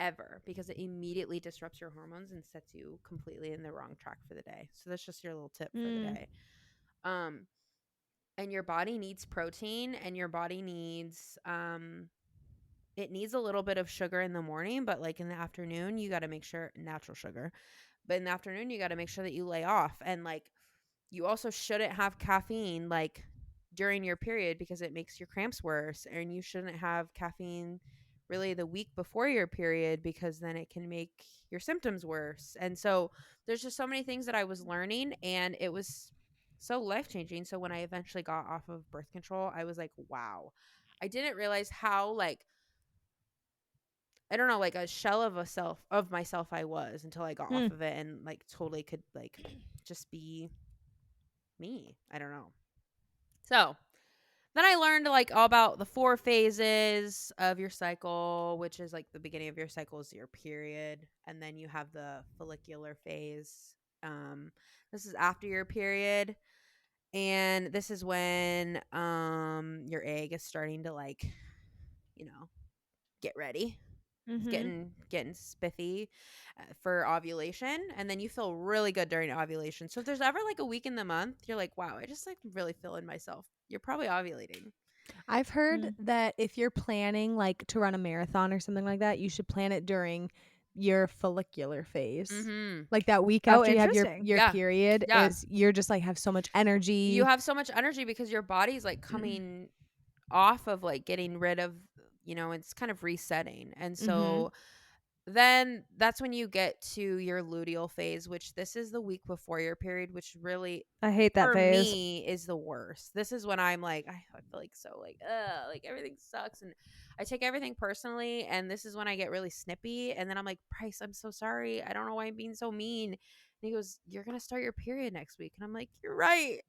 [SPEAKER 2] ever, because it immediately disrupts your hormones and sets you completely in the wrong track for the day. So that's just your little tip for the day. And your body needs protein, and your body needs it needs a little bit of sugar in the morning, but like in the afternoon you got to make sure, natural sugar, but in the afternoon you got to make sure that you lay off. And like you also shouldn't have caffeine like during your period, because it makes your cramps worse. And you shouldn't have caffeine really the week before your period, because then it can make your symptoms worse. And so there's just so many things that I was learning, and it was so life-changing. So when I eventually got off of birth control, I was like, wow. I didn't realize how like, I don't know, like a shell of myself I was, until I got off of it and like totally could like just be me. I don't know. So then I learned like all about the 4 phases of your cycle, which is like the beginning of your cycle is your period. And then you have the follicular phase. This is after your period. And this is when your egg is starting to like, get ready. It's getting spiffy for ovulation, and then you feel really good during ovulation. So if there's ever like a week in the month you're like, wow, I just like really feeling myself, you're probably ovulating.
[SPEAKER 1] I've heard that if you're planning like to run a marathon or something like that, you should plan it during your follicular phase. Like that week after you have your
[SPEAKER 3] interesting.
[SPEAKER 1] period is you're just like have so much energy.
[SPEAKER 2] You have so much energy because your body's like coming off of like getting rid of, it's kind of resetting. And so then that's when you get to your luteal phase, which this is the week before your period, which really
[SPEAKER 3] I hate that
[SPEAKER 2] for
[SPEAKER 3] phase.
[SPEAKER 2] me is the worst. This is when I'm like, I feel like so like, like everything sucks, and I take everything personally. And this is when I get really snippy, and then I'm like, Price, I'm so sorry. I don't know why I'm being so mean. he goes, "You're gonna start your period next week," and I'm like, "You're right."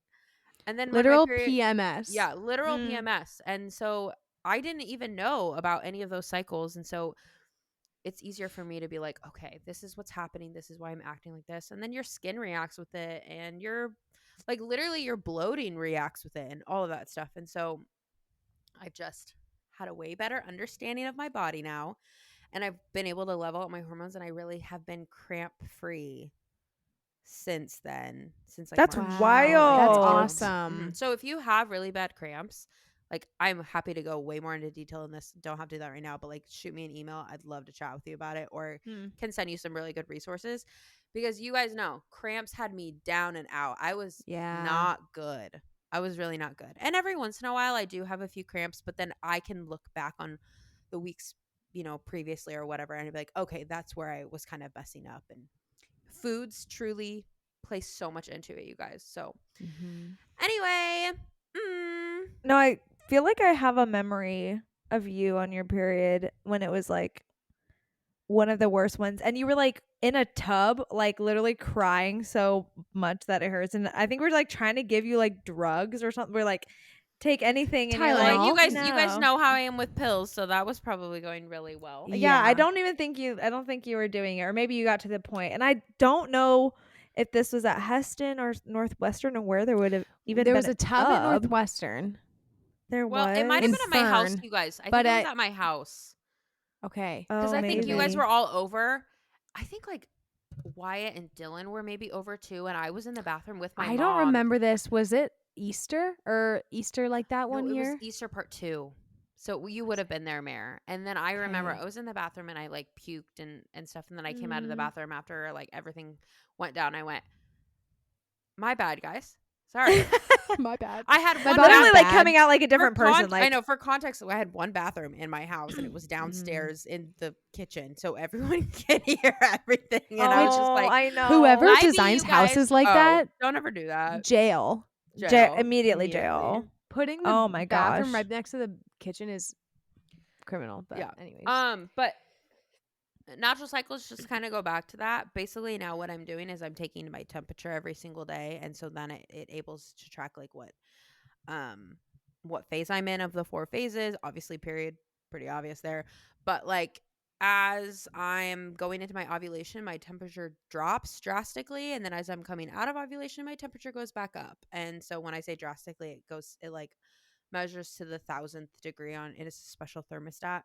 [SPEAKER 2] And then when my
[SPEAKER 1] Literal
[SPEAKER 2] period,
[SPEAKER 1] PMS.
[SPEAKER 2] yeah, literal
[SPEAKER 3] Mm.
[SPEAKER 2] PMS, and so I didn't even know about any of those cycles, and so it's easier for me to be like, okay, this is what's happening. This is why I'm acting like this. And then your skin reacts with it, and your like literally your bloating reacts with it, and all of that stuff. And so I've just had a way better understanding of my body now, and I've been able to level out my hormones, and I really have been cramp free since then. Since like
[SPEAKER 3] That's
[SPEAKER 2] March.
[SPEAKER 3] wild.
[SPEAKER 1] That's
[SPEAKER 3] Oh.
[SPEAKER 1] awesome.
[SPEAKER 2] So if you have really bad cramps, like I'm happy to go way more into detail in this. Don't have to do that right now, but like shoot me an email. I'd love to chat with you about it, or can send you some really good resources, because you guys know cramps had me down and out. I was
[SPEAKER 1] Yeah.
[SPEAKER 2] not good. I was really not good. And every once in a while I do have a few cramps, but then I can look back on the weeks, previously or whatever, and I'd be like, okay, that's where I was kind of messing up. And foods truly play so much into it, you guys. So
[SPEAKER 1] Mhm.
[SPEAKER 2] anyway,
[SPEAKER 3] No, I feel like I have a memory of you on your period when it was like one of the worst ones, and you were like in a tub, like literally crying so much that it hurts. And I think we're like trying to give you like drugs or something. We're like, take anything, and you're
[SPEAKER 2] well,
[SPEAKER 3] like,
[SPEAKER 2] you guys
[SPEAKER 3] no.
[SPEAKER 2] know how I am with pills, so that was probably going really well.
[SPEAKER 3] Yeah, I don't think you were doing it, or maybe you got to the point, and I don't know if this was at Heston or Northwestern, or where there would have even
[SPEAKER 1] There
[SPEAKER 3] been
[SPEAKER 1] was a tub at Northwestern.
[SPEAKER 3] There
[SPEAKER 2] Well,
[SPEAKER 3] was.
[SPEAKER 2] it might have
[SPEAKER 1] In
[SPEAKER 2] been at my house,
[SPEAKER 1] Fern,
[SPEAKER 2] you guys. I
[SPEAKER 1] but
[SPEAKER 2] think it was
[SPEAKER 1] at-
[SPEAKER 2] at my house.
[SPEAKER 1] Okay.
[SPEAKER 2] Because I think you guys
[SPEAKER 3] maybe.
[SPEAKER 2] were all over. I think like Wyatt and Dylan were maybe over too, and I was in the bathroom with my mom.
[SPEAKER 1] I don't remember this. Was it Easter or Easter like that
[SPEAKER 2] No,
[SPEAKER 1] one
[SPEAKER 2] it
[SPEAKER 1] year?
[SPEAKER 2] was Easter part 2. So you would have been there, Mare. And then I remember
[SPEAKER 1] Okay.
[SPEAKER 2] I was in the bathroom and I like puked and stuff. And then I came out of the bathroom after like everything went down. I went, my bad, guys. Sorry.
[SPEAKER 1] My bad.
[SPEAKER 2] I had one
[SPEAKER 3] literally
[SPEAKER 2] bathroom.
[SPEAKER 3] like coming out like a different
[SPEAKER 2] For
[SPEAKER 3] person. Like
[SPEAKER 2] I know, for context, I had one bathroom in my house and it was downstairs in the kitchen, so everyone can hear everything. And I was just like,
[SPEAKER 3] I know.
[SPEAKER 1] Whoever
[SPEAKER 2] Maybe
[SPEAKER 1] designs
[SPEAKER 2] you guys-
[SPEAKER 1] houses like that,
[SPEAKER 2] don't ever do that.
[SPEAKER 1] jail.
[SPEAKER 3] Immediately jail.
[SPEAKER 1] Putting the
[SPEAKER 3] Oh my
[SPEAKER 1] bathroom
[SPEAKER 3] gosh.
[SPEAKER 1] right next to the kitchen is criminal. But
[SPEAKER 2] Yeah.
[SPEAKER 1] anyways.
[SPEAKER 2] But natural cycles just kind of go back to that. Basically, now what I'm doing is I'm taking my temperature every single day, and so then it ables to track like what phase I'm in of the 4 phases. Obviously, period, pretty obvious there. But like as I'm going into my ovulation, my temperature drops drastically, and then as I'm coming out of ovulation, my temperature goes back up. And so when I say drastically, it like measures to the 1,000th degree on it is a special thermostat.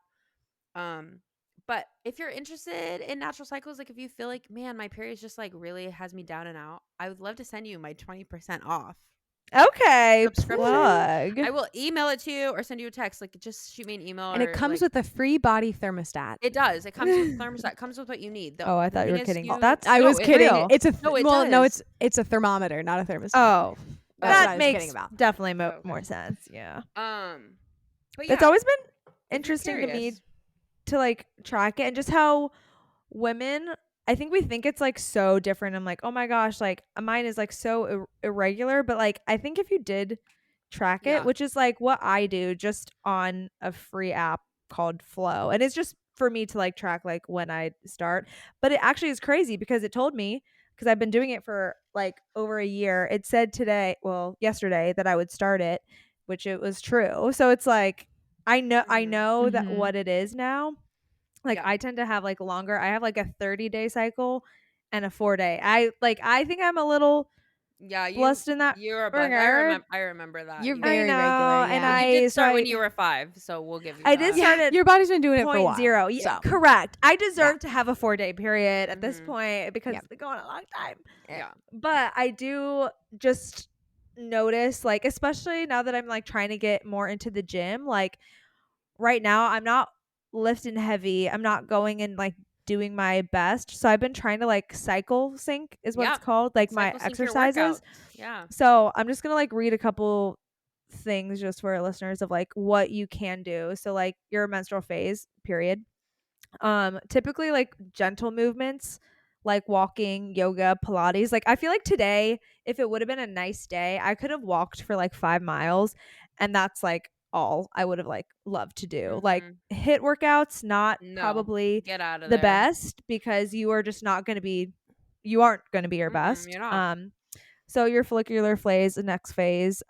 [SPEAKER 2] But if you're interested in natural cycles, like if you feel like, man, my period just like really has me down and out, I would love to send you my 20% off.
[SPEAKER 3] Okay,
[SPEAKER 2] Subscription.
[SPEAKER 3] plug.
[SPEAKER 2] I will email it to you or send you a text. Like just shoot me an email.
[SPEAKER 1] and it comes with a free body thermostat.
[SPEAKER 2] It does. It comes with thermostat. It comes with what you need.
[SPEAKER 3] Oh, I thought you were
[SPEAKER 2] thing is
[SPEAKER 3] kidding. That's
[SPEAKER 1] I
[SPEAKER 2] no,
[SPEAKER 1] was
[SPEAKER 2] it-
[SPEAKER 1] kidding.
[SPEAKER 3] real.
[SPEAKER 1] It's a
[SPEAKER 2] No, it
[SPEAKER 1] no,
[SPEAKER 2] does.
[SPEAKER 1] it's a thermometer, not a thermostat.
[SPEAKER 3] Oh,
[SPEAKER 1] That's what I
[SPEAKER 3] that
[SPEAKER 1] was
[SPEAKER 3] makes
[SPEAKER 1] kidding about.
[SPEAKER 3] definitely
[SPEAKER 2] Okay.
[SPEAKER 3] more sense. Yeah,
[SPEAKER 2] But
[SPEAKER 3] it's
[SPEAKER 2] yeah,
[SPEAKER 3] always been
[SPEAKER 2] if you're
[SPEAKER 3] interesting to me
[SPEAKER 2] curious.
[SPEAKER 3] to like track it, and just how women, I think we think it's like so different. I'm like, oh my gosh, like mine is like so irregular, but like I think if you did track it,
[SPEAKER 2] Yeah.
[SPEAKER 3] which is like what I do just on a free app called Flow, and it's just for me to like track like when I start, but it actually is crazy because it told me, because I've been doing it for like over a year, it said yesterday that I would start it, which it was true. So it's like I know that
[SPEAKER 1] Mhm.
[SPEAKER 3] what it is now. Like
[SPEAKER 2] Yeah.
[SPEAKER 3] I tend to have like longer. I have like a 30-day cycle and a 4-day. I think I'm a little
[SPEAKER 2] Yeah,
[SPEAKER 3] blessed in that
[SPEAKER 2] you're a bunch.
[SPEAKER 3] regard.
[SPEAKER 2] I remember that.
[SPEAKER 1] You're
[SPEAKER 2] You-
[SPEAKER 1] very
[SPEAKER 3] I know,
[SPEAKER 1] regular,
[SPEAKER 3] and
[SPEAKER 1] yeah.
[SPEAKER 2] you did
[SPEAKER 3] so
[SPEAKER 2] start when you were 5, so we'll give you
[SPEAKER 3] I
[SPEAKER 2] that.
[SPEAKER 3] did start at
[SPEAKER 1] Your body's been doing it for a while.
[SPEAKER 3] 0.0. Yeah,
[SPEAKER 1] so.
[SPEAKER 3] correct. I deserve to have a 4-day period at this
[SPEAKER 2] Mhm.
[SPEAKER 3] point because
[SPEAKER 1] Yeah.
[SPEAKER 3] it's been going a long time.
[SPEAKER 2] Yeah.
[SPEAKER 3] But I do just notice, like, especially now that I'm like trying to get more into the gym, like right now I'm not lifting heavy. I'm not going and like doing my best. So I've been trying to like cycle sync is what
[SPEAKER 2] Yeah.
[SPEAKER 3] it's called, like my
[SPEAKER 2] Cycle sync your
[SPEAKER 3] exercises.
[SPEAKER 2] workouts. Yeah.
[SPEAKER 3] So I'm just gonna like read a couple things just for our listeners of like what you can do. So like your menstrual phase period. Typically like gentle movements like walking, yoga, Pilates. Like I feel like today, if it would have been a nice day, I could have walked for like 5 miles, and that's like all I would have like loved to do. Like HIIT workouts, not
[SPEAKER 2] No.
[SPEAKER 3] probably
[SPEAKER 2] Get out of
[SPEAKER 3] the
[SPEAKER 2] there.
[SPEAKER 3] best, because you are just not going to be, you aren't going to be your
[SPEAKER 2] Mm-mm,
[SPEAKER 3] best.
[SPEAKER 2] you're not.
[SPEAKER 3] So your follicular phase, the next phase,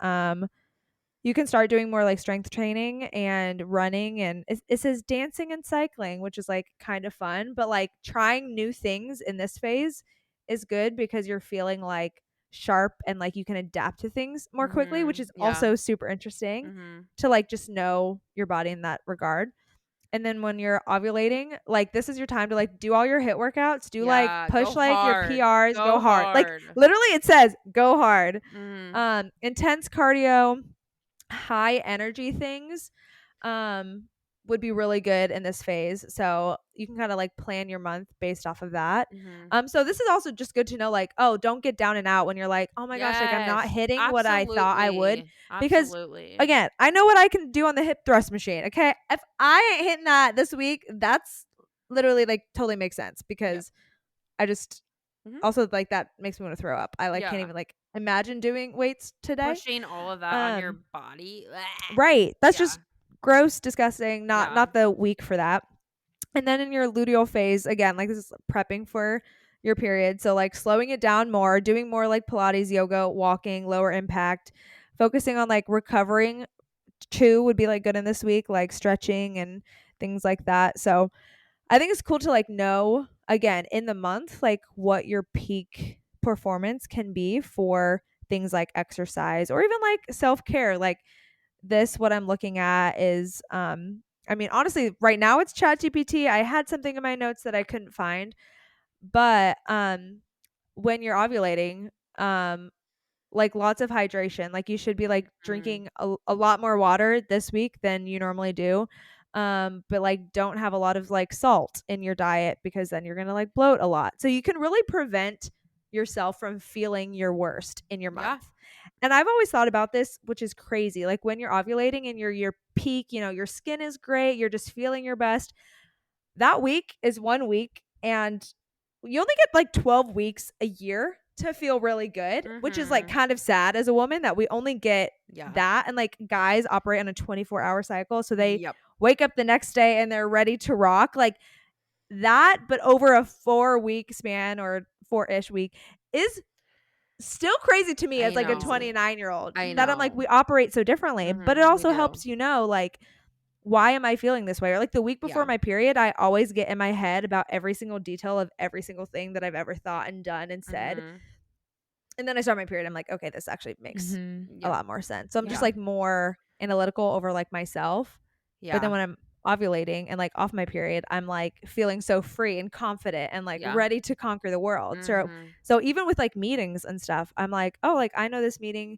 [SPEAKER 3] you can start doing more like strength training and running, and it says dancing and cycling, which is like kind of fun, but like trying new things in this phase is good because you're feeling like sharp and like you can adapt to things more quickly, which is
[SPEAKER 2] Yeah.
[SPEAKER 3] also super interesting to like just know your body in that regard. And then when you're ovulating, like this is your time to like do all your HIIT workouts, do like
[SPEAKER 2] Yeah,
[SPEAKER 3] push
[SPEAKER 2] go
[SPEAKER 3] like your
[SPEAKER 2] hard.
[SPEAKER 3] PRs,
[SPEAKER 2] Go
[SPEAKER 3] go hard. Like
[SPEAKER 2] hard.
[SPEAKER 3] literally it says go hard.
[SPEAKER 2] Mhm.
[SPEAKER 3] Intense cardio, high energy things would be really good in this phase. So you can kind of like plan your month based off of that.
[SPEAKER 2] Mhm.
[SPEAKER 3] So this is also just good to know, like, oh, don't get down and out when you're like, oh my gosh, like I'm not
[SPEAKER 2] Yes,
[SPEAKER 3] hitting what I thought I would.
[SPEAKER 2] absolutely.
[SPEAKER 3] Because
[SPEAKER 2] Absolutely.
[SPEAKER 3] again, I know what I can do on the hip thrust machine. Okay. If I ain't hitting that this week, that's literally like totally makes sense because I just
[SPEAKER 2] Mhm.
[SPEAKER 3] also like that makes me want to throw up. I like can't
[SPEAKER 2] Yeah.
[SPEAKER 3] even like imagine doing weights today.
[SPEAKER 2] Pushing all of that on your body.
[SPEAKER 3] Right. That's
[SPEAKER 2] Yeah.
[SPEAKER 3] just gross, disgusting,
[SPEAKER 2] Yeah.
[SPEAKER 3] not the week for that. And then in your luteal phase, again, like this is prepping for your period. So like slowing it down more, doing more like Pilates, yoga, walking, lower impact, focusing on like recovering too would be like good in this week, like stretching and things like that. So I think it's cool to like know again in the month like what your peak performance can be for things like exercise or even like self-care. Like this, what I'm looking at is I mean honestly right now it's ChatGPT. I had something in my notes that I couldn't find, but when you're ovulating, like lots of hydration. Like you should be like drinking a lot more water this week than you normally do. But like don't have a lot of like salt in your diet because then you're gonna like bloat a lot. So you can really prevent yourself from feeling your worst in your
[SPEAKER 2] Yeah.
[SPEAKER 3] month. And I've always thought about this, which is crazy. Like when you're ovulating and you're your peak, you know, your skin is great, you're just feeling your best. That week is 1 week, and you only get like 12 weeks a year to feel really good, which is like
[SPEAKER 2] Mhm.
[SPEAKER 3] kind of sad as a woman that we only get
[SPEAKER 2] Yeah.
[SPEAKER 3] that. And like guys operate on a 24-hour cycle. So they
[SPEAKER 2] Yep.
[SPEAKER 3] wake up the next day and they're ready to rock. Like that, but over a 4-week span or 4-ish week is still crazy to me
[SPEAKER 2] I
[SPEAKER 3] as like a
[SPEAKER 2] know.
[SPEAKER 3] 29-year-old
[SPEAKER 2] I
[SPEAKER 3] that I'm like,
[SPEAKER 2] know.
[SPEAKER 3] we operate so differently. But it
[SPEAKER 2] We
[SPEAKER 3] also
[SPEAKER 2] do.
[SPEAKER 3] helps you know, like, why am I feeling this way? Or like the week before
[SPEAKER 2] Yeah.
[SPEAKER 3] my period, I always get in my head about every single detail of every single thing that I've ever thought and done and said.
[SPEAKER 2] Mhm.
[SPEAKER 3] And then I start my period, I'm like, okay, this actually makes a
[SPEAKER 2] Yep.
[SPEAKER 3] lot more sense. So I'm just
[SPEAKER 2] Yeah.
[SPEAKER 3] like more analytical over like myself. But then
[SPEAKER 2] Yeah.
[SPEAKER 3] when I'm ovulating and like off my period, I'm like feeling so free and confident and like
[SPEAKER 2] Yeah.
[SPEAKER 3] ready to conquer the world.
[SPEAKER 2] Mhm.
[SPEAKER 3] So even with like meetings and stuff, I'm like, oh, like I know this meeting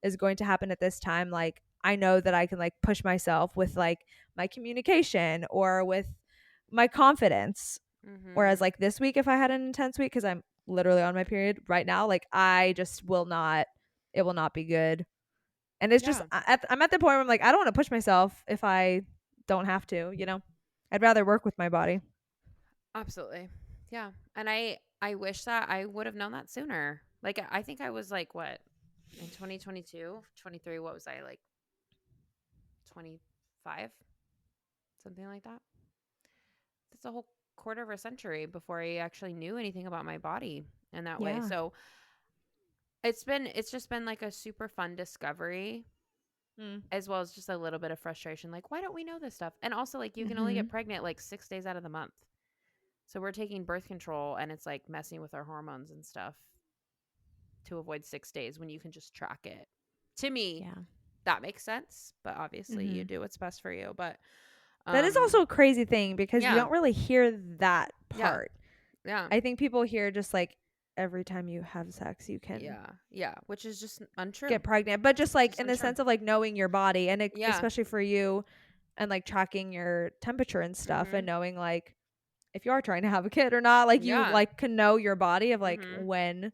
[SPEAKER 3] is going to happen at this time. Like I know that I can like push myself with like my communication or with my confidence. Whereas
[SPEAKER 2] Mhm.
[SPEAKER 3] like this week, if I had an intense week, because I'm literally on my period right now, like I just will not, it will not be good. And it's just,
[SPEAKER 2] Yeah.
[SPEAKER 3] I'm at the point where I'm like, I don't want to push myself if I don't have to, you know? I'd rather work with my body.
[SPEAKER 2] Absolutely. Yeah. And I wish that I would have known that sooner. Like I think I was like what in 2022, 23, what was I like 25? Something like that. That's a whole quarter of a century before I actually knew anything about my body in that way.
[SPEAKER 3] Yeah.
[SPEAKER 2] So it's just been like a super fun discovery as well as just a little bit of frustration. Like, why don't we know this stuff? And also like you can only get pregnant like 6 days out of the month. So we're taking birth control and it's like messing with our hormones and stuff to avoid 6 days when you can just track it. To me,
[SPEAKER 1] Yeah.
[SPEAKER 2] that makes sense, but obviously you do what's best for you. But
[SPEAKER 3] That is also a crazy thing because you
[SPEAKER 2] yeah.
[SPEAKER 3] don't really hear that
[SPEAKER 2] Yeah.
[SPEAKER 3] part.
[SPEAKER 2] Yeah.
[SPEAKER 3] I think people hear just like every time you have sex, you can
[SPEAKER 2] Yeah, which is just untrue.
[SPEAKER 3] get pregnant. But just like
[SPEAKER 2] Just
[SPEAKER 3] in the
[SPEAKER 2] untrue.
[SPEAKER 3] sense of like knowing your body and
[SPEAKER 2] Yeah.
[SPEAKER 3] especially for you and like tracking your temperature and stuff and knowing like if you are trying to have a kid or not, like you
[SPEAKER 2] Yeah.
[SPEAKER 3] like can know your body of like when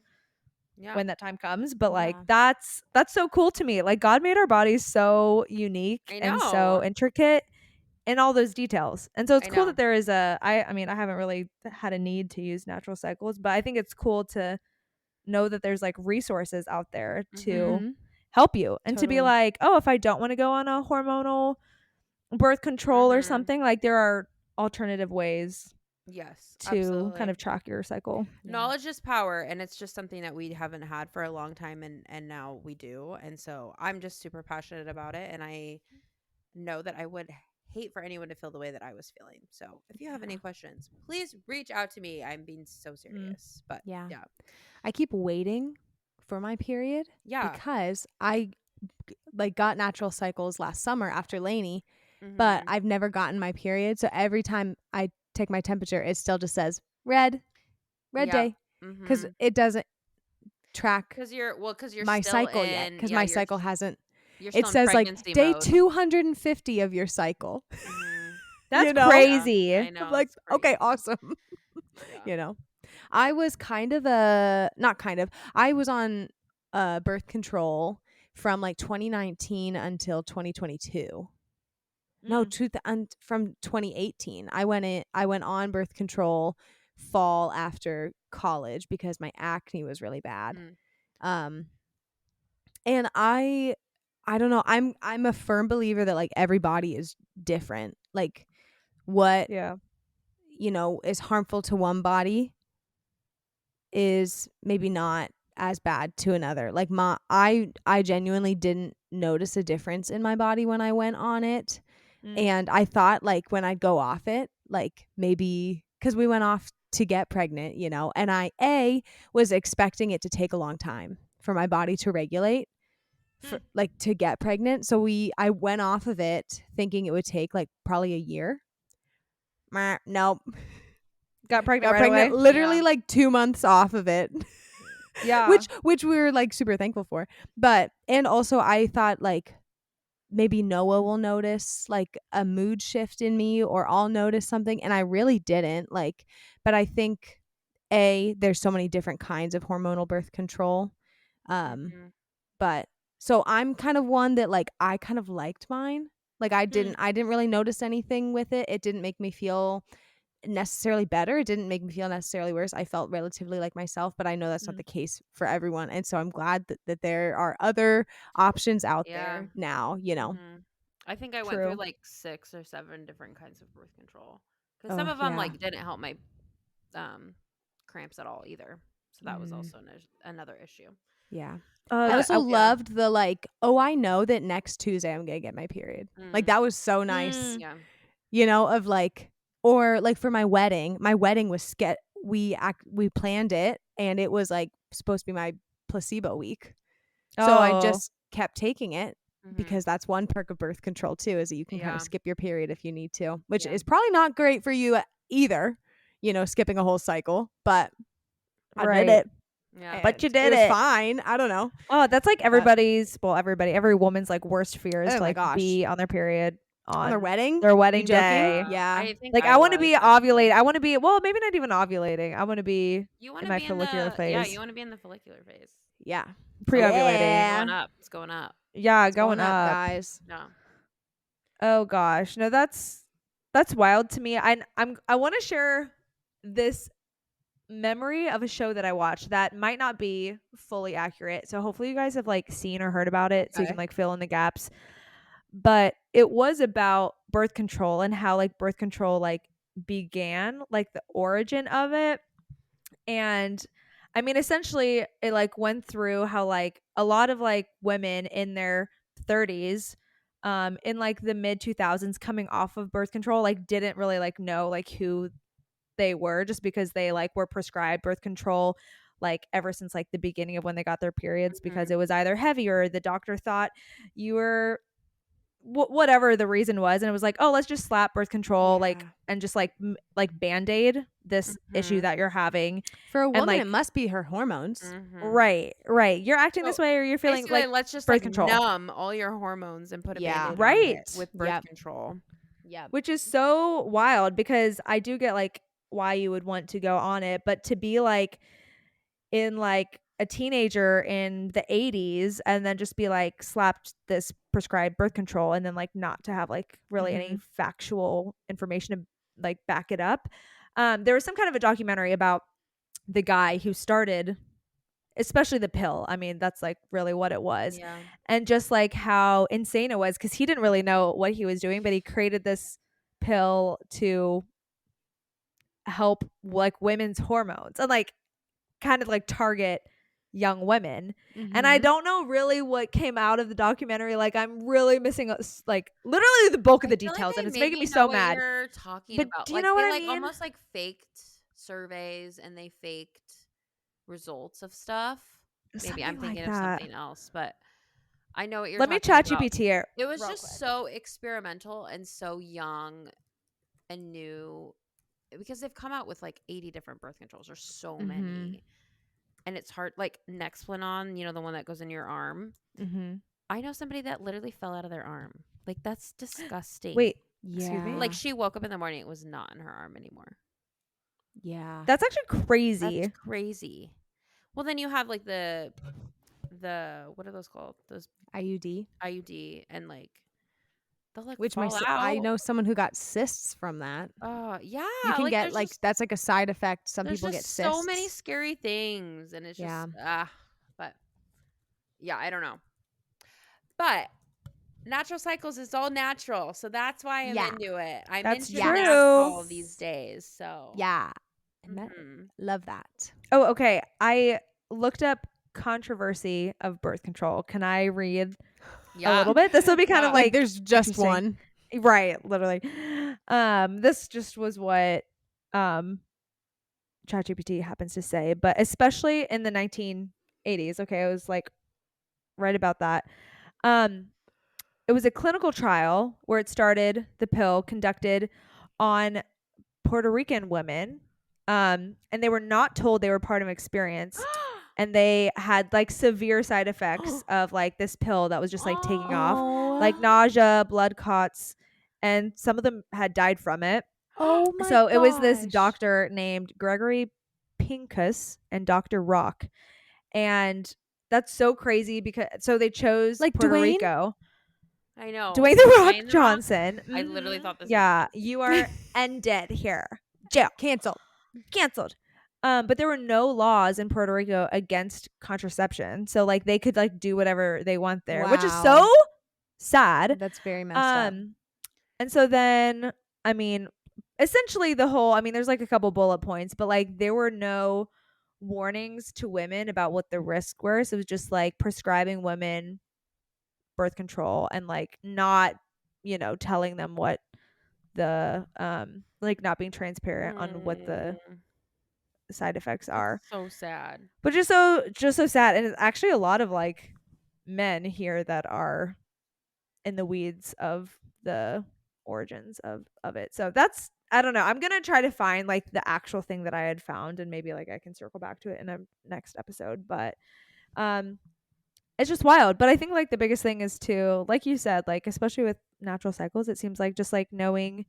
[SPEAKER 3] that time comes. But like that's so cool to me. Like God made our bodies so unique
[SPEAKER 2] I
[SPEAKER 3] and so
[SPEAKER 2] know.
[SPEAKER 3] intricate in all those details. And so it's
[SPEAKER 2] I
[SPEAKER 3] cool
[SPEAKER 2] know.
[SPEAKER 3] that there is I mean, I haven't really had a need to use natural cycles, but I think it's cool to know that there's like resources out there to help you and to be
[SPEAKER 2] Totally.
[SPEAKER 3] like, oh, if I don't want to go on a hormonal birth control or something, like there are alternative ways
[SPEAKER 2] Yes,
[SPEAKER 3] to
[SPEAKER 2] absolutely.
[SPEAKER 3] kind of track your cycle.
[SPEAKER 2] Knowledge is power, and it's just something that we haven't had for a long time, and now we do. And so I'm just super passionate about it, and I know that I would hate for anyone to feel the way that I was feeling. So if you have any questions, please reach out to me. I'm being so serious. But
[SPEAKER 1] Yeah.
[SPEAKER 2] yeah.
[SPEAKER 1] I keep waiting for my period
[SPEAKER 2] Yeah.
[SPEAKER 1] because I like got natural cycles last summer after Lainey, but
[SPEAKER 2] Mhm.
[SPEAKER 1] I've never gotten my period. So every time I take my temperature, it still just says red
[SPEAKER 2] Yeah.
[SPEAKER 1] day because
[SPEAKER 2] Mhm.
[SPEAKER 1] it doesn't track
[SPEAKER 2] Because you're
[SPEAKER 1] my
[SPEAKER 2] still
[SPEAKER 1] cycle yet
[SPEAKER 2] in
[SPEAKER 1] because
[SPEAKER 2] yeah,
[SPEAKER 1] my cycle hasn't.
[SPEAKER 2] you're
[SPEAKER 1] It
[SPEAKER 2] still in
[SPEAKER 1] says like
[SPEAKER 2] pregnancy
[SPEAKER 1] day
[SPEAKER 2] mode.
[SPEAKER 1] 250 of your cycle.
[SPEAKER 2] Mhm.
[SPEAKER 3] That's
[SPEAKER 1] You know?
[SPEAKER 3] crazy.
[SPEAKER 2] Yeah, I
[SPEAKER 1] I'm
[SPEAKER 2] know.
[SPEAKER 1] like,
[SPEAKER 2] It's
[SPEAKER 1] okay,
[SPEAKER 2] crazy.
[SPEAKER 1] awesome.
[SPEAKER 2] Yeah.
[SPEAKER 1] You know, I was I was on birth control from like 2019 until 2022. No, from 2018. I went on birth control fall after college because my acne was really bad.
[SPEAKER 2] Mm.
[SPEAKER 1] Um and I don't know, I'm a firm believer that like every body is different. Like what,
[SPEAKER 3] Yeah.
[SPEAKER 1] is harmful to one body is maybe not as bad to another. Like I genuinely didn't notice a difference in my body when I went on it. And I thought like when I'd go off it, like maybe cuz we went off to get pregnant, and I was expecting it to take a long time for my body to regulate for like to get pregnant. So I went off of it thinking it would take like probably a year. Nope.
[SPEAKER 3] Got pregnant
[SPEAKER 1] Got
[SPEAKER 3] right
[SPEAKER 1] pregnant
[SPEAKER 3] away.
[SPEAKER 1] literally
[SPEAKER 2] Yeah.
[SPEAKER 1] like 2 months off of it.
[SPEAKER 3] Yeah.
[SPEAKER 1] which we were like super thankful for. But and also I thought like maybe Noah will notice like a mood shift in me or I'll notice something, and I really didn't. Like, but I think there's so many different kinds of hormonal birth control.
[SPEAKER 2] Mhm.
[SPEAKER 1] But so I'm kind of one that like I kind of liked mine. Like I didn't really notice anything with it. It didn't make me feel necessarily better. It didn't make me feel necessarily worse. I felt relatively like myself, but I know that's not the case for everyone. And so I'm glad that there are other options out
[SPEAKER 2] Yeah.
[SPEAKER 1] there now,
[SPEAKER 2] Mhm. I think I went through
[SPEAKER 3] True.
[SPEAKER 2] like 6 or 7 different kinds of birth control because some
[SPEAKER 1] Oh,
[SPEAKER 2] of them
[SPEAKER 1] yeah.
[SPEAKER 2] like didn't help my cramps at all either. So that was
[SPEAKER 1] Mm.
[SPEAKER 2] also another issue.
[SPEAKER 1] Yeah.
[SPEAKER 3] Uh,
[SPEAKER 1] I
[SPEAKER 3] th-
[SPEAKER 1] also
[SPEAKER 3] I-
[SPEAKER 1] loved the like, oh, I know that next Tuesday I'm going to get my period. Like that was so nice.
[SPEAKER 2] Yeah.
[SPEAKER 1] Of like, or like for my wedding was we planned it and it was like supposed to be my placebo week. So I just kept taking it
[SPEAKER 2] Mhm.
[SPEAKER 1] because that's one perk of birth control too, is that you can kind
[SPEAKER 2] Yeah.
[SPEAKER 1] of skip your period if you need to, which
[SPEAKER 2] Yeah.
[SPEAKER 1] is probably not great for you either, skipping a whole cycle, but I did it.
[SPEAKER 2] Yeah.
[SPEAKER 3] But you
[SPEAKER 1] and
[SPEAKER 3] did
[SPEAKER 1] was
[SPEAKER 3] it.
[SPEAKER 1] fine. I don't know.
[SPEAKER 3] Oh, that's like every woman's like worst fear is
[SPEAKER 1] Oh
[SPEAKER 3] to
[SPEAKER 1] my
[SPEAKER 3] like
[SPEAKER 1] gosh.
[SPEAKER 3] be on their period
[SPEAKER 1] On their wedding?
[SPEAKER 3] their wedding
[SPEAKER 1] You joking?
[SPEAKER 3] day.
[SPEAKER 1] Yeah.
[SPEAKER 2] I think
[SPEAKER 3] Like I want to
[SPEAKER 2] was,
[SPEAKER 3] be
[SPEAKER 2] actually.
[SPEAKER 3] ovulating. I want to be maybe not even ovulating. I want to be
[SPEAKER 2] You want
[SPEAKER 3] in
[SPEAKER 2] to
[SPEAKER 3] my
[SPEAKER 2] be in
[SPEAKER 3] follicular
[SPEAKER 2] the
[SPEAKER 3] phase.
[SPEAKER 2] Yeah, you want to be in the follicular phase.
[SPEAKER 1] Yeah.
[SPEAKER 3] Pre-ovulating.
[SPEAKER 1] Yeah.
[SPEAKER 2] It's going up.
[SPEAKER 3] Yeah,
[SPEAKER 1] It's
[SPEAKER 3] going up.
[SPEAKER 1] guys.
[SPEAKER 2] Yeah.
[SPEAKER 3] Oh gosh, no, that's wild to me. I want to share this memory of a show that I watched that might not be fully accurate. So hopefully you guys have like seen or heard about it, so you
[SPEAKER 1] Okay.
[SPEAKER 3] can like fill in the gaps. But it was about birth control and how like birth control like began, like the origin of it. And I mean, essentially it like went through how like a lot of like women in their 30s in like the mid 2000s coming off of birth control like didn't really like know like who they were, just because they like were prescribed birth control like ever since like the beginning of when they got their periods, because it was either heavy or the doctor thought you were whatever the reason was, and it was like, oh, let's just slap birth control like
[SPEAKER 1] Yeah.
[SPEAKER 3] and just like band-aid this issue that you're having.
[SPEAKER 1] For a woman,
[SPEAKER 3] like-
[SPEAKER 1] it must be her hormones.
[SPEAKER 3] Right, you're acting this
[SPEAKER 2] So,
[SPEAKER 3] way or you're feeling
[SPEAKER 2] Basically,
[SPEAKER 3] like
[SPEAKER 2] let's just
[SPEAKER 3] birth
[SPEAKER 2] like
[SPEAKER 3] control.
[SPEAKER 2] numb all your hormones and put a
[SPEAKER 1] Yeah.
[SPEAKER 2] Band-Aid on
[SPEAKER 3] Right.
[SPEAKER 2] it with birth
[SPEAKER 1] Yep.
[SPEAKER 2] control.
[SPEAKER 1] Yeah.
[SPEAKER 3] Which is so wild, because I do get like why you would want to go on it, but to be like in like a teenager in the 80s and then just be like slapped this prescribed birth control and then like not to have like really any factual information to like back it up. There was some kind of a documentary about the guy who started, especially the pill. I mean, that's like really what it was.
[SPEAKER 2] Yeah.
[SPEAKER 3] And just like how insane it was, because he didn't really know what he was doing, but he created this pill to help like women's hormones and like kind of like target young women. And I
[SPEAKER 1] Mhm.
[SPEAKER 3] don't know really what came out of the documentary. Like I'm really missing like literally the bulk of the
[SPEAKER 2] I feel like
[SPEAKER 3] details,
[SPEAKER 2] they
[SPEAKER 3] and it's
[SPEAKER 2] maybe
[SPEAKER 3] making me
[SPEAKER 2] know
[SPEAKER 3] so
[SPEAKER 2] what
[SPEAKER 3] mad.
[SPEAKER 2] You're talking
[SPEAKER 3] But
[SPEAKER 2] about.
[SPEAKER 3] do you
[SPEAKER 2] Like
[SPEAKER 3] know what
[SPEAKER 2] they
[SPEAKER 3] I
[SPEAKER 2] like
[SPEAKER 3] mean?
[SPEAKER 2] almost like faked surveys and they faked results of stuff. Maybe I'm
[SPEAKER 3] Something like
[SPEAKER 2] thinking of
[SPEAKER 3] that.
[SPEAKER 2] something else, but I know what you're
[SPEAKER 3] Let me
[SPEAKER 2] talking
[SPEAKER 3] chat
[SPEAKER 2] about.
[SPEAKER 3] GPT it.
[SPEAKER 2] It was
[SPEAKER 3] real
[SPEAKER 2] just
[SPEAKER 3] quick.
[SPEAKER 2] so experimental and so young and new because they've come out with like 80 different birth controls. There's so
[SPEAKER 1] Mhm.
[SPEAKER 2] many. And it's hard. Like Nexplanon, the one that goes in your arm.
[SPEAKER 1] Mhm.
[SPEAKER 2] I know somebody that literally fell out of their arm. Like that's disgusting.
[SPEAKER 3] Wait,
[SPEAKER 1] Yeah.
[SPEAKER 3] excuse me?
[SPEAKER 2] Like she woke up in the morning, it was not in her arm anymore.
[SPEAKER 1] Yeah.
[SPEAKER 3] That's actually crazy.
[SPEAKER 2] That's crazy. Well, then you have like the what are those called? Those
[SPEAKER 1] IUD,
[SPEAKER 2] IUD and like they'll like
[SPEAKER 1] which
[SPEAKER 2] fall out.
[SPEAKER 1] I know someone who got cysts from that.
[SPEAKER 2] Yeah.
[SPEAKER 1] You can get
[SPEAKER 2] there's
[SPEAKER 1] like
[SPEAKER 2] just,
[SPEAKER 1] that's like a side effect. Some
[SPEAKER 2] there's
[SPEAKER 1] people
[SPEAKER 2] just
[SPEAKER 1] get cysts.
[SPEAKER 2] so many scary things, and it's
[SPEAKER 1] Yeah.
[SPEAKER 2] just but yeah, I don't know. But natural cycles is all natural, so that's why I'm
[SPEAKER 1] Yeah.
[SPEAKER 2] into it. I'm
[SPEAKER 3] That's
[SPEAKER 2] into
[SPEAKER 3] true.
[SPEAKER 2] natural these days. So
[SPEAKER 1] Yeah. And that,
[SPEAKER 2] mhm.
[SPEAKER 1] love that.
[SPEAKER 3] Oh, okay. I looked up controversy of birth control. Can I read a little bit? This will be kind
[SPEAKER 2] Yeah.
[SPEAKER 3] of
[SPEAKER 1] Like
[SPEAKER 3] like
[SPEAKER 1] there's just
[SPEAKER 3] interesting.
[SPEAKER 1] one.
[SPEAKER 3] Right, literally. This just was what ChatGPT happens to say, but especially in the 1980s. Okay, I was like right about that. It was a clinical trial where it started the pill conducted on Puerto Rican women. And they were not told they were part of an experience. And they had like severe side effects of like this pill that was just like taking off, like nausea, blood clots, and some of them had died from it.
[SPEAKER 1] Oh my
[SPEAKER 3] So it was this
[SPEAKER 1] gosh.
[SPEAKER 3] doctor named Gregory Pincus and Dr. Rock. And that's so crazy because so they chose
[SPEAKER 1] Like
[SPEAKER 3] Puerto
[SPEAKER 1] Dwayne?
[SPEAKER 3] Rico.
[SPEAKER 2] I know.
[SPEAKER 3] Dwayne the Rock
[SPEAKER 2] Dwayne The Rock?
[SPEAKER 3] Johnson.
[SPEAKER 2] I literally thought this.
[SPEAKER 3] Yeah, you are ended here. Jail.
[SPEAKER 1] Cancel.
[SPEAKER 3] Canceled. But there were no laws in Puerto Rico against contraception. So like they could like do whatever they want there, which is so
[SPEAKER 1] Wow.
[SPEAKER 3] sad.
[SPEAKER 1] That's very messed up.
[SPEAKER 3] And so then I mean, essentially the whole there's like a couple bullet points, but like there were no warnings to women about what the risks were. So it was just like prescribing women birth control and like not, telling them what the like not being transparent on what the side effects are.
[SPEAKER 2] So sad.
[SPEAKER 3] But just so sad. And it's actually a lot of like men here that are in the weeds of the origins of it. So that's I don't know. I'm gonna try to find like the actual thing that I had found and maybe like I can circle back to it in a next episode. But it's just wild. But I think like the biggest thing is to, like you said, like especially with natural cycles, it seems like just like knowing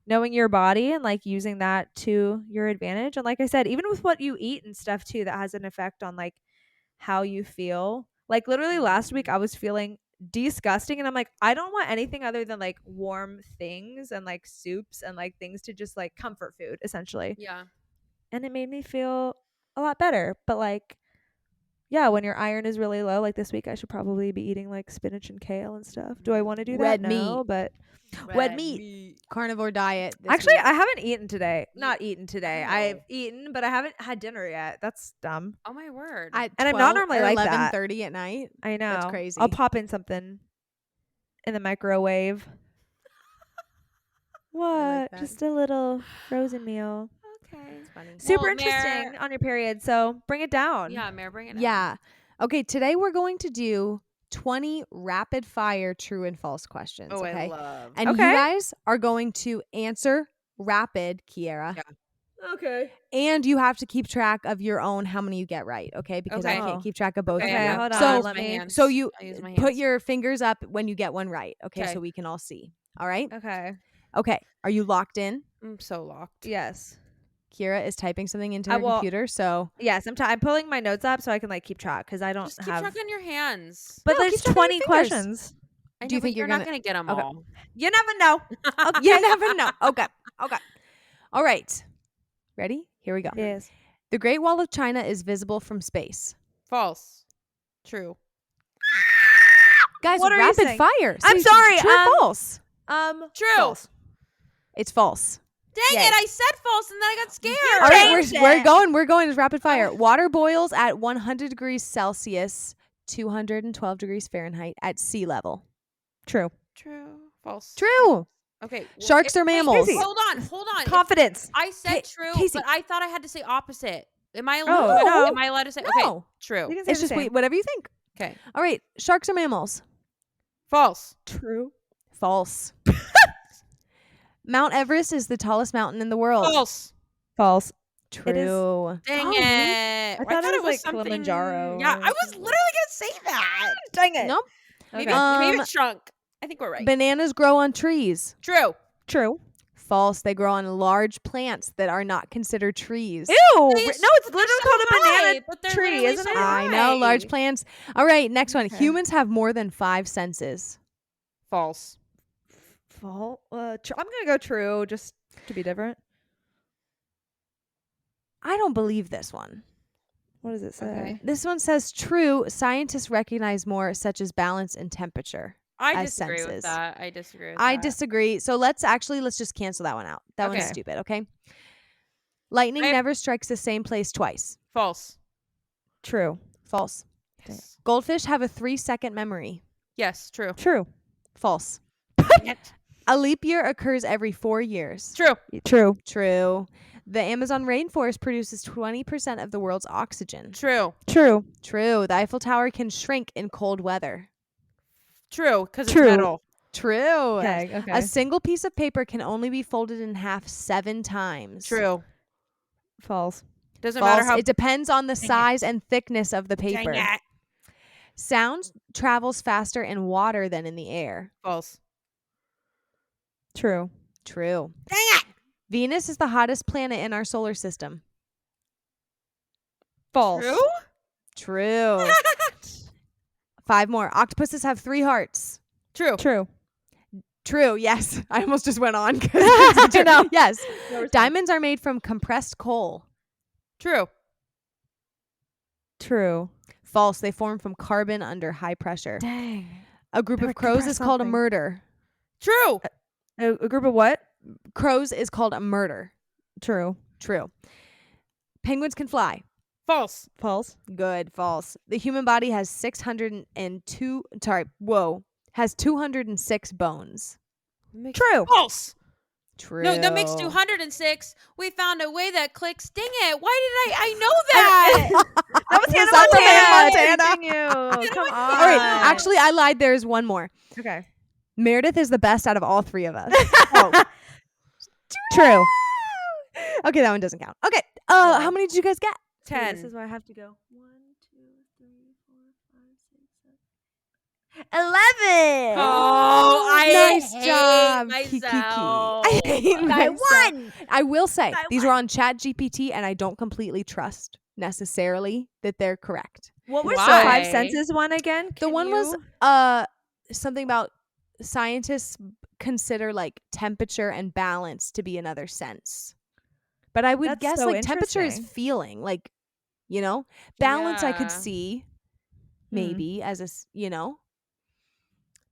[SPEAKER 3] your body and like using that to your advantage. And like I said, even with what you eat and stuff too, that has an effect on like how you feel. Like literally last week I was feeling disgusting and I'm like, I don't want anything other than like warm things and like soups and like things to just like comfort food essentially.
[SPEAKER 2] Yeah.
[SPEAKER 3] And it made me feel a lot better. But like, yeah, when your iron is really low, like this week I should probably be eating like spinach and kale and stuff. Do I want to do that?
[SPEAKER 1] Red
[SPEAKER 3] No,
[SPEAKER 1] meat.
[SPEAKER 3] but red meat.
[SPEAKER 1] Carnivore diet. this
[SPEAKER 3] Actually,
[SPEAKER 1] week.
[SPEAKER 3] I haven't eaten today. Not eaten today.
[SPEAKER 2] Oh.
[SPEAKER 3] I've eaten, but I haven't had dinner yet. That's dumb.
[SPEAKER 2] Oh my word.
[SPEAKER 1] At
[SPEAKER 3] And I'm not
[SPEAKER 1] 12
[SPEAKER 3] normally
[SPEAKER 1] or
[SPEAKER 3] like that.
[SPEAKER 1] 11:30 at night.
[SPEAKER 3] I know.
[SPEAKER 1] That's crazy.
[SPEAKER 3] I'll pop in something in the microwave. What?
[SPEAKER 1] that.
[SPEAKER 3] Just a little frozen meal.
[SPEAKER 2] okay.
[SPEAKER 1] It's funny.
[SPEAKER 3] Super
[SPEAKER 2] Well,
[SPEAKER 3] interesting
[SPEAKER 2] Mare-
[SPEAKER 3] on your period. So bring it down.
[SPEAKER 2] Yeah, Mare, bring it.
[SPEAKER 1] Yeah. Okay, today we're going to do 20 rapid fire true and false questions.
[SPEAKER 2] Oh,
[SPEAKER 1] okay.
[SPEAKER 2] I love.
[SPEAKER 1] And you
[SPEAKER 3] Okay.
[SPEAKER 1] guys are going to answer rapid, Kiera.
[SPEAKER 2] Yeah.
[SPEAKER 3] Okay.
[SPEAKER 1] And you have to keep track of your own how many you get right, okay? Because I
[SPEAKER 3] Okay.
[SPEAKER 1] can't keep track of both
[SPEAKER 2] Okay,
[SPEAKER 1] of
[SPEAKER 3] Okay,
[SPEAKER 1] you.
[SPEAKER 3] hold
[SPEAKER 2] I'll
[SPEAKER 3] on.
[SPEAKER 1] So-
[SPEAKER 2] use
[SPEAKER 3] Let
[SPEAKER 2] my
[SPEAKER 3] me.
[SPEAKER 2] hands.
[SPEAKER 1] So you
[SPEAKER 2] I'll use my
[SPEAKER 1] put
[SPEAKER 2] hands.
[SPEAKER 1] your fingers up when you get one right, okay?
[SPEAKER 2] Okay.
[SPEAKER 1] So we can all see. All right?
[SPEAKER 3] Okay.
[SPEAKER 1] Okay. Are you locked in?
[SPEAKER 2] I'm so locked.
[SPEAKER 3] Yes.
[SPEAKER 1] Kiera is typing something into
[SPEAKER 3] I
[SPEAKER 1] her
[SPEAKER 3] will-
[SPEAKER 1] computer, so
[SPEAKER 3] Yes. I'm pulling my notes up so I can like keep track because I don't
[SPEAKER 2] Just keep
[SPEAKER 3] have.
[SPEAKER 2] track on your hands.
[SPEAKER 3] But
[SPEAKER 1] No,
[SPEAKER 3] there's
[SPEAKER 1] keep track on your
[SPEAKER 3] 20
[SPEAKER 1] fingers.
[SPEAKER 3] questions.
[SPEAKER 2] I
[SPEAKER 1] Do you
[SPEAKER 2] know, but
[SPEAKER 1] think you're
[SPEAKER 2] not
[SPEAKER 1] gonna-
[SPEAKER 2] gonna get them
[SPEAKER 3] Okay.
[SPEAKER 2] all?
[SPEAKER 3] You never know.
[SPEAKER 1] you never know. Okay. Okay. All right. Ready? Here we go.
[SPEAKER 3] Yes.
[SPEAKER 1] The Great Wall of China is visible from space.
[SPEAKER 2] False. True.
[SPEAKER 1] Guys,
[SPEAKER 3] What are you
[SPEAKER 1] rapid
[SPEAKER 3] saying?
[SPEAKER 1] fire.
[SPEAKER 3] I'm
[SPEAKER 1] So
[SPEAKER 3] sorry,
[SPEAKER 1] True or false?
[SPEAKER 2] True.
[SPEAKER 3] False.
[SPEAKER 1] It's false.
[SPEAKER 2] Dang
[SPEAKER 3] Yay.
[SPEAKER 2] it! I said false, and then I got scared.
[SPEAKER 1] All right,
[SPEAKER 3] changed
[SPEAKER 1] we're
[SPEAKER 3] it.
[SPEAKER 1] going. It's rapid fire. Water boils at 100 degrees Celsius, 212 degrees Fahrenheit at sea level.
[SPEAKER 3] True.
[SPEAKER 2] True. False.
[SPEAKER 1] True.
[SPEAKER 2] Okay.
[SPEAKER 1] Sharks are
[SPEAKER 2] wait,
[SPEAKER 1] mammals.
[SPEAKER 2] Hold on.
[SPEAKER 3] Confidence.
[SPEAKER 2] I said
[SPEAKER 1] Ca-
[SPEAKER 2] true,
[SPEAKER 1] Casey.
[SPEAKER 2] but I thought I had to say opposite. Am I
[SPEAKER 3] Oh,
[SPEAKER 2] allowed?
[SPEAKER 3] no.
[SPEAKER 2] Am I allowed to say?
[SPEAKER 1] No.
[SPEAKER 2] Okay. True.
[SPEAKER 3] You can say
[SPEAKER 1] It's
[SPEAKER 3] the
[SPEAKER 1] just
[SPEAKER 3] same.
[SPEAKER 1] whatever you think.
[SPEAKER 2] Okay.
[SPEAKER 1] All right, sharks are mammals.
[SPEAKER 2] False.
[SPEAKER 3] True.
[SPEAKER 1] False. Mount Everest is the tallest mountain in the world.
[SPEAKER 2] False.
[SPEAKER 3] False.
[SPEAKER 1] True.
[SPEAKER 2] Dang
[SPEAKER 3] Oh,
[SPEAKER 2] it!
[SPEAKER 3] really?
[SPEAKER 2] I
[SPEAKER 3] thought it was like
[SPEAKER 2] something-
[SPEAKER 3] Kilimanjaro
[SPEAKER 2] Yeah,
[SPEAKER 3] or
[SPEAKER 2] I was literally gonna say that.
[SPEAKER 3] Dang it.
[SPEAKER 1] Nope.
[SPEAKER 2] Maybe,
[SPEAKER 3] Okay.
[SPEAKER 2] maybe it shrunk. I think we're right.
[SPEAKER 1] Bananas grow on trees.
[SPEAKER 2] True.
[SPEAKER 3] True.
[SPEAKER 1] False. They grow on large plants that are not considered trees.
[SPEAKER 3] Ew. No,
[SPEAKER 2] They-
[SPEAKER 3] it's
[SPEAKER 2] but they're
[SPEAKER 3] literally
[SPEAKER 2] so
[SPEAKER 3] called a
[SPEAKER 2] high,
[SPEAKER 3] banana
[SPEAKER 2] but they're
[SPEAKER 3] tree,
[SPEAKER 2] literally
[SPEAKER 3] isn't
[SPEAKER 2] so
[SPEAKER 3] it?
[SPEAKER 1] I know, large
[SPEAKER 2] high.
[SPEAKER 1] plants. All right, next one.
[SPEAKER 3] Okay.
[SPEAKER 1] Humans have more than 5 senses.
[SPEAKER 2] False.
[SPEAKER 3] I'm gonna go true just to be different.
[SPEAKER 1] I don't believe this one.
[SPEAKER 3] What does it say?
[SPEAKER 2] Okay.
[SPEAKER 1] This one says true. Scientists recognize more, such as balance and temperature.
[SPEAKER 2] I
[SPEAKER 1] As
[SPEAKER 2] disagree
[SPEAKER 1] senses.
[SPEAKER 2] with that. I disagree with
[SPEAKER 1] I
[SPEAKER 2] that.
[SPEAKER 1] disagree. So let's just cancel that one out. That one's
[SPEAKER 3] Okay.
[SPEAKER 1] stupid, okay? Lightning
[SPEAKER 2] I-
[SPEAKER 1] never strikes the same place twice.
[SPEAKER 2] False.
[SPEAKER 3] True.
[SPEAKER 1] False.
[SPEAKER 2] Yes.
[SPEAKER 1] Goldfish have a 3-second memory.
[SPEAKER 2] Yes. True.
[SPEAKER 3] True.
[SPEAKER 1] False.
[SPEAKER 2] Yet.
[SPEAKER 1] A leap year occurs every 4 years.
[SPEAKER 2] True.
[SPEAKER 3] True.
[SPEAKER 1] True. The Amazon rainforest produces 20% of the world's oxygen.
[SPEAKER 2] True.
[SPEAKER 3] True.
[SPEAKER 1] True. The Eiffel Tower can shrink in cold weather.
[SPEAKER 2] True. Because it's
[SPEAKER 3] True.
[SPEAKER 2] metal.
[SPEAKER 1] True.
[SPEAKER 3] Okay. Okay.
[SPEAKER 1] A single piece of paper can only be folded in half 7 times.
[SPEAKER 2] True.
[SPEAKER 3] False.
[SPEAKER 2] Doesn't
[SPEAKER 1] False.
[SPEAKER 2] matter how.
[SPEAKER 1] It depends on the
[SPEAKER 2] Dang it.
[SPEAKER 1] size and thickness of the
[SPEAKER 2] Dang
[SPEAKER 1] paper.
[SPEAKER 2] it.
[SPEAKER 1] Sound travels faster in water than in the air.
[SPEAKER 2] False.
[SPEAKER 3] True.
[SPEAKER 1] True.
[SPEAKER 2] Dang it.
[SPEAKER 1] Venus is the hottest planet in our solar system.
[SPEAKER 3] False.
[SPEAKER 2] True.
[SPEAKER 1] True. 5 more. Octopuses have 3 hearts.
[SPEAKER 2] True.
[SPEAKER 3] True.
[SPEAKER 1] True. Yes. I almost just went on. 'cause
[SPEAKER 3] I
[SPEAKER 1] it's true.
[SPEAKER 3] know.
[SPEAKER 1] Yes.
[SPEAKER 3] No response.
[SPEAKER 1] Diamonds are made from compressed coal.
[SPEAKER 2] True.
[SPEAKER 3] True.
[SPEAKER 1] False. They form from carbon under high pressure.
[SPEAKER 3] Dang.
[SPEAKER 1] A group
[SPEAKER 3] They
[SPEAKER 1] of
[SPEAKER 3] would
[SPEAKER 1] crows
[SPEAKER 3] compress
[SPEAKER 1] is called a
[SPEAKER 3] something.
[SPEAKER 1] murder.
[SPEAKER 2] True.
[SPEAKER 3] A group of what?
[SPEAKER 1] Crows is called a murder.
[SPEAKER 3] True.
[SPEAKER 1] True. Penguins can fly.
[SPEAKER 2] False.
[SPEAKER 3] False.
[SPEAKER 1] Good. False. The human body has 602. Has 206 bones.
[SPEAKER 3] True.
[SPEAKER 2] False.
[SPEAKER 1] True.
[SPEAKER 2] No, that makes 206. We found a way that clicks. Dang it. Why did I know that?
[SPEAKER 3] That was Hannah
[SPEAKER 1] That's
[SPEAKER 3] Montana.
[SPEAKER 1] Hannah
[SPEAKER 3] Continue. Come on.
[SPEAKER 1] All right. Actually, I lied. There's one more.
[SPEAKER 3] Okay.
[SPEAKER 1] Meredith is the best out of all 3 of us.
[SPEAKER 3] True.
[SPEAKER 1] Okay, that one doesn't count. Okay.
[SPEAKER 3] Oh.
[SPEAKER 1] How many did you guys get?
[SPEAKER 2] 10.
[SPEAKER 3] This is where I have to go. 1, 2, 3, 4, 5, 6, 7. 11.
[SPEAKER 2] Oh, I
[SPEAKER 1] Nice
[SPEAKER 2] hate
[SPEAKER 1] job,
[SPEAKER 2] myself.
[SPEAKER 1] Kiki. I hate
[SPEAKER 3] I
[SPEAKER 1] myself.
[SPEAKER 3] won.
[SPEAKER 1] I will say
[SPEAKER 3] I
[SPEAKER 1] these were on Chat GPT, and I don't completely trust necessarily that they're correct.
[SPEAKER 3] What was the
[SPEAKER 2] Why?
[SPEAKER 3] 5 senses one again?
[SPEAKER 1] The
[SPEAKER 3] Can
[SPEAKER 1] one was
[SPEAKER 3] you-
[SPEAKER 1] something about scientists consider like temperature and balance to be another sense. But I would
[SPEAKER 3] That's
[SPEAKER 1] guess
[SPEAKER 3] so
[SPEAKER 1] like temperature is
[SPEAKER 3] interesting.
[SPEAKER 1] feeling, like, balance I
[SPEAKER 2] Yeah.
[SPEAKER 1] could see
[SPEAKER 3] Hmm.
[SPEAKER 1] maybe as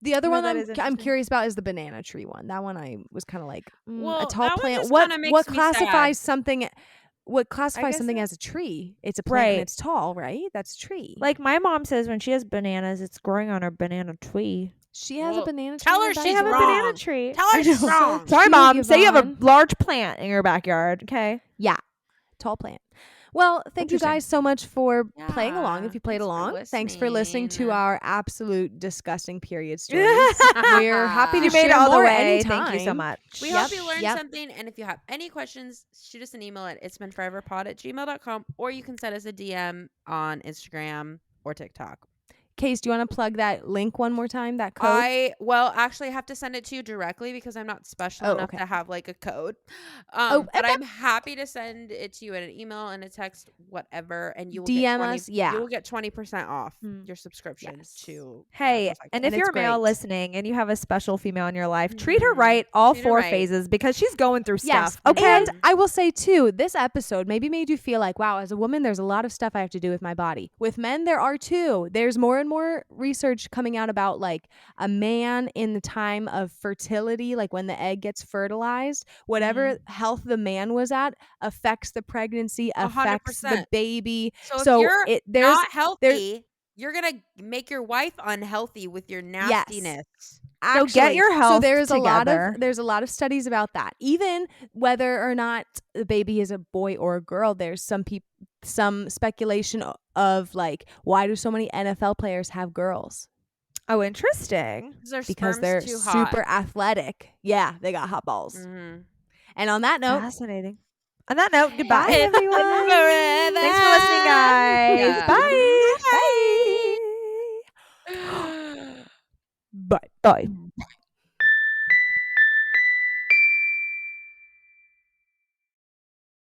[SPEAKER 1] the other
[SPEAKER 3] No,
[SPEAKER 1] one
[SPEAKER 3] that
[SPEAKER 1] I'm,
[SPEAKER 3] is
[SPEAKER 1] I'm
[SPEAKER 3] interesting.
[SPEAKER 1] curious about is the banana tree one. That one I was kind of like
[SPEAKER 2] Well,
[SPEAKER 1] a tall
[SPEAKER 2] that one
[SPEAKER 1] plant.
[SPEAKER 2] just
[SPEAKER 1] What
[SPEAKER 2] kinda makes
[SPEAKER 1] what
[SPEAKER 2] me
[SPEAKER 1] classifies
[SPEAKER 2] sad.
[SPEAKER 1] something? What classifies
[SPEAKER 3] guess
[SPEAKER 1] something
[SPEAKER 3] that-
[SPEAKER 1] as a tree? It's a plant
[SPEAKER 3] Right.
[SPEAKER 1] and it's tall, right? That's a tree.
[SPEAKER 3] Like my mom says when she has bananas, it's growing on her banana tree.
[SPEAKER 1] she has a
[SPEAKER 2] Well,
[SPEAKER 1] banana tree.
[SPEAKER 2] tell
[SPEAKER 1] in
[SPEAKER 2] her
[SPEAKER 1] her
[SPEAKER 2] she's
[SPEAKER 3] They have a
[SPEAKER 1] backyard.
[SPEAKER 3] banana
[SPEAKER 2] wrong.
[SPEAKER 3] tree.
[SPEAKER 2] Tell her
[SPEAKER 3] I
[SPEAKER 2] she's
[SPEAKER 3] know.
[SPEAKER 2] wrong.
[SPEAKER 3] Sorry,
[SPEAKER 1] Cute,
[SPEAKER 3] mom. Say you have a
[SPEAKER 1] Yvonne.
[SPEAKER 3] large plant in your backyard. Okay.
[SPEAKER 1] Tall plant. Well, thank you
[SPEAKER 3] Interesting.
[SPEAKER 1] guys so much for playing along.
[SPEAKER 2] Yeah,
[SPEAKER 1] If you played
[SPEAKER 2] thanks for
[SPEAKER 1] along, thanks for listening to
[SPEAKER 2] listening.
[SPEAKER 1] our absolute disgusting period stories. We're happy to
[SPEAKER 3] You made
[SPEAKER 1] share
[SPEAKER 3] it all the
[SPEAKER 1] more
[SPEAKER 3] way.
[SPEAKER 1] anytime.
[SPEAKER 3] Thank you so much.
[SPEAKER 2] We
[SPEAKER 1] Yep,
[SPEAKER 2] hope you learned
[SPEAKER 1] yep.
[SPEAKER 2] something. And if you have any questions, shoot us an email at itsbeenforeverpod@gmail.com, or you can send us a DM on Instagram or TikTok.
[SPEAKER 1] Case, do you want to plug that link one more time? That code?
[SPEAKER 2] Actually have to send it to you directly because I'm not special
[SPEAKER 1] Oh,
[SPEAKER 2] enough
[SPEAKER 1] okay.
[SPEAKER 2] to have like a code.
[SPEAKER 1] Oh,
[SPEAKER 2] But
[SPEAKER 1] okay.
[SPEAKER 2] I'm happy to send it to you in an email and a text, whatever, and you will
[SPEAKER 1] DM
[SPEAKER 2] get 20,
[SPEAKER 1] us, yeah.
[SPEAKER 2] you will get 20% off
[SPEAKER 3] Hmm.
[SPEAKER 2] your subscription
[SPEAKER 1] Yes.
[SPEAKER 2] to.
[SPEAKER 3] Hey,
[SPEAKER 2] Motorcycle.
[SPEAKER 3] and if
[SPEAKER 1] And
[SPEAKER 3] you're a
[SPEAKER 1] it's
[SPEAKER 3] male
[SPEAKER 1] great.
[SPEAKER 3] listening and you have a special female in your life, treat her
[SPEAKER 2] Mhm.
[SPEAKER 3] right all
[SPEAKER 2] Treat her
[SPEAKER 3] 4
[SPEAKER 2] right.
[SPEAKER 3] phases because she's going through
[SPEAKER 1] Yes.
[SPEAKER 3] stuff. Okay.
[SPEAKER 1] And I will say too, this episode maybe made you feel like, wow, as a woman, there's a lot of stuff I have to do with my body. With men, there are too. There's more and more research coming out about like a man in the time of fertility, like when the egg gets fertilized, whatever health the man was at affects the pregnancy, affects the
[SPEAKER 2] 100%.
[SPEAKER 1] baby.
[SPEAKER 2] So if you're
[SPEAKER 1] there's
[SPEAKER 2] not healthy, you're gonna make your wife unhealthy with your nastiness.
[SPEAKER 3] So get your health
[SPEAKER 1] there's
[SPEAKER 3] together.
[SPEAKER 1] there's a lot of studies about that. Even whether or not the baby is a boy or a girl, there's some speculation of like, why do so many NFL players have girls?
[SPEAKER 3] Oh, interesting.
[SPEAKER 1] Because they're
[SPEAKER 2] too
[SPEAKER 1] super
[SPEAKER 2] hot.
[SPEAKER 1] athletic. Yeah, they got hot balls.
[SPEAKER 2] Mm-hmm.
[SPEAKER 1] And on that note,
[SPEAKER 3] Fascinating. On that note, goodbye.
[SPEAKER 1] bye everyone.
[SPEAKER 3] Thanks for listening, guys.
[SPEAKER 2] Yeah.
[SPEAKER 3] Bye. Bye. Bye. Bye.